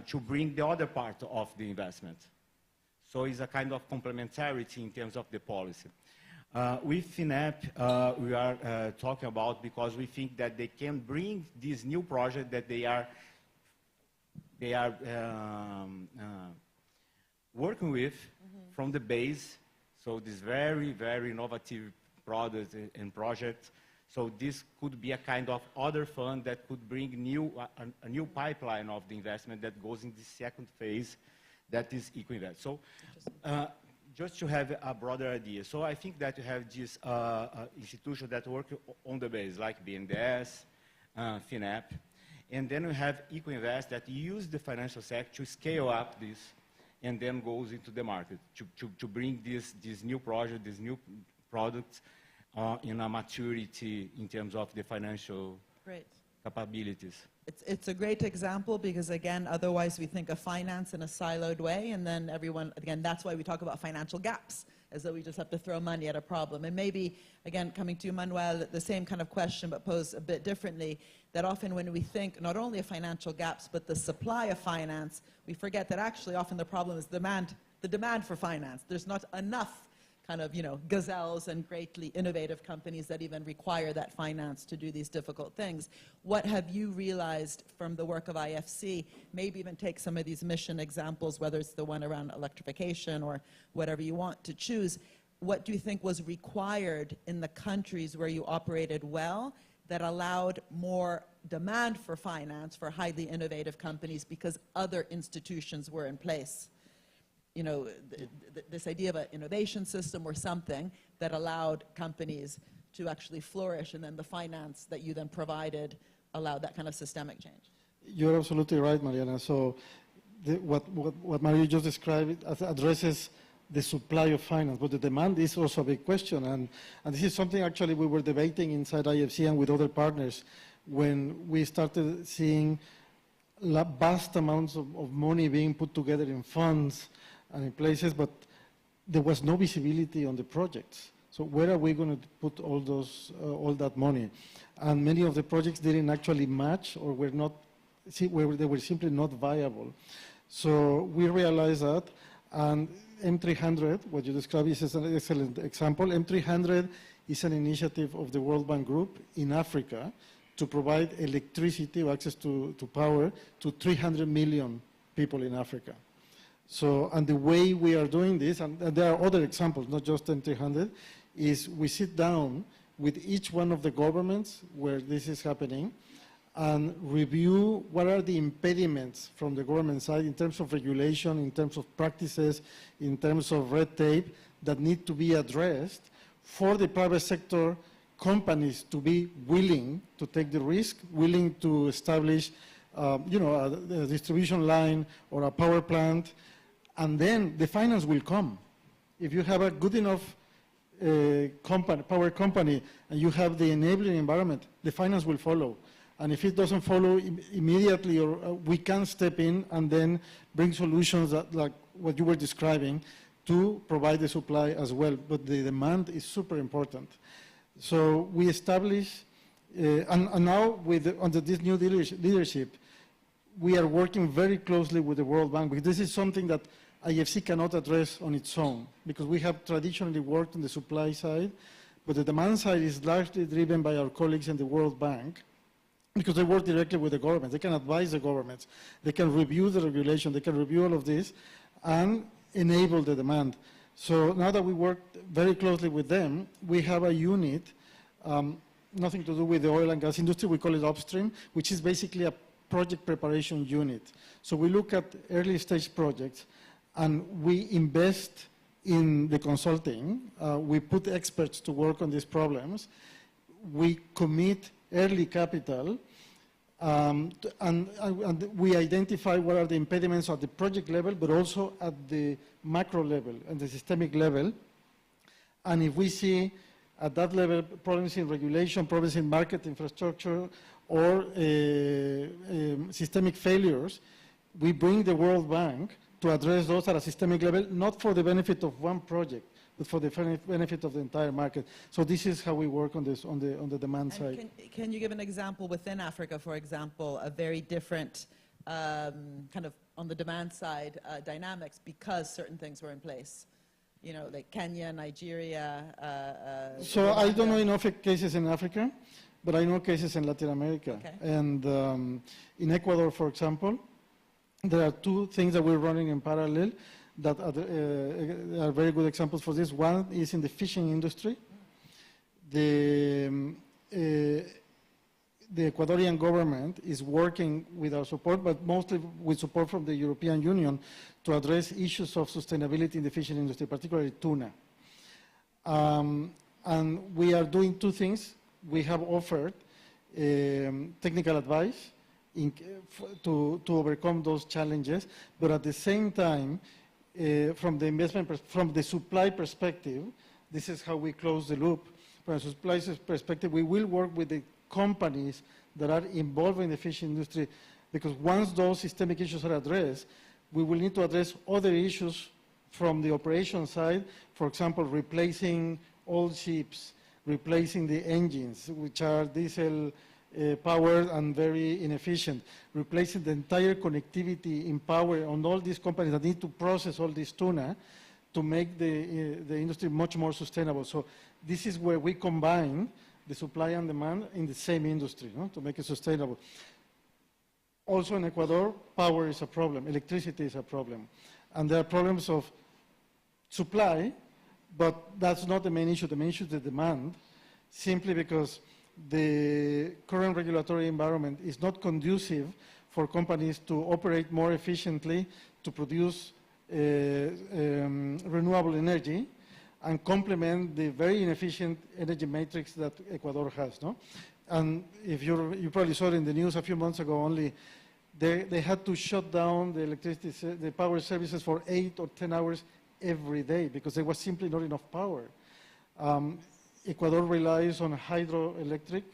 to bring the other part of the investment. So it's a kind of complementarity in terms of the policy. With FINEP, we are talking about because we think that they can bring this new project that they are working with from the base. So this very, very innovative product and project. So this could be a kind of other fund that could bring a new pipeline of the investment that goes in the second phase, that is EcoInvest. So just to have a broader idea. So I think that you have this institution that work on the base, like BNDES, FINAP, and then we have EcoInvest that use the financial sector to scale up this and then goes into the market to bring this new project, these new products in a maturity in terms of the financial capabilities. It's a great example because, again, otherwise we think of finance in a siloed way, and then everyone, again, that's why we talk about financial gaps, as though we just have to throw money at a problem. And maybe, again, coming to you, Manuel, the same kind of question, but posed a bit differently, that often when we think not only of financial gaps, but the supply of finance, we forget that actually often the problem is the demand for finance. There's not enough kind of, gazelles and greatly innovative companies that even require that finance to do these difficult things. What have you realized from the work of IFC? Maybe even take some of these mission examples, whether it's the one around electrification or whatever you want to choose. What do you think was required in the countries where you operated well that allowed more demand for finance for highly innovative companies because other institutions were in place? This idea of an innovation system or something that allowed companies to actually flourish, and then the finance that you then provided allowed that kind of systemic change. You're absolutely right, Mariana. So what Mario just described addresses the supply of finance, but the demand is also a big question. And this is something actually we were debating inside IFC and with other partners when we started seeing vast amounts of money being put together in funds and in places, but there was no visibility on the projects. So where are we going to put all that money? And many of the projects didn't actually match, or were not, they were simply not viable. So we realized that, and M300, what you described, is an excellent example. M300 is an initiative of the World Bank Group in Africa to provide electricity or access to power to 300 million people in Africa. So, and the way we are doing this, and there are other examples, not just M300, is we sit down with each one of the governments where this is happening and review what are the impediments from the government side in terms of regulation, in terms of practices, in terms of red tape that need to be addressed for the private sector companies to be willing to take the risk, willing to establish a distribution line or a power plant, and then the finance will come. If you have a good enough power company and you have the enabling environment, the finance will follow. And if it doesn't follow immediately, or we can step in and then bring solutions that, like what you were describing, to provide the supply as well. But the demand is super important. So we establish, and now under this new leadership, we are working very closely with the World Bank, because this is something that IFC cannot address on its own, because we have traditionally worked on the supply side, but the demand side is largely driven by our colleagues in the World Bank, because they work directly with the government. They can advise the governments. They can review the regulation. They can review all of this and enable the demand. So now that we work very closely with them, we have a unit, nothing to do with the oil and gas industry. We call it upstream, which is basically a project preparation unit. So we look at early stage projects and we invest in the consulting. We put experts to work on these problems. We commit early capital, and we identify what are the impediments at the project level, but also at the macro level and the systemic level. And if we see at that level problems in regulation, problems in market infrastructure, or systemic failures, we bring the World Bank to address those at a systemic level, not for the benefit of one project, but for the benefit of the entire market. So this is how we work on this, on the demand side. Can you give an example within Africa, for example, a very different kind of on the demand side dynamics because certain things were in place? You know, like Kenya, Nigeria. So I don't know enough cases in Africa, but I know cases in Latin America. Okay. And in Ecuador, for example, there are two things that we're running in parallel that are very good examples for this. One is in the fishing industry. the Ecuadorian government is working with our support, but mostly with support from the European Union to address issues of sustainability in the fishing industry, particularly tuna. And we are doing two things. We have offered technical advice to overcome those challenges, but at the same time, from the supply perspective, this is how we close the loop. From a supply perspective, we will work with the companies that are involved in the fishing industry, because once those systemic issues are addressed, we will need to address other issues from the operation side. For example, replacing old ships, replacing the engines, which are diesel powered and very inefficient, replacing the entire connectivity in power on all these companies that need to process all this tuna to make the industry much more sustainable. So this is where we combine the supply and demand in the same industry, no, to make it sustainable. Also in Ecuador, power is a problem, electricity is a problem. And there are problems of supply, but that's not the main issue. The main issue is the demand, simply because the current regulatory environment is not conducive for companies to operate more efficiently, to produce renewable energy, and complement the very inefficient energy matrix that Ecuador has, no? And if you probably saw it in the news a few months ago only, they had to shut down the power services for 8 or 10 hours every day because there was simply not enough power. Ecuador relies on hydroelectric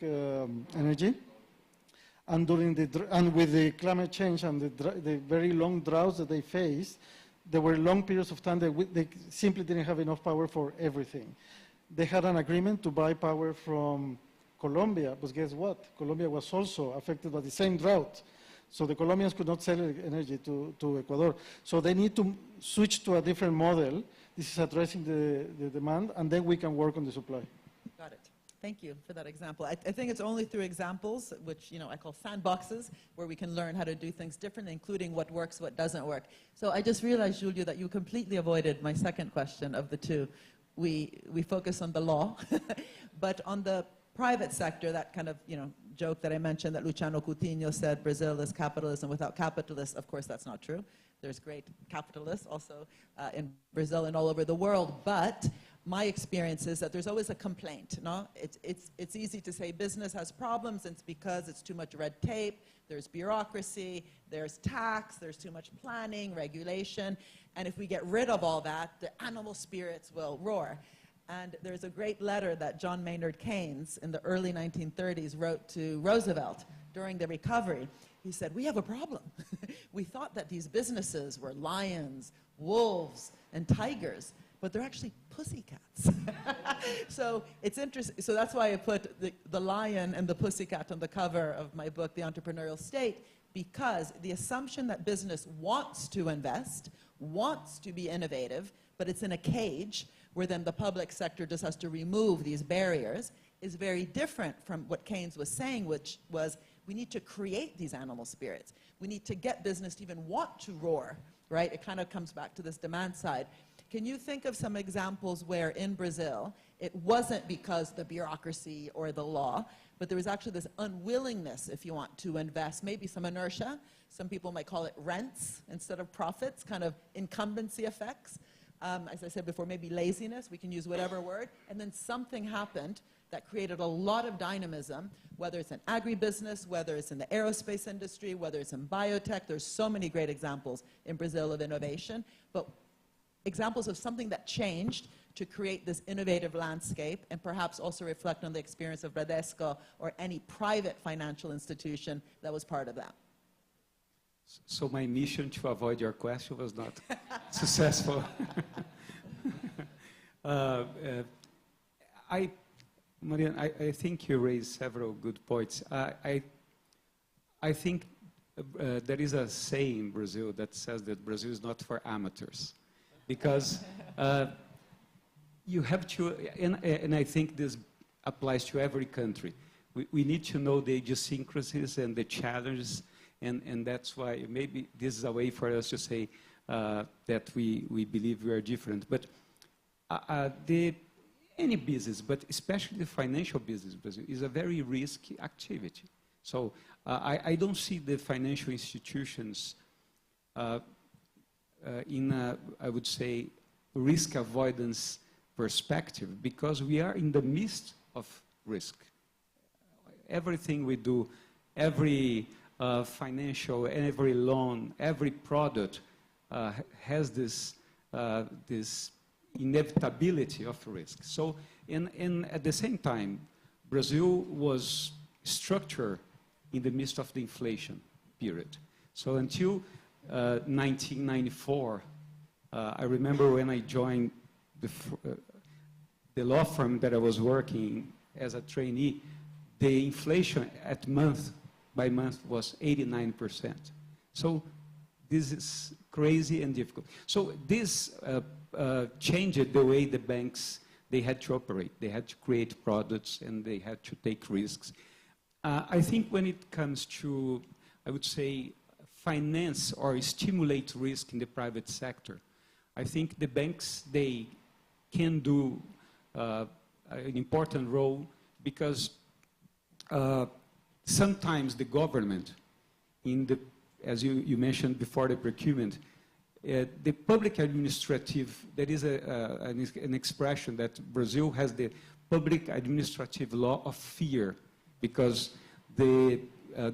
energy, and with the climate change and the very long droughts that they faced, there were long periods of time that they simply didn't have enough power for everything. They had an agreement to buy power from Colombia, but guess what? Colombia was also affected by the same drought. So the Colombians could not sell energy to Ecuador. So they need to switch to a different model. This is addressing the demand, and then we can work on the supply. Got it. Thank you for that example. I think it's only through examples, which I call sandboxes, where we can learn how to do things differently, including what works, what doesn't work. So I just realized, Julio, that you completely avoided my second question of the two. We focus on the law, but on the private sector, that kind of joke that I mentioned that Luciano Coutinho said, Brazil is capitalism without capitalists. Of course, that's not true. There's great capitalists also in Brazil and all over the world, but my experience is that there's always a complaint. No? It's easy to say business has problems, and it's because it's too much red tape, there's bureaucracy, there's tax, there's too much planning, regulation, and if we get rid of all that, the animal spirits will roar. And there's a great letter that John Maynard Keynes in the early 1930s wrote to Roosevelt during the recovery. He said, we have a problem. We thought that these businesses were lions, wolves, and tigers, but they're actually pussycats. So it's interesting. So that's why I put the lion and the pussycat on the cover of my book, The Entrepreneurial State, because the assumption that business wants to invest, wants to be innovative, but it's in a cage where then the public sector just has to remove these barriers, is very different from what Keynes was saying, which was we need to create these animal spirits. We need to get business to even want to roar, right? It kind of comes back to this demand side. Can you think of some examples where in Brazil, it wasn't because the bureaucracy or the law, but there was actually this unwillingness, if you want, to invest, maybe some inertia. Some people might call it rents instead of profits, kind of incumbency effects. As I said before, maybe laziness, we can use whatever word, and then something happened that created a lot of dynamism, whether it's in agribusiness, whether it's in the aerospace industry, whether it's in biotech. There's so many great examples in Brazil of innovation, but examples of something that changed to create this innovative landscape and perhaps also reflect on the experience of Bradesco or any private financial institution that was part of that. So my mission to avoid your question was not successful. Marian, I think you raised several good points. I think there is a saying in Brazil that says that Brazil is not for amateurs. Because you have to, and I think this applies to every country. We need to know the idiosyncrasies and the challenges, and that's why maybe this is a way for us to say that we believe we are different. But any business, but especially the financial business in Brazil, is a very risky activity. So I don't see the financial institutions in a, I would say, risk avoidance perspective, because we are in the midst of risk. Everything we do, every financial, every loan, every product has this, this inevitability of risk. So, and at the same time, Brazil was structured in the midst of the inflation period. So until 1994, I remember when I joined the law firm that I was working as a trainee, the inflation at month by month was 89%. So this is crazy and difficult. So this changed the way the banks, they had to operate. They had to create products and they had to take risks. I think when it comes to, I would say, finance or stimulate risk in the private sector, I think the banks, they can do an important role, because sometimes the government, in the, as you mentioned before, the procurement, the public administrative, there is an expression that Brazil has the public administrative law of fear, because the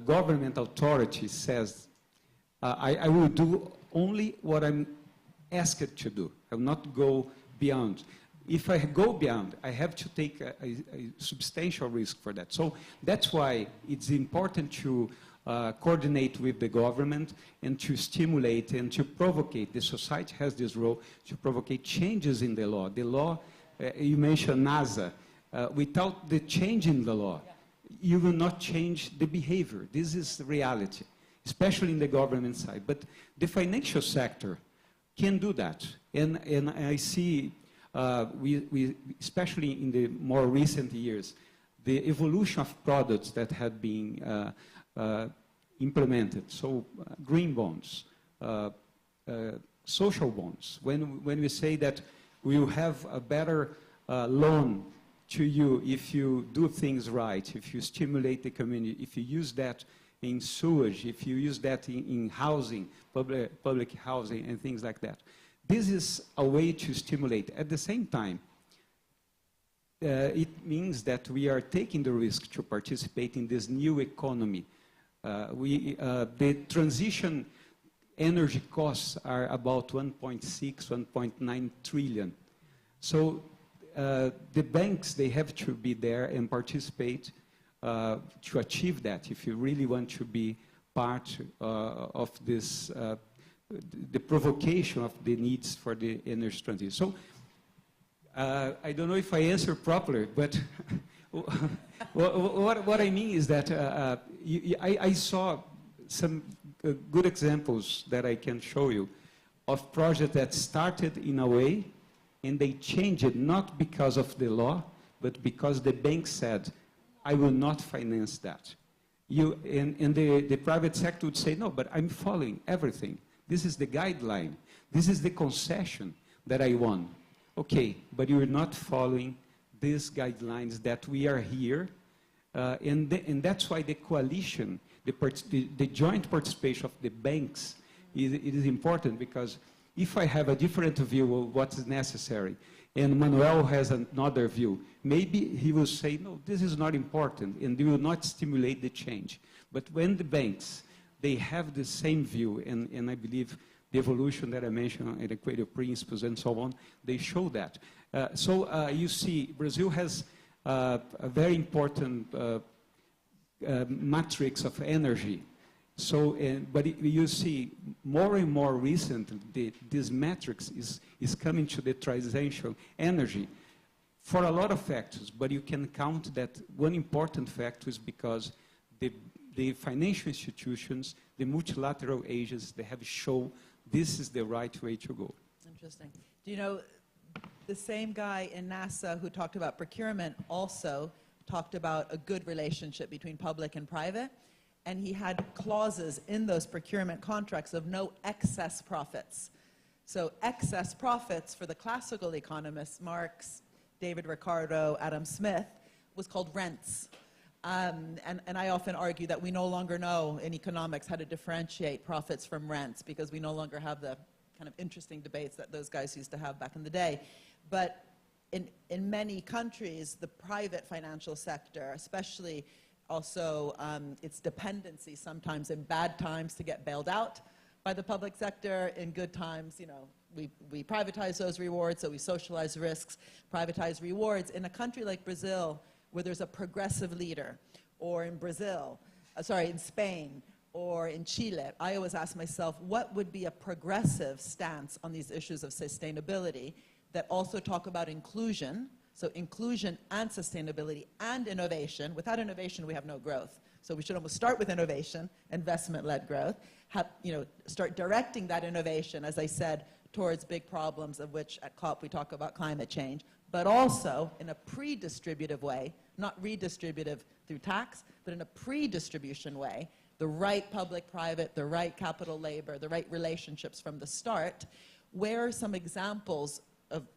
government authority says, I will do only what I'm asked to do. I will not go beyond. If I go beyond, I have to take a substantial risk for that. So that's why it's important to coordinate with the government and to stimulate and to provocate. The society has this role to provocate changes in the law. The law, you mentioned NASA. Without the change in the law, you will not change the behavior. This is the reality, especially in the government side. But the financial sector can do that. And I see, we, especially in the more recent years, the evolution of products that have been implemented. So green bonds, social bonds. When we say that we will have a better loan to you if you do things right, if you stimulate the community, if you use that in sewage, if you use that in housing, public housing and things like that. This is a way to stimulate. At the same time, it means that we are taking the risk to participate in this new economy. The transition energy costs are about 1.6, 1.9 trillion. So the banks, they have to be there and participate to achieve that, if you really want to be part of this, the provocation of the needs for the energy transition. So I don't know if I answer properly, but what I mean is that I saw some good examples that I can show you of projects that started in a way and they changed it, not because of the law, but because the bank said, I will not finance that. And the private sector would say, no, but I'm following everything. This is the guideline. This is the concession that I want. Okay, but you're not following these guidelines that we are here. And that's why the coalition, the joint participation of the banks, it is important, because if I have a different view of what is necessary, and Manuel has another view, maybe he will say, no, this is not important, and they will not stimulate the change. But when the banks, they have the same view, and I believe the evolution that I mentioned, and the creative principles and so on, they show that. So you see, Brazil has a very important matrix of energy. So, but you see, more and more recently, this matrix is coming to the transition energy for a lot of factors, but you can count that one important factor is because the financial institutions, the multilateral agents, they have shown this is the right way to go. Interesting. Do you know, the same guy in NASA who talked about procurement also talked about a good relationship between public and private, and he had clauses in those procurement contracts of no excess profits. So excess profits for the classical economists, Marx, David Ricardo, Adam Smith, was called rents. And I often argue that we no longer know in economics how to differentiate profits from rents because we no longer have the kind of interesting debates that those guys used to have back in the day. But in many countries, the private financial sector, especially also its dependency sometimes in bad times to get bailed out by the public sector. In good times, you know, we privatize those rewards, so we socialize risks, privatize rewards. In a country like Brazil, where there's a progressive leader, or in in Spain, or in Chile, I always ask myself, what would be a progressive stance on these issues of sustainability that also talk about inclusion, so inclusion and sustainability and innovation. Without innovation, we have no growth. So we should almost start with innovation, investment-led growth, start directing that innovation, as I said, towards big problems of which at COP we talk about climate change, but also in a pre-distributive way, not redistributive through tax, but in a pre-distribution way, the right public-private, the right capital-labor, the right relationships from the start. Where are some examples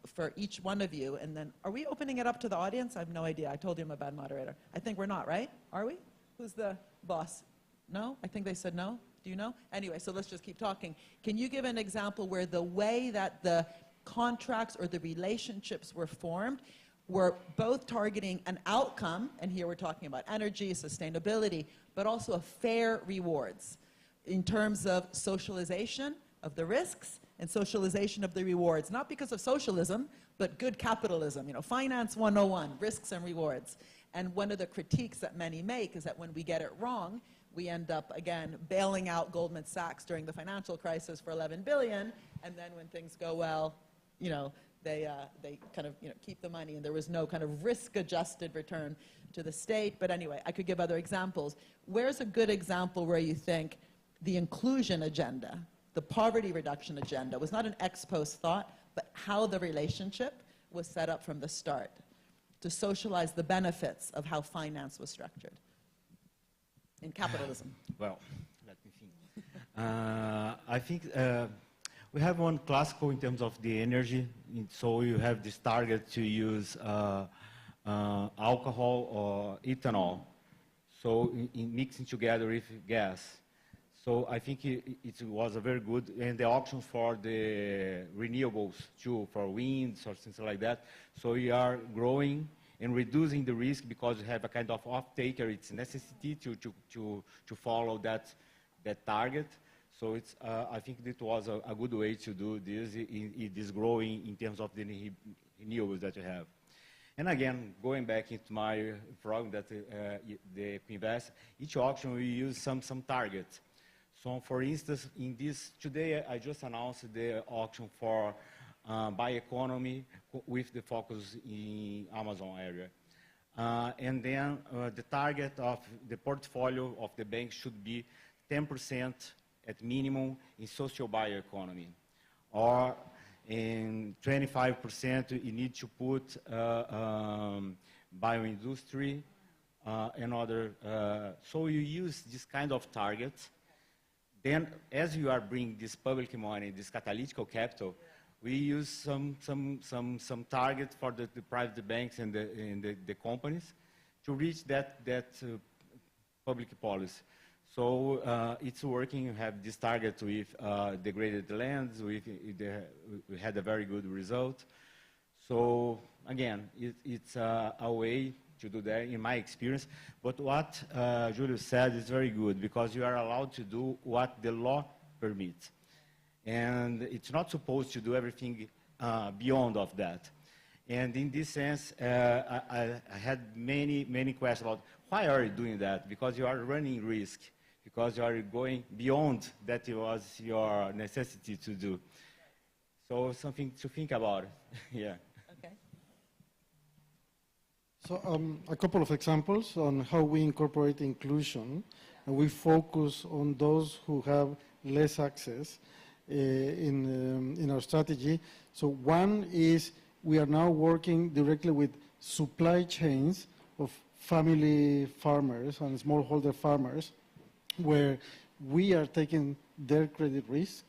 for each one of you? And then, are we opening it up to the audience? I have no idea. I told you I'm a bad moderator. I think we're not, right? Are we? Who's the boss? No? I think they said no. Do you know? Anyway, so let's just keep talking. Can you give an example where the way that the contracts or the relationships were formed were both targeting an outcome, and here we're talking about energy, sustainability, but also a fair rewards in terms of socialization of the risks and socialization of the rewards, not because of socialism, but good capitalism, you know, finance 101, risks and rewards. And one of the critiques that many make is that when we get it wrong, we end up, again, bailing out Goldman Sachs during the financial crisis for 11 billion, and then when things go well, you know, they kind of, you know, keep the money, and there was no kind of risk-adjusted return to the state. But anyway, I could give other examples. Where's a good example where you think the inclusion agenda, the poverty reduction agenda, was not an ex post thought, but how the relationship was set up from the start to socialize the benefits of how finance was structured in capitalism? Well, let me think. I think we have one classical in terms of the energy. So you have this target to use alcohol or ethanol, so in mixing together with gas. So I think it was a very good, and the auction for the renewables too, for winds or things like that. So we are growing and reducing the risk because you have a kind of off-taker. It's a necessity to follow that target. So it's, I think it was a good way to do this. It is growing in terms of the renewables that you have. And again, going back into my program that the Invest, each auction we use some targets. So for instance, in this, today I just announced the auction for bioeconomy with the focus in Amazon area. And then the target of the portfolio of the bank should be 10% at minimum in social bioeconomy, or in 25% you need to put bioindustry and other. So you use this kind of targets. Then, as you are bringing this public money, this catalytic capital, we use some target for the private banks and the companies to reach that public policy. So it's working. You have this target with degraded lands. We had a very good result. So again, it's a way to do that, in my experience. But what Julio said is very good, because you are allowed to do what the law permits. And it's not supposed to do everything beyond of that. And in this sense, I had many questions about why are you doing that? Because you are running risk, because you are going beyond that it was your necessity to do. So something to think about. Yeah. Okay. So a couple of examples on how we incorporate inclusion, and we focus on those who have less access in our strategy. So one is we are now working directly with supply chains of family farmers and smallholder farmers, where we are taking their credit risk,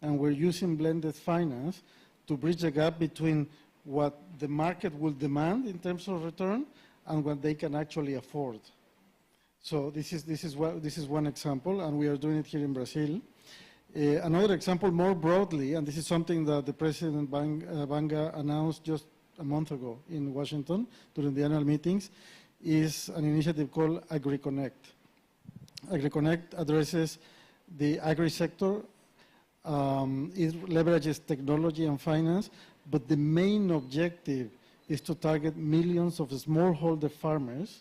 and we're using blended finance to bridge the gap between what the market will demand in terms of return and what they can actually afford So this is one example, and we are doing it here in Brazil. Another example more broadly, and this is something that the President Banga announced just a month ago in Washington during the annual meetings, is an initiative called AgriConnect. AgriConnect addresses the agri-sector. It leverages technology and finance, but the main objective is to target millions of smallholder farmers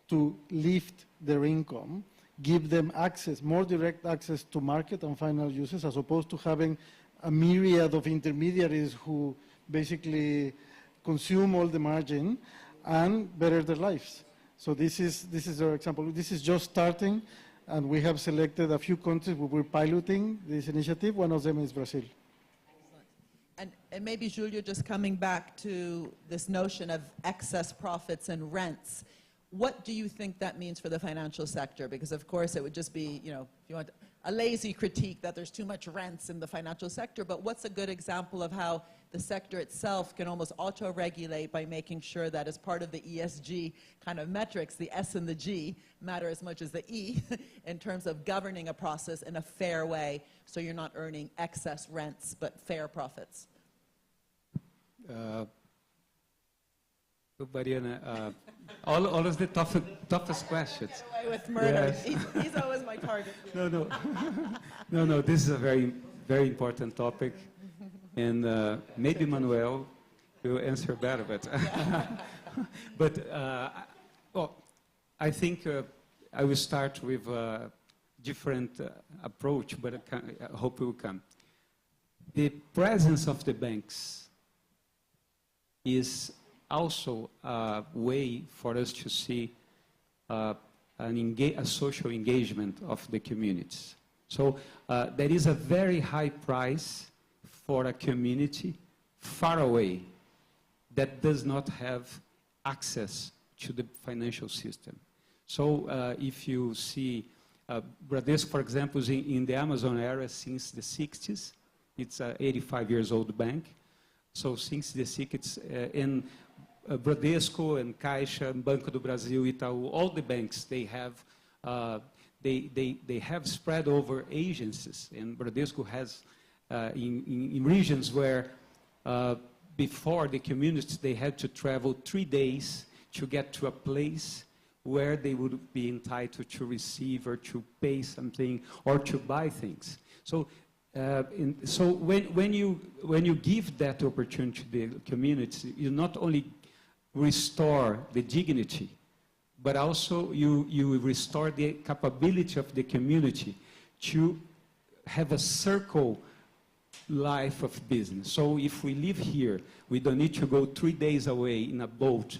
to lift their income, give them access, more direct access to market and final uses, as opposed to having a myriad of intermediaries who basically consume all the margin and better their lives. So this is our example. This is just starting, and we have selected a few countries where we're piloting this initiative. One of them is Brazil. And maybe, Julio, just coming back to this notion of excess profits and rents, what do you think that means for the financial sector? Because, of course, it would just be, you know, if you want a lazy critique that there's too much rents in the financial sector, but what's a good example of how the sector itself can almost auto-regulate by making sure that as part of the ESG kind of metrics, the S and the G matter as much as the E in terms of governing a process in a fair way, so you're not earning excess rents, but fair profits? Mariana, all of the toughest questions. Get away with murder. Yes. He's always my target. No, this is a very, very important topic. And maybe Manuel will answer better, but well, I think I will start with a different approach, but I hope it will come. The presence of the banks is also a way for us to see a social engagement of the communities. So there is a very high price for a community far away that does not have access to the financial system. So if you see Bradesco, for example, is in the Amazon area since the 60s. It's an 85 years old bank. So since the 60s, in Bradesco and CAIXA, Banco do Brasil, Itaú, all the banks, they have spread over agencies, and Bradesco has in regions where before the communities, they had to travel 3 days to get to a place where they would be entitled to receive or to pay something or to buy things. So, so when you give that opportunity to the community, you not only restore the dignity, but also you restore the capability of the community to have a circle life of business. So if we live here, we don't need to go 3 days away in a boat.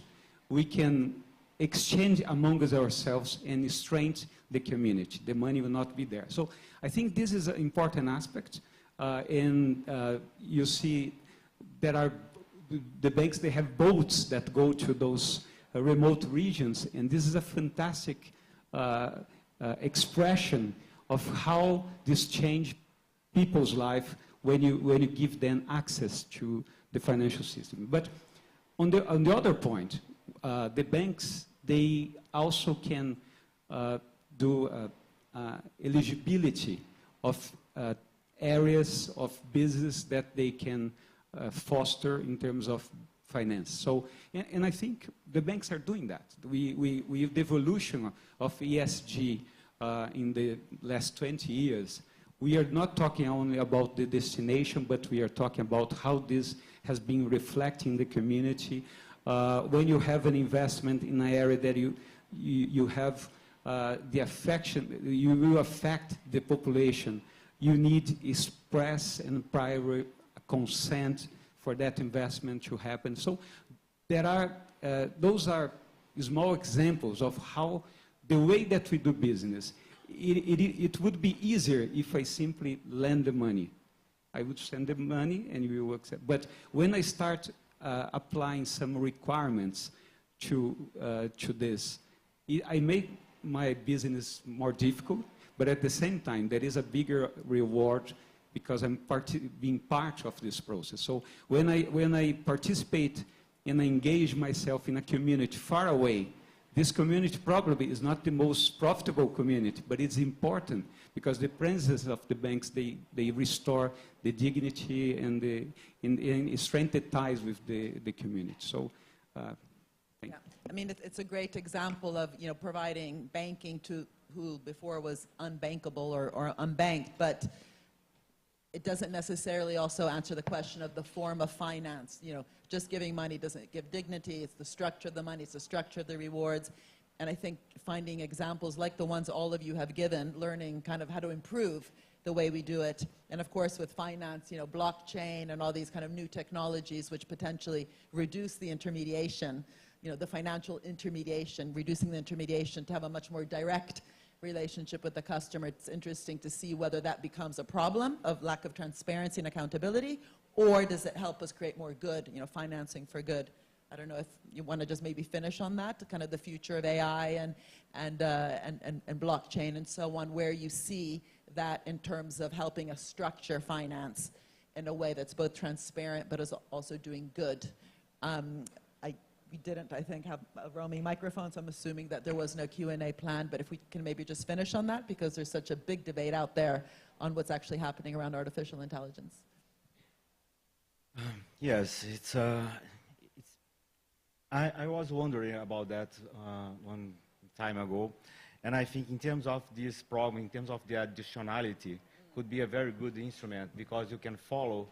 We can exchange among ourselves and strengthen the community. The money will not be there. So I think this is an important aspect. And you see there are the banks, they have boats that go to those remote regions. And this is a fantastic expression of how this changed people's life when you give them access to the financial system. But on the other point, the banks, they also can do eligibility of areas of business that they can foster in terms of finance. So, and I think the banks are doing that. We the evolution of ESG in the last 20 years, we are not talking only about the destination, but we are talking about how this has been reflecting the community. When you have an investment in an area that you have the affection, you will affect the population. You need express and prior consent for that investment to happen. So there are, those are small examples of how the way that we do business. It would be easier if I simply lend the money. I would send the money and you will accept. But when I start applying some requirements to this, I make my business more difficult, but at the same time, there is a bigger reward because I'm being part of this process. So when I participate and I engage myself in a community far away This community probably is not the most profitable community, but it's important because the presence of the banks, they restore the dignity and strengthen ties with the community. So, yeah. I mean, it's a great example of, you know, providing banking to who before was unbankable or unbanked, but it doesn't necessarily also answer the question of the form of finance. You know, just giving money doesn't give dignity. It's the structure of the money. It's the structure of the rewards. And I think finding examples like the ones all of you have given, learning kind of how to improve the way we do it. And of course, with finance, you know, blockchain and all these kind of new technologies which potentially reduce the intermediation, you know, the financial intermediation, reducing the intermediation to have a much more direct relationship with the customer. It's interesting to see whether that becomes a problem of lack of transparency and accountability, or does it help us create more good, you know, financing for good. I don't know if you want to just maybe finish on that, kind of the future of AI and blockchain and so on, where you see that in terms of helping us structure finance in a way that's both transparent but is also doing good. We didn't, I think, have a roaming microphone, so I'm assuming that there was no Q&A plan, but if we can maybe just finish on that, because there's such a big debate out there on what's actually happening around artificial intelligence. Yes, I was wondering about that one time ago, and I think in terms of this problem, in terms of the additionality, could be a very good instrument because you can follow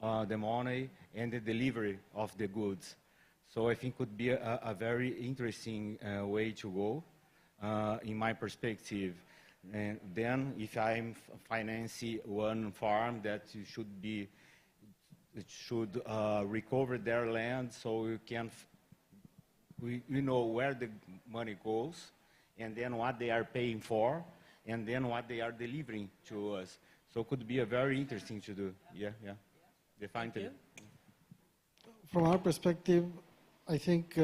the money and the delivery of the goods. So I think it could be a very interesting way to go, in my perspective. And then if I'm financing one farm that should recover their land, so you can, we know where the money goes, and then what they are paying for, and then what they are delivering to us. So it could be a very interesting to do. Yeah. Definitely. From our perspective, I think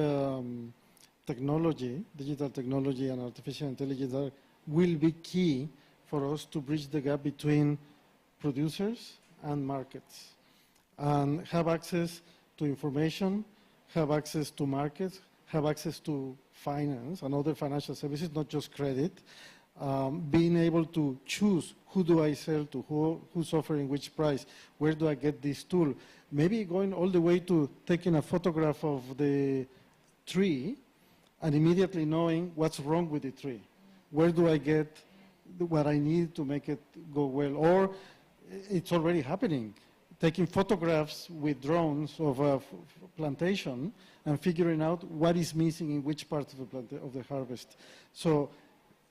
technology, digital technology and artificial intelligence will be key for us to bridge the gap between producers and markets and have access to information, have access to markets, have access to finance and other financial services, not just credit, being able to choose who do I sell to, who's offering which price, where do I get this tool. Maybe going all the way to taking a photograph of the tree and immediately knowing what's wrong with the tree. Where do I get what I need to make it go well? Or it's already happening. Taking photographs with drones of a plantation and figuring out what is missing in which part of the harvest. So,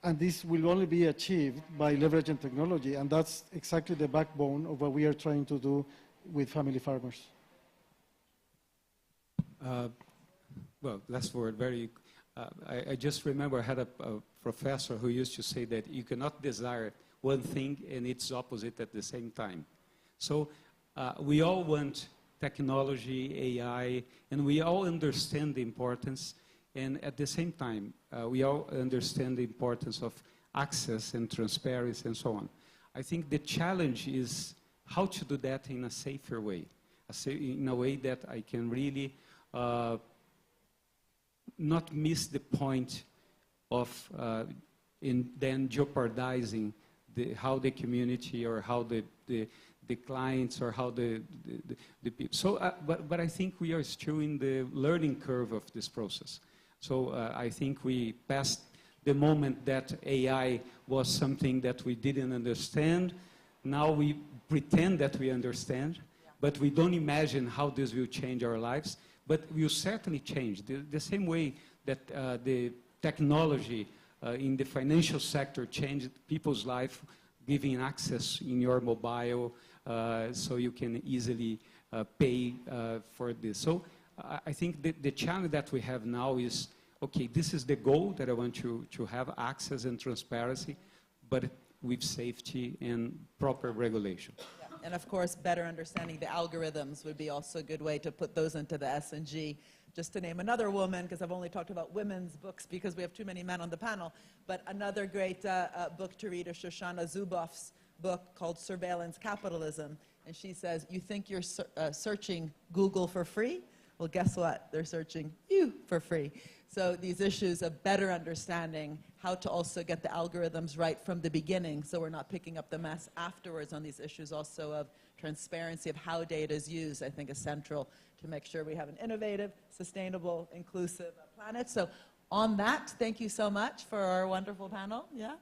and this will only be achieved by leveraging technology, and that's exactly the backbone of what we are trying to do with family farmers. Well, last word, I just remember I had a professor who used to say that you cannot desire one thing and its opposite at the same time. So we all want technology, AI, and we all understand the importance. And at the same time, we all understand the importance of access and transparency and so on. I think the challenge is how to do that in a safer way, in a way that I can really not miss the point of then jeopardizing how the community or how the clients or how the people. So, but I think we are still in the learning curve of this process. So I think we passed the moment that AI was something that we didn't understand. Now we pretend that we understand, but we don't imagine how this will change our lives. But will certainly change. The same way that the technology in the financial sector changed people's life, giving access in your mobile so you can easily pay for this. So I think the challenge that we have now is, okay, this is the goal that I want to have access and transparency, but with safety and proper regulation. Yeah. And of course, better understanding the algorithms would be also a good way to put those into the S&G. Just to name another woman, because I've only talked about women's books because we have too many men on the panel, but another great book to read is Shoshana Zuboff's book called Surveillance Capitalism. And she says, you think you're searching Google for free? Well, guess what? They're searching you for free. So these issues of better understanding how to also get the algorithms right from the beginning, so we're not picking up the mess afterwards on these issues also of transparency of how data is used, I think is central to make sure we have an innovative, sustainable, inclusive planet. So on that, thank you so much for our wonderful panel. Yeah.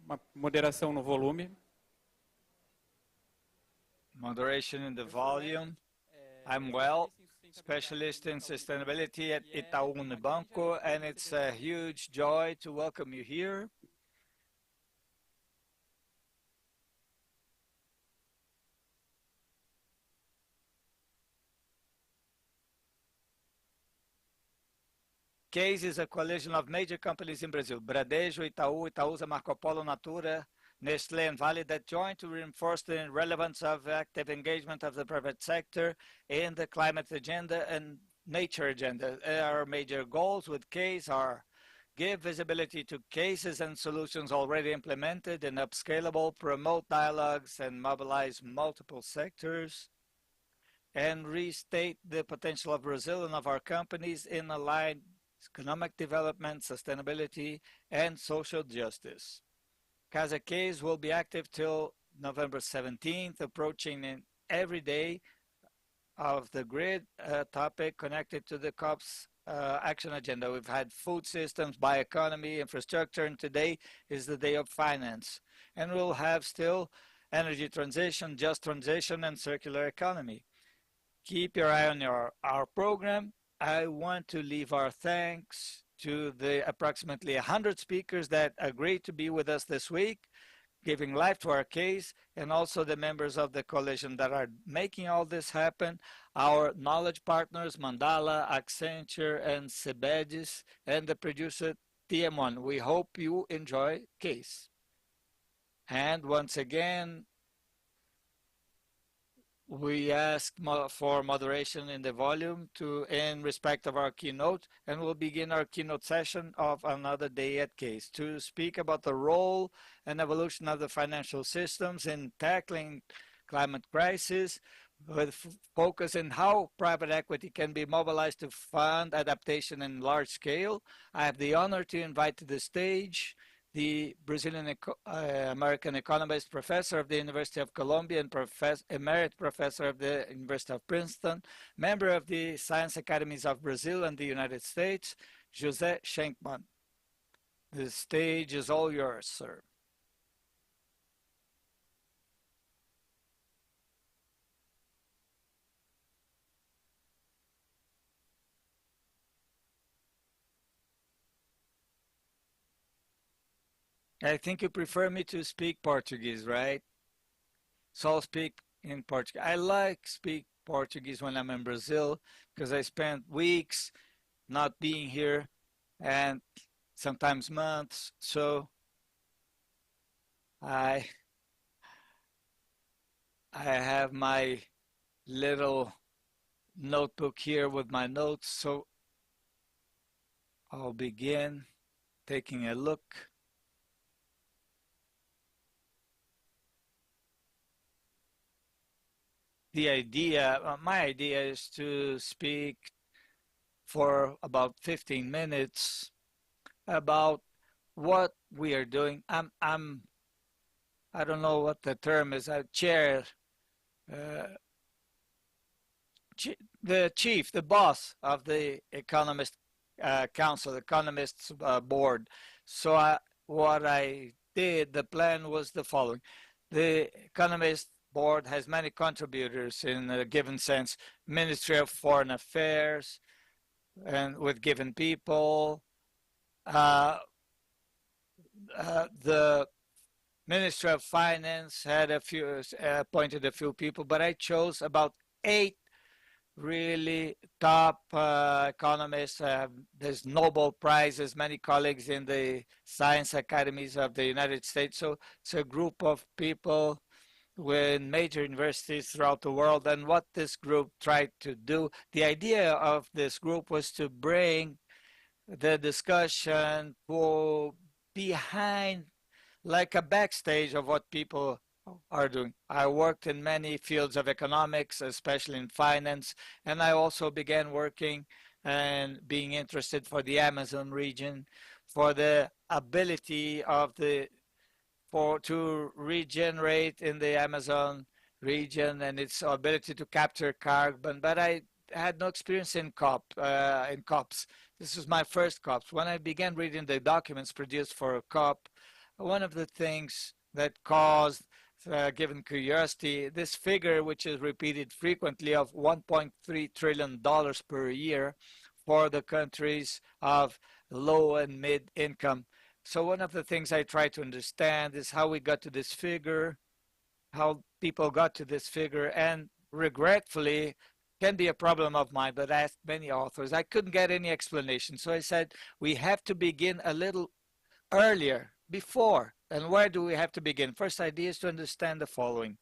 uma moderação no volume. Moderation in the volume. I'm well, specialist in sustainability at Itaú Unibanco, and it's a huge joy to welcome you here. CA.S.E is a coalition of major companies in Brazil, Bradesco, Itaú, Itaúsa, Marco Polo, Natura, Nestlé, and Vale that join to reinforce the relevance of active engagement of the private sector in the climate agenda and nature agenda. Our major goals with CA.S.E are give visibility to cases and solutions already implemented and upscalable, promote dialogues and mobilize multiple sectors, and restate the potential of Brazil and of our companies in aligned economic development, sustainability, and social justice. Casa C.A.S.E will be active till November 17th, approaching in every day of the grid topic connected to the COP's action agenda. We've had food systems, bioeconomy, infrastructure, and today is the day of finance. And we'll have still energy transition, just transition, and circular economy. Keep your eye on our program. I want to leave our thanks to the approximately 100 speakers that agreed to be with us this week, giving life to our case, and also the members of the coalition that are making all this happen, our knowledge partners, Mandala, Accenture, and Sebedis, and the producer, TM1. We hope you enjoy CA.S.E. And once again, we ask for moderation in the volume in respect of our keynote, and we'll begin our keynote session of another day at CA.S.E to speak about the role and evolution of the financial systems in tackling climate crisis, with focus on how private equity can be mobilized to fund adaptation in large scale. I have the honor to invite to the stage the Brazilian American economist, professor of the University of Columbia and emerit professor of the University of Princeton, member of the Science Academies of Brazil and the United States, José Schenkman. The stage is all yours, sir. I think you prefer me to speak Portuguese, right? So I'll speak in Portuguese. I like speak Portuguese when I'm in Brazil because I spend weeks not being here and sometimes months. So I have my little notebook here with my notes. So I'll begin taking a look. The idea, my idea is to speak for about 15 minutes about what we are doing. I don't know what the term is. I chair, the chief, the boss of the Economist Council, Economists Board. So what I did, the plan was the following. The Economist Board has many contributors in a given sense. Ministry of Foreign Affairs, and with given people. The Ministry of Finance had appointed a few people, but I chose about 8 really top economists. There's Nobel Prizes, many colleagues in the Science Academies of the United States. So it's a group of people with major universities throughout the world. And what this group tried to do, the idea of this group was to bring the discussion behind, like a backstage of what people are doing. I worked in many fields of economics, especially in finance, and I also began working and being interested for the Amazon region, for the ability of to regenerate in the Amazon region and its ability to capture carbon. But I had no experience in COPs. This was my first COPs. When I began reading the documents produced for COP, one of the things that caused, given curiosity, this figure, which is repeated frequently, of $1.3 trillion per year for the countries of low and mid income. So one of the things I try to understand is how we got to this figure, how people got to this figure, and regretfully, can be a problem of mine, but I asked many authors. I couldn't get any explanation. So I said, we have to begin a little earlier, before. And where do we have to begin? First idea is to understand the following.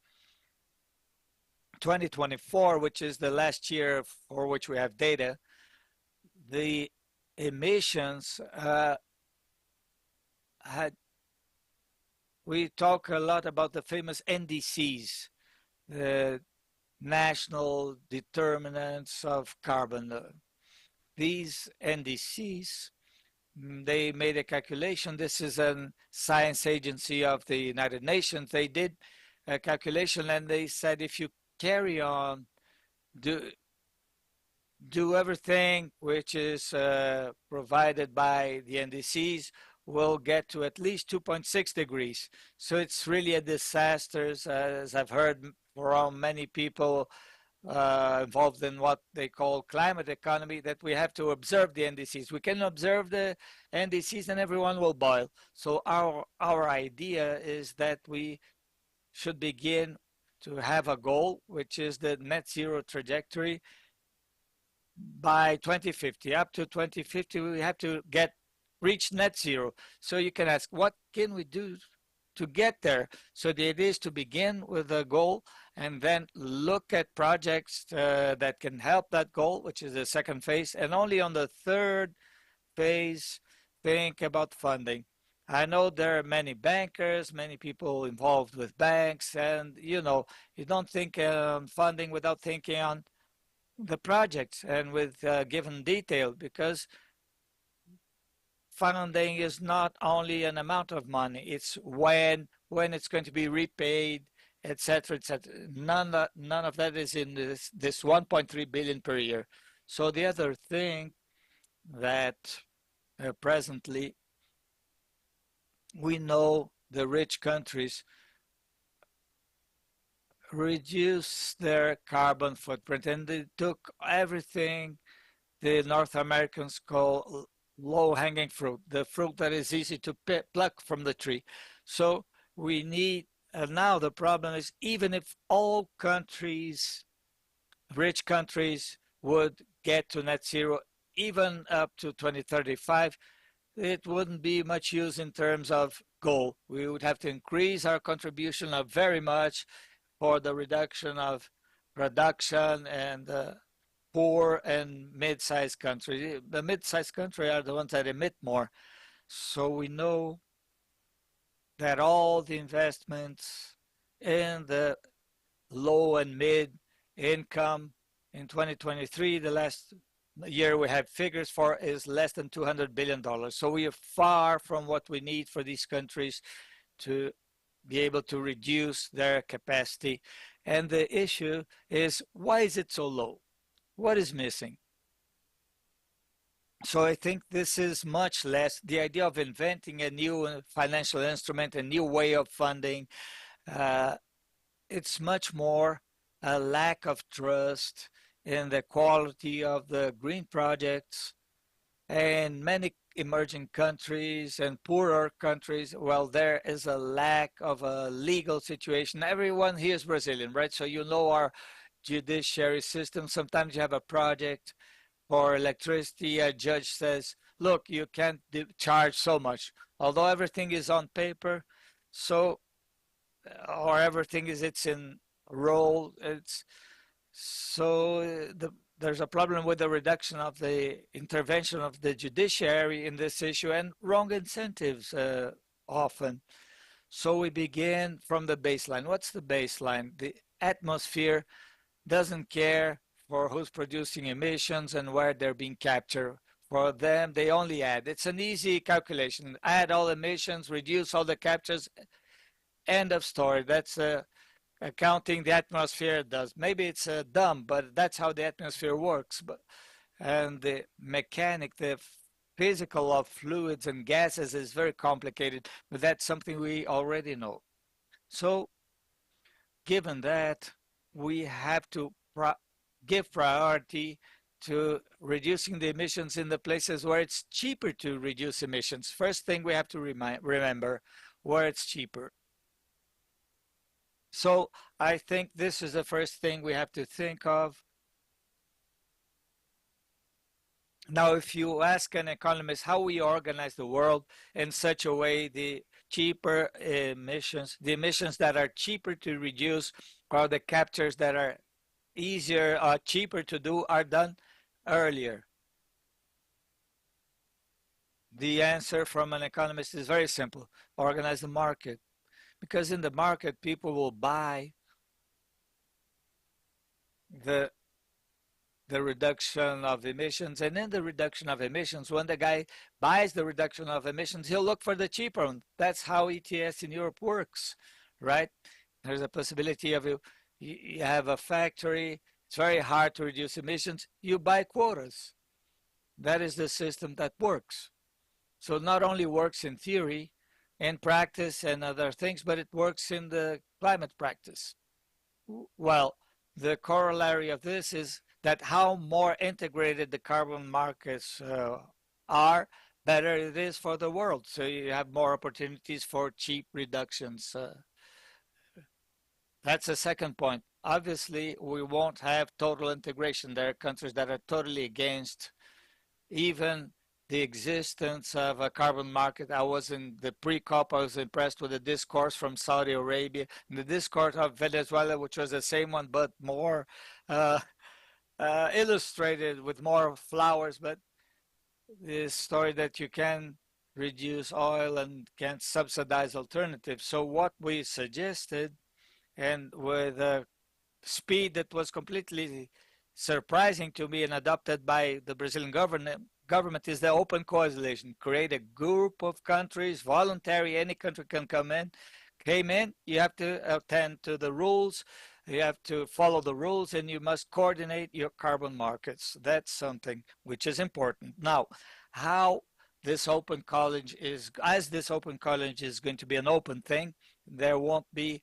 2024, which is the last year for which we have data, the emissions we talk a lot about the famous NDCs, the national determinants of carbon. These NDCs, they made a calculation. This is a science agency of the United Nations. They did a calculation and they said if you carry on, do everything which is provided by the NDCs, will get to at least 2.6 degrees. So it's really a disaster, as I've heard from many people involved in what they call climate economy, that we have to observe the NDCs. We can observe the NDCs and everyone will boil. So our idea is that we should begin to have a goal, which is the net zero trajectory by 2050. Up to 2050, we have to reach net zero. So you can ask, what can we do to get there? So the idea is to begin with a goal and then look at projects that can help that goal, which is the second phase. And only on the third phase, think about funding. I know there are many bankers, many people involved with banks, and you don't think funding without thinking on the projects and with given detail, because funding is not only an amount of money, it's when it's going to be repaid, etc., etc. None of that is in this 1.3 billion per year. So the other thing that presently we know the rich countries reduce their carbon footprint, and they took everything the North Americans call low-hanging fruit, the fruit that is easy to pluck from the tree. So we need, now the problem is, even if all countries, rich countries, would get to net zero, even up to 2035, it wouldn't be much use in terms of goal. We would have to increase our contribution of very much for the reduction of production and poor and mid-sized countries. The mid-sized countries are the ones that emit more. So we know that all the investments in the low and mid income in 2023, the last year we have figures for, is less than $200 billion. So we are far from what we need for these countries to be able to reduce their capacity. And the issue is, why is it so low? What is missing? So I think this is much less the idea of inventing a new financial instrument, a new way of funding. It's much more a lack of trust in the quality of the green projects. And many emerging countries and poorer countries, well, there is a lack of a legal situation. Everyone here is Brazilian, right? So you know our judiciary system. Sometimes you have a project for electricity, a judge says, look, you can't charge so much. Although everything is on paper, so, or everything is, it's in roll, there's a problem with the reduction of the intervention of the judiciary in this issue, and wrong incentives often. So we begin from the baseline. What's the baseline? The atmosphere doesn't care for who's producing emissions and where they're being captured. For them, they only add. It's an easy calculation. Add all emissions, reduce all the captures, end of story. That's accounting the atmosphere does. Maybe it's dumb, but that's how the atmosphere works. And the mechanic, the physical of fluids and gases is very complicated, but that's something we already know. So given that, we have to give priority to reducing the emissions in the places where it's cheaper to reduce emissions. First thing we have to remember, where it's cheaper. So I think this is the first thing we have to think of. Now, if you ask an economist how we organize the world in such a way, the cheaper emissions, the emissions that are cheaper to reduce, or the captures that are easier or cheaper to do are done earlier. The answer from an economist is very simple: organize the market. Because in the market, people will buy the reduction of emissions, and in the reduction of emissions, when the guy buys the reduction of emissions, he'll look for the cheaper one. That's how ETS in Europe works, right? There's a possibility of you have a factory, it's very hard to reduce emissions, you buy quotas. That is the system that works. So it not only works in theory, in practice and other things, but it works in the climate practice. Well, the corollary of this is that how more integrated the carbon markets are, better it is for the world. So you have more opportunities for cheap reductions. That's the second point. Obviously, we won't have total integration. There are countries that are totally against even the existence of a carbon market. I was in the pre-COP, I was impressed with the discourse from Saudi Arabia, and the discourse of Venezuela, which was the same one, but more illustrated with more flowers, but this story that you can reduce oil and can subsidize alternatives. So what we suggested, and with a speed that was completely surprising to me and adopted by the Brazilian government, is the open coalition. Create a group of countries, voluntary, any country can come in. You have to attend to the rules, you have to follow the rules, and you must coordinate your carbon markets. That's something which is important. Now, how this open college is, as this open college is going to be an open thing, there won't be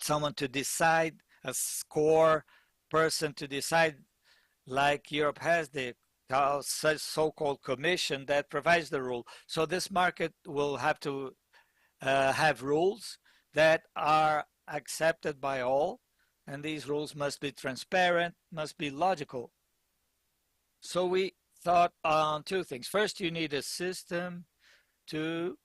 someone to decide, a core person to decide, like Europe has the so-called commission that provides the rule. So this market will have to have rules that are accepted by all, and these rules must be transparent, must be logical. So we thought on two things. First, you need a system to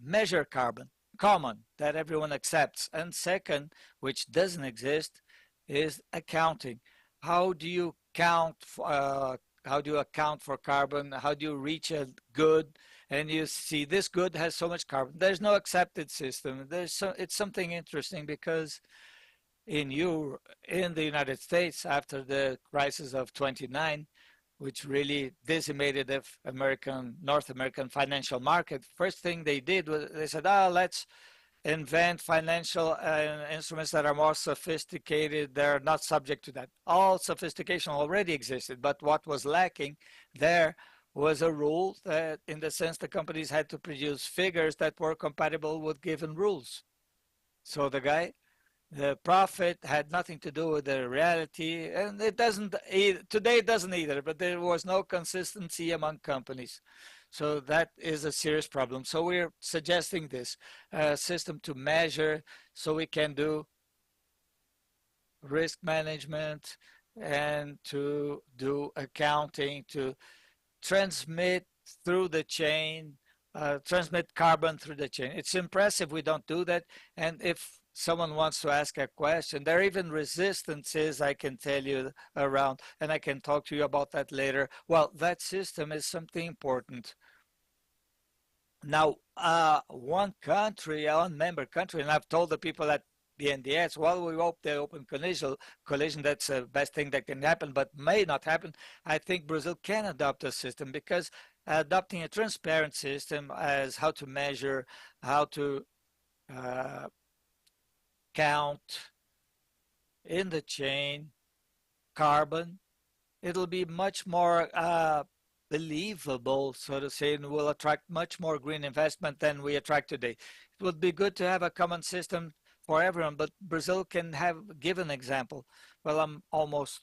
measure carbon, common, that everyone accepts. And second, which doesn't exist, is accounting. How do you count? How do you account for carbon? How do you reach a good? And you see this good has so much carbon. There's no accepted system. It's something interesting because in the United States, after the crisis of '29, which really decimated the North American financial market, first thing they did was they said, let's invent financial instruments that are more sophisticated. They're not subject to that. All sophistication already existed, but what was lacking there was a rule that, in the sense, the companies had to produce figures that were compatible with given rules. So the profit had nothing to do with the reality, and it doesn't today. It doesn't either. But there was no consistency among companies. So that is a serious problem. So we're suggesting this system to measure, so we can do risk management and to do accounting, to transmit through the chain, transmit carbon through the chain. It's impressive we don't do that. And if someone wants to ask a question, there are even resistances, I can tell you, around, and I can talk to you about that later. Well, that system is something important. Now, one member country, and I've told the people at BNDES, well, we hope the open collision, that's the best thing that can happen, but may not happen. I think Brazil can adopt a system, because adopting a transparent system as how to measure, how to count in the chain carbon it'll be much more believable, so to say, and will attract much more green investment than we attract today. It would be good to have a common system for everyone, but Brazil can give an example. Well, I'm almost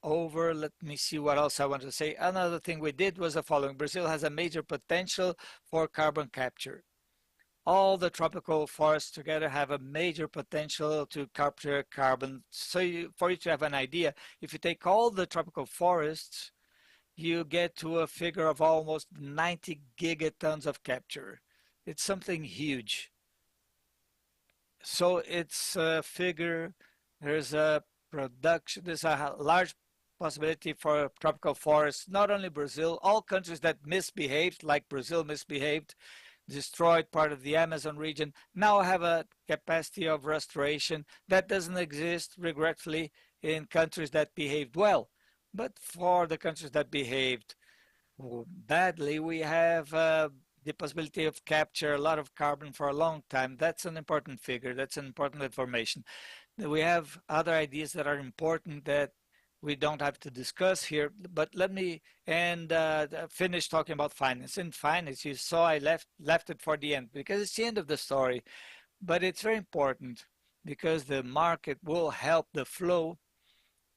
over. Let me see what else I want to say. Another thing we did was the following. Brazil has a major potential for carbon capture. All the tropical forests together have a major potential to capture carbon. So for you to have an idea, if you take all the tropical forests, you get to a figure of almost 90 gigatons of capture. It's something huge. So it's a figure, there's a production, there's a large possibility for tropical forests, not only Brazil, all countries that misbehaved, like Brazil misbehaved, destroyed part of the Amazon region, now have a capacity of restoration that doesn't exist, regretfully, in countries that behaved well. But for the countries that behaved badly, we have the possibility of capture a lot of carbon for a long time. That's an important figure. That's an important information. We have other ideas that are important that we don't have to discuss here, but let me finish talking about finance. In finance, you saw I left it for the end because it's the end of the story, but it's very important because the market will help the flow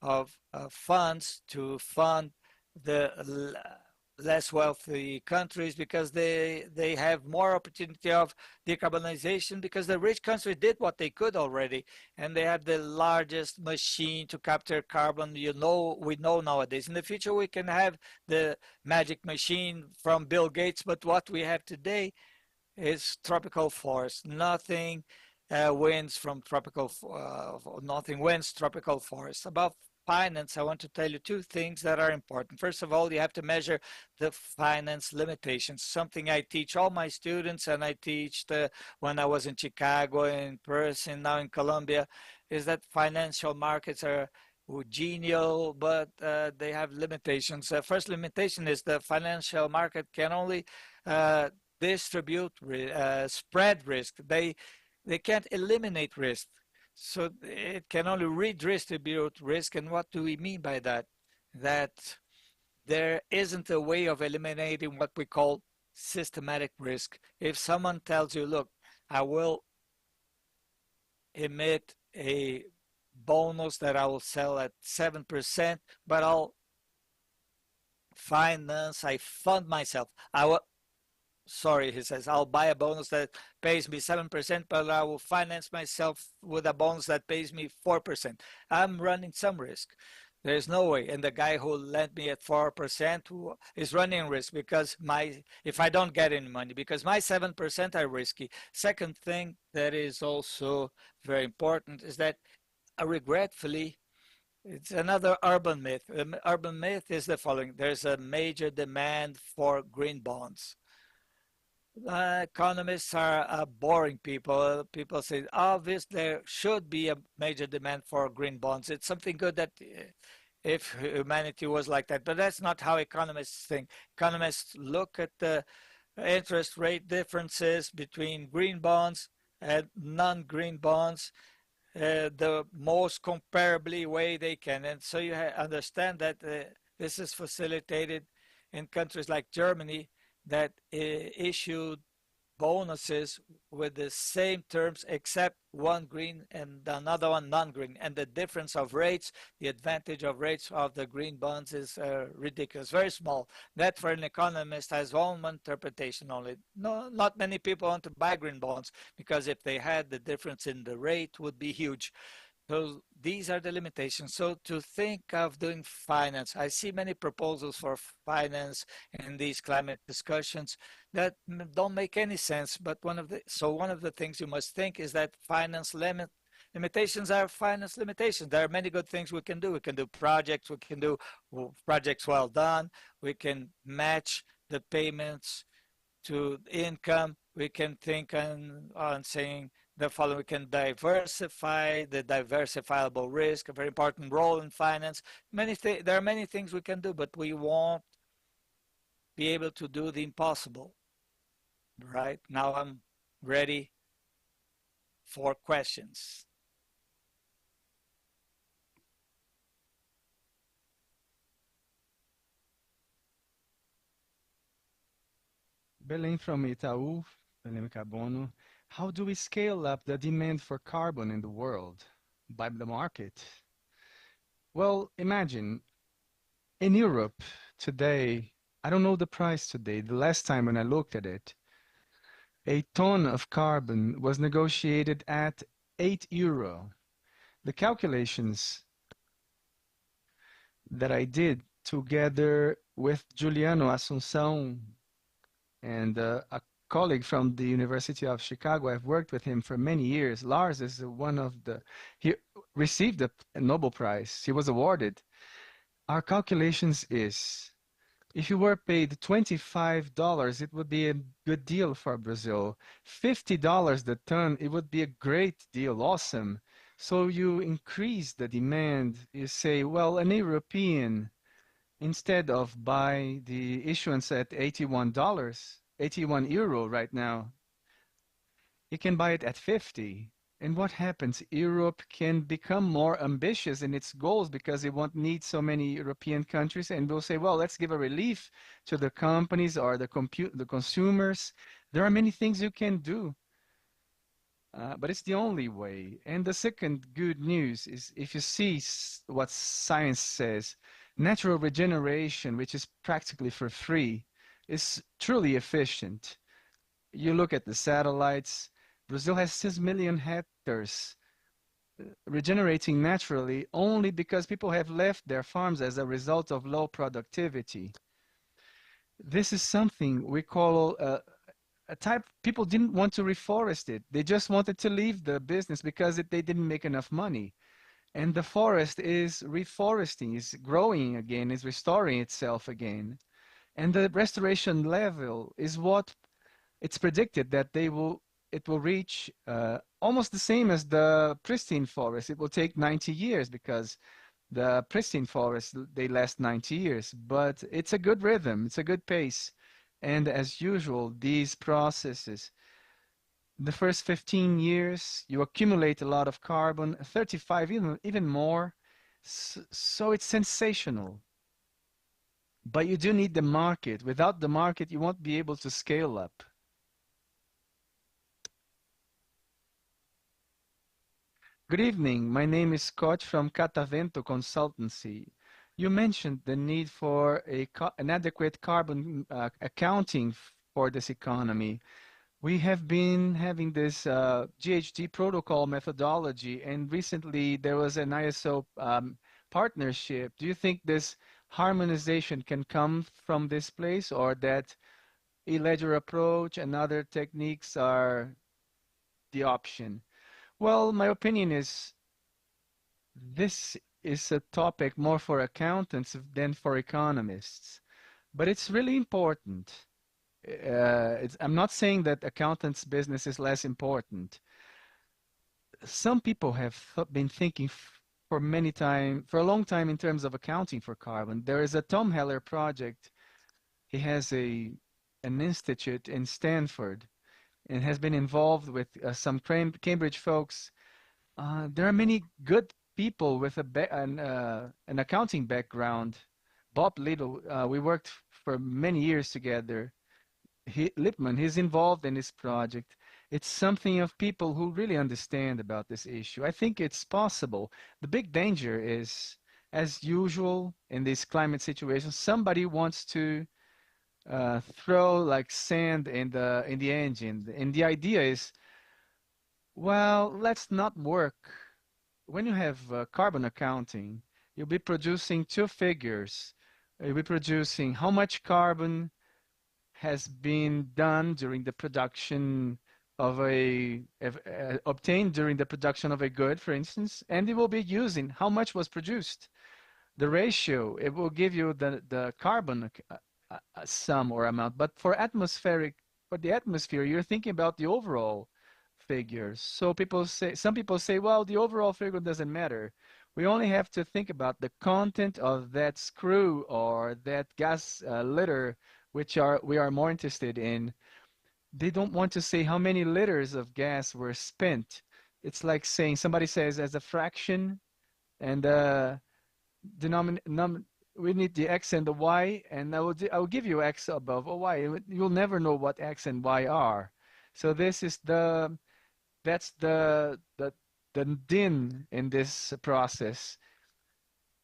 of funds to fund the less wealthy countries because they have more opportunity of decarbonization because the rich countries did what they could already and they have the largest machine to capture carbon. We know nowadays. In the future we can have the magic machine from Bill Gates, but what we have today is tropical forests. Nothing wins tropical forests. About finance, I want to tell you two things that are important. First of all, you have to measure the finance limitations, something I teach all my students and I teach when I was in Chicago, in person, now in Colombia, is that financial markets are genial, but they have limitations. First limitation is the financial market can only distribute, spread risk. They can't eliminate risk. So it can only redistribute risk. And what do we mean by that? That there isn't a way of eliminating what we call systematic risk. If someone tells you, look, I will emit a bonus that I will sell at 7%, but I fund myself. Sorry, he says, I'll buy a bonus that pays me 7%, but I will finance myself with a bonus that pays me 4%. I'm running some risk. There's no way. And the guy who lent me at 4% is running risk because if I don't get any money, because my 7% are risky. Second thing that is also very important is that regretfully, it's another urban myth. The urban myth is the following. There's a major demand for green bonds. Economists are boring people. People say, obviously, there should be a major demand for green bonds. It's something good that if humanity was like that, but that's not how economists think. Economists look at the interest rate differences between green bonds and non-green bonds, the most comparably way they can. And so you understand that this is facilitated in countries like Germany, that issued bonuses with the same terms except one green and another one non-green. And the difference of rates, the advantage of rates of the green bonds is ridiculous, very small. That for an economist has one interpretation only. No, not many people want to buy green bonds because if they had, the difference in the rate would be huge. So these are the limitations. So to think of doing finance, I see many proposals for finance in these climate discussions that don't make any sense. But one of the things you must think is that finance limitations are finance limitations. There are many good things we can do. We can do projects. We can do projects well done. We can match the payments to income. We can think on saying the following: we can diversify the diversifiable risk, a very important role in finance. There are many things we can do, but we won't be able to do the impossible. Right now, I'm ready for questions. Belém from Itaú, Belém Carbono. How do we scale up the demand for carbon in the world? By the market? Well, imagine, in Europe today, I don't know the price today. The last time when I looked at it, a ton of carbon was negotiated at €8. The calculations that I did together with Juliano Assunção and a colleague from the University of Chicago. I've worked with him for many years. Lars is one of he received a Nobel Prize. He was awarded. Our calculations is, if you were paid $25, it would be a good deal for Brazil. $50 the ton, it would be a great deal, awesome. So you increase the demand. You say, well, an European, instead of buy the issuance at $81, 81 euro right now, you can buy it at 50. And what happens? Europe can become more ambitious in its goals because it won't need so many European countries, and we'll say, well, let's give a relief to the companies or the consumers. There are many things you can do, but it's the only way. And the second good news is, if you see what science says, natural regeneration, which is practically for free, is truly efficient. You look at the satellites. Brazil has 6 million hectares regenerating naturally only because people have left their farms as a result of low productivity. This is something we call a type. People didn't want to reforest it. They just wanted to leave the business because they didn't make enough money. And the forest is reforesting, is growing again, is restoring itself again. And the restoration level is what it's predicted that it will reach almost the same as the pristine forest. It will take 90 years because the pristine forests, they last 90 years. But it's a good rhythm, it's a good pace. And as usual, these processes, the first 15 years, you accumulate a lot of carbon, 35, even more. So it's sensational. But you do need the market. Without the market, you won't be able to scale up. Good evening. My name is Scott from Catavento Consultancy. You mentioned the need for an adequate carbon accounting for this economy. We have been having this GHG protocol methodology, and recently there was an ISO partnership. Do you think this harmonization can come from this place, or that a ledger approach and other techniques are the option? Well, my opinion is this is a topic more for accountants than for economists, but it's really important. I'm not saying that accountants' business is less important. Some people have been thinking for a long time in terms of accounting for carbon. There is a Tom Heller project. He has an institute in Stanford and has been involved with some Cambridge folks. There are many good people with an accounting background. Bob Little, we worked for many years together. Lippmann, he's involved in this project. It's something of people who really understand about this issue. I think it's possible. The big danger is, as usual in these climate situations, somebody wants to throw like sand in the engine. And the idea is, well, let's not work. When you have carbon accounting, you'll be producing two figures. You'll be producing how much carbon has been done during the production of obtained during the production of a good, for instance, and it will be using how much was produced. The ratio, it will give you the carbon sum or amount, but for the atmosphere, you're thinking about the overall figures. So some people say, well, the overall figure doesn't matter. We only have to think about the content of that screw or that gas liter, which we are more interested in. They don't want to say how many liters of gas were spent. It's like saying, somebody says as a fraction, and we need the X and the Y, and I will give you X above or Y. You'll never know what X and Y are. So this is that's the din in this process.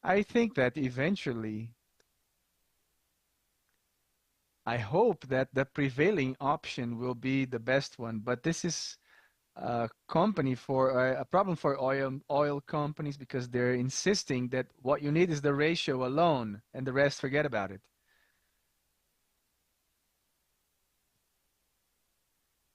I think that eventually, I hope that the prevailing option will be the best one, but this is a problem for oil companies, because they're insisting that what you need is the ratio alone and the rest, forget about it.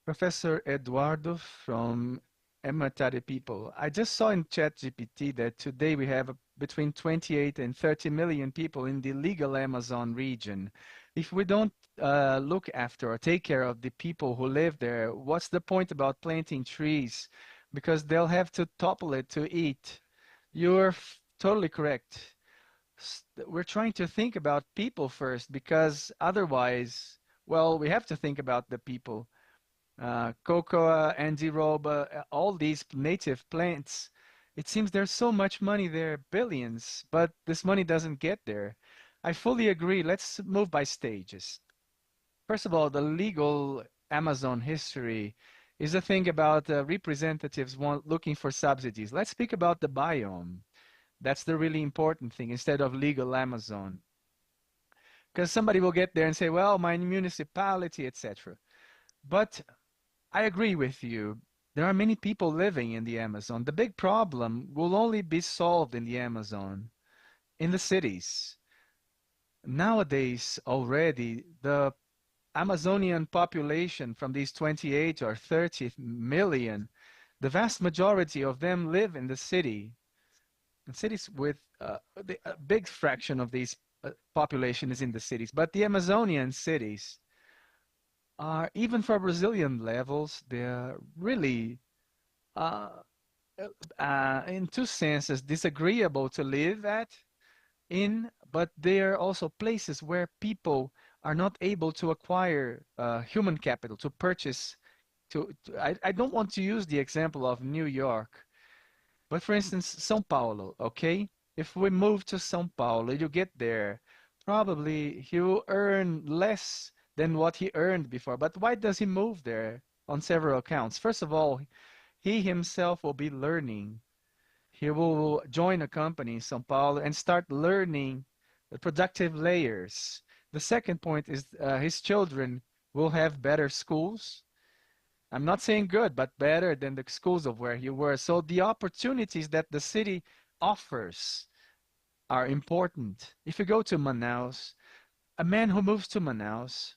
Professor Eduardo from Ematari people. I just saw in ChatGPT that today we have between 28 and 30 million people in the legal Amazon region. If we don't look after or take care of the people who live there, what's the point about planting trees? Because they'll have to topple it to eat. You're totally correct. We're trying to think about people first, because otherwise, well, we have to think about the people. Cocoa, andiroba, all these native plants. It seems there's so much money there, billions, but this money doesn't get there. I fully agree. Let's move by stages. First of all, the legal Amazon history is a thing about representatives looking for subsidies. Let's speak about the biome. That's the really important thing, instead of legal Amazon. Because somebody will get there and say, well, my municipality, etc. But I agree with you. There are many people living in the Amazon. The big problem will only be solved in the Amazon, in the cities. Nowadays, already, the Amazonian population, from these 28 or 30 million, the vast majority of them live in the city. In cities with a big fraction of these population is in the cities. But the Amazonian cities are, even for Brazilian levels, they're really, in two senses, disagreeable to live in, but they are also places where people are not able to acquire human capital, to purchase. I don't want to use the example of New York, but for instance, São Paulo, okay? If we move to São Paulo, you get there, probably he will earn less than what he earned before. But why does he move there? On several accounts. First of all, he himself will be learning. He will join a company in São Paulo and start learning the productive layers. The second point is his children will have better schools. I'm not saying good, but better than the schools of where he was. So the opportunities that the city offers are important. If you go to Manaus, a man who moves to Manaus,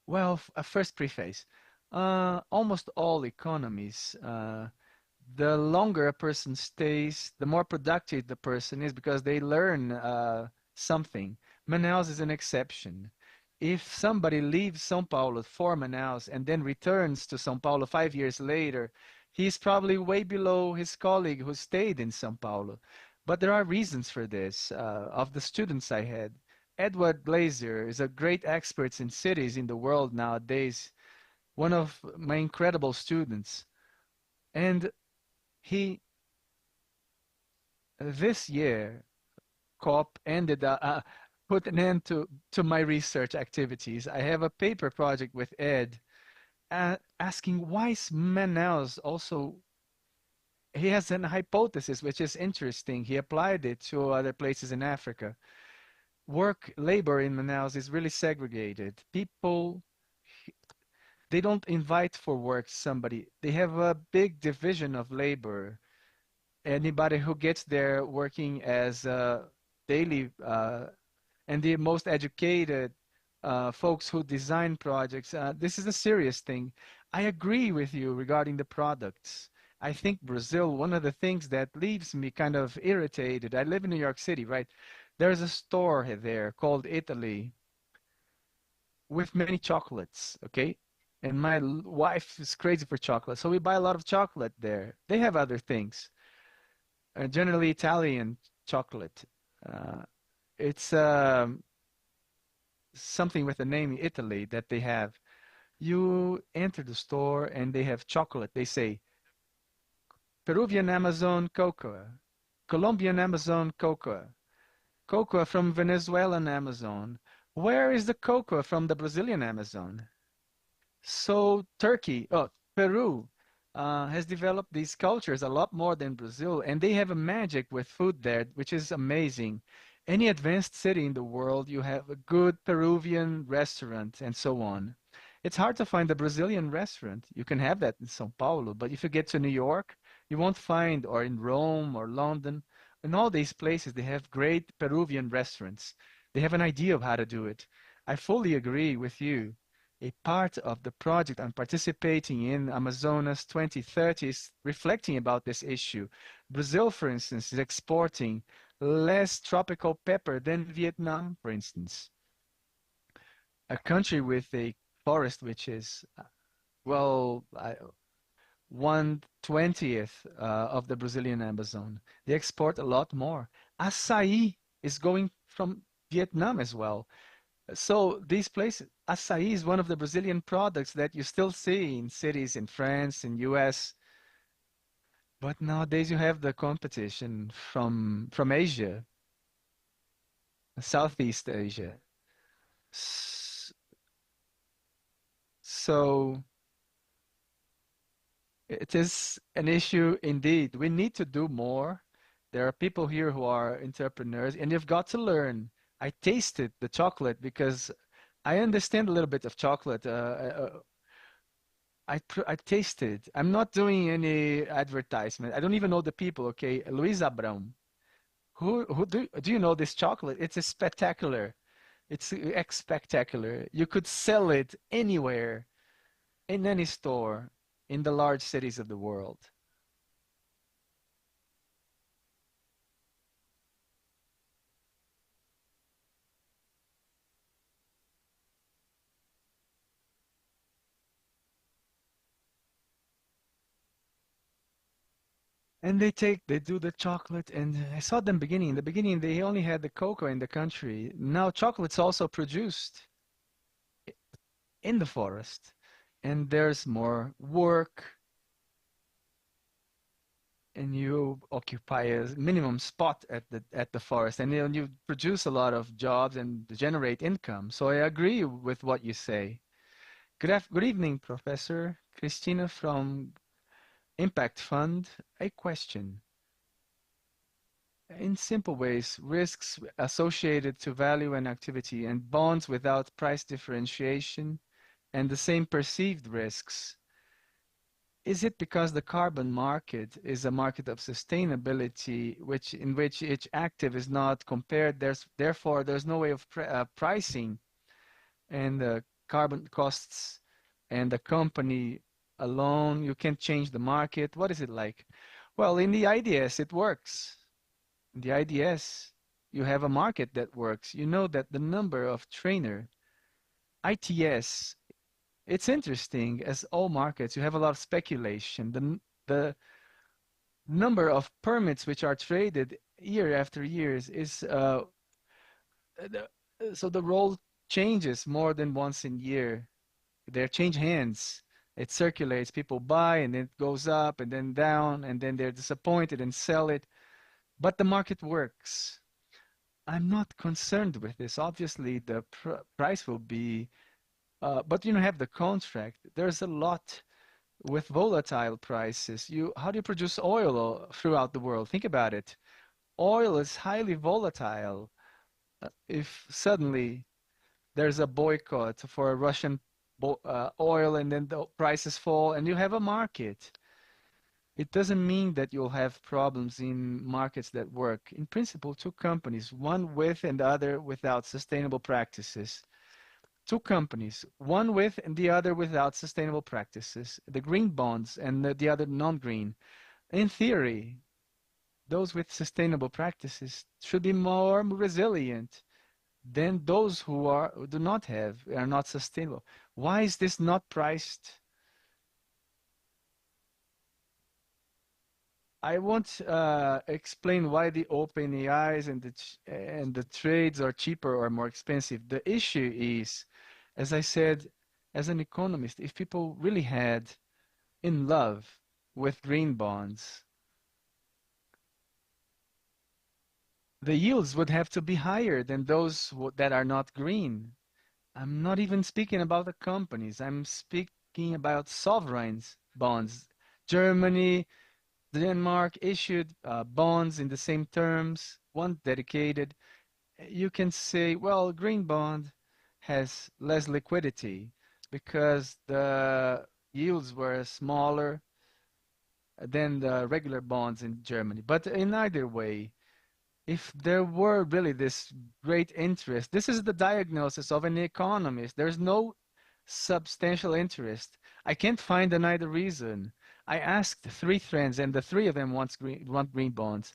well, a first preface. Almost all economies, the longer a person stays, the more productive the person is, because they learn something. Manaus is an exception. If somebody leaves São Paulo for Manaus and then returns to São Paulo 5 years later, he's probably way below his colleague who stayed in São Paulo. But there are reasons for this. Of the students I had, Edward Glazer is a great expert in cities in the world nowadays, one of my incredible students. And he, this year, COP ended, put an end to my research activities. I have a paper project with Ed asking why is Manaus also, he has an hypothesis which is interesting. He applied it to other places in Africa. Labor in Manaus is really segregated. People, they don't invite for work somebody. They have a big division of labor. Anybody who gets there working as a daily, and the most educated folks who design projects, this is a serious thing. I agree with you regarding the products. I think Brazil, one of the things that leaves me kind of irritated, I live in New York City, right? There's a store there called Italy with many chocolates, okay? And my wife is crazy for chocolate, so we buy a lot of chocolate there. They have other things, generally Italian chocolate. It's something with the name Italy that they have. You enter the store and they have chocolate. They say, Peruvian Amazon cocoa, Colombian Amazon cocoa, cocoa from Venezuelan Amazon. Where is the cocoa from the Brazilian Amazon? So Peru has developed these cultures a lot more than Brazil, and they have a magic with food there, which is amazing. Any advanced city in the world, you have a good Peruvian restaurant and so on. It's hard to find a Brazilian restaurant. You can have that in São Paulo, but if you get to New York, you won't find, or in Rome or London, in all these places, they have great Peruvian restaurants. They have an idea of how to do it. I fully agree with you. A part of the project I'm participating in, Amazonas 2030, is reflecting about this issue. Brazil, for instance, is exporting less tropical pepper than Vietnam, for instance. A country with a forest which is, well, 1/20th of the Brazilian Amazon. They export a lot more. Açaí is going from Vietnam as well. So these places, açaí is one of the Brazilian products that you still see in cities in France and US. But nowadays you have the competition from Asia, Southeast Asia. So it is an issue indeed. We need to do more. There are people here who are entrepreneurs, and you've got to learn. I tasted the chocolate because I understand a little bit of chocolate. I tasted. I'm not doing any advertisement. I don't even know the people. Okay, Luis Abrão. Who do you know this chocolate? It's a spectacular. It's spectacular. You could sell it anywhere, in any store, in the large cities of the world. And they do the chocolate, and I saw them beginning. In the beginning, they only had the cocoa in the country. Now chocolate's also produced in the forest, and there's more work, and you occupy a minimum spot at the forest, and you produce a lot of jobs and generate income. So I agree with what you say. Good evening, Professor. Christina from Impact Fund. A question. In simple ways, risks associated to value and activity and bonds without price differentiation and the same perceived risks. Is it because the carbon market is a market of sustainability in which each active is not compared, therefore there's no way of pricing, and the carbon costs and the company alone, you can't change the market? What is it like? Well, in the IDS, it works. In the IDS, you have a market that works. You know that the number of ITS, it's interesting, as all markets, you have a lot of speculation. The number of permits which are traded year after year is, so the role changes more than once in a year. They change hands. It circulates, people buy, and then it goes up and then down, and then they're disappointed and sell it. But the market works. I'm not concerned with this. Obviously, the price will be, but you don't have the contract. There's a lot with volatile prices. How do you produce oil throughout the world? Think about it. Oil is highly volatile. If suddenly there's a boycott for a Russian oil, and then the prices fall, and you have a market. It doesn't mean that you'll have problems in markets that work. In principle, two companies, one with and the other without sustainable practices. Two companies, one with and the other without sustainable practices. The green bonds and the other non-green. In theory, those with sustainable practices should be more resilient than those who are not sustainable. Why is this not priced? I won't explain why the OpenAIs and the trades are cheaper or more expensive. The issue is, as I said, as an economist, if people really had in love with green bonds, the yields would have to be higher than those that are not green. I'm not even speaking about the companies. I'm speaking about sovereigns bonds. Germany, Denmark issued bonds in the same terms, one dedicated. You can say, well, green bond has less liquidity because the yields were smaller than the regular bonds in Germany. But in either way, if there were really this great interest, this is the diagnosis of an economist. There's no substantial interest. I can't find another reason. I asked 3 friends, and the 3 of them want green bonds.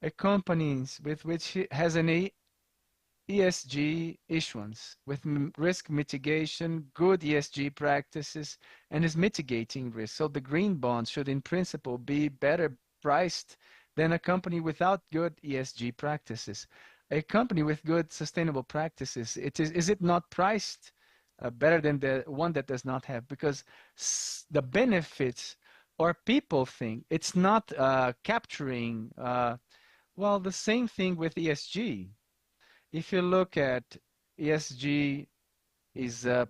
A company with which has an ESG issuance with risk mitigation, good ESG practices, and is mitigating risk. So the green bonds should, in principle, be better priced than a company without good ESG practices. A company with good sustainable practices, is it not priced better than the one that does not have? Because the benefits, or people think, it's not capturing, well, the same thing with ESG. If you look at ESG is a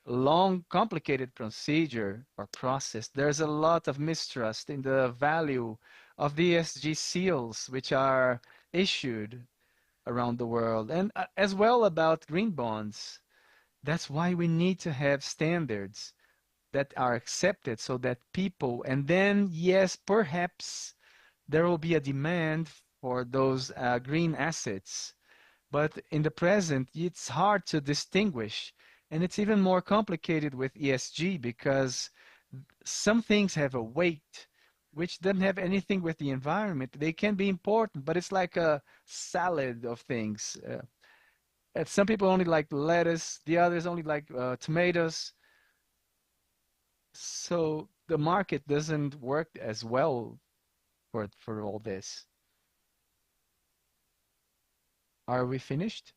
long, complicated procedure or process. There's a lot of mistrust in the value of the ESG seals, which are issued around the world, and as well about green bonds. That's why we need to have standards that are accepted so that people, and then, yes, perhaps there will be a demand for those green assets. But in the present, it's hard to distinguish. And it's even more complicated with ESG because some things have a weight which doesn't have anything with the environment. They can be important, but it's like a salad of things. And some people only like lettuce, the others only like tomatoes. So the market doesn't work as well for all this. Are we finished?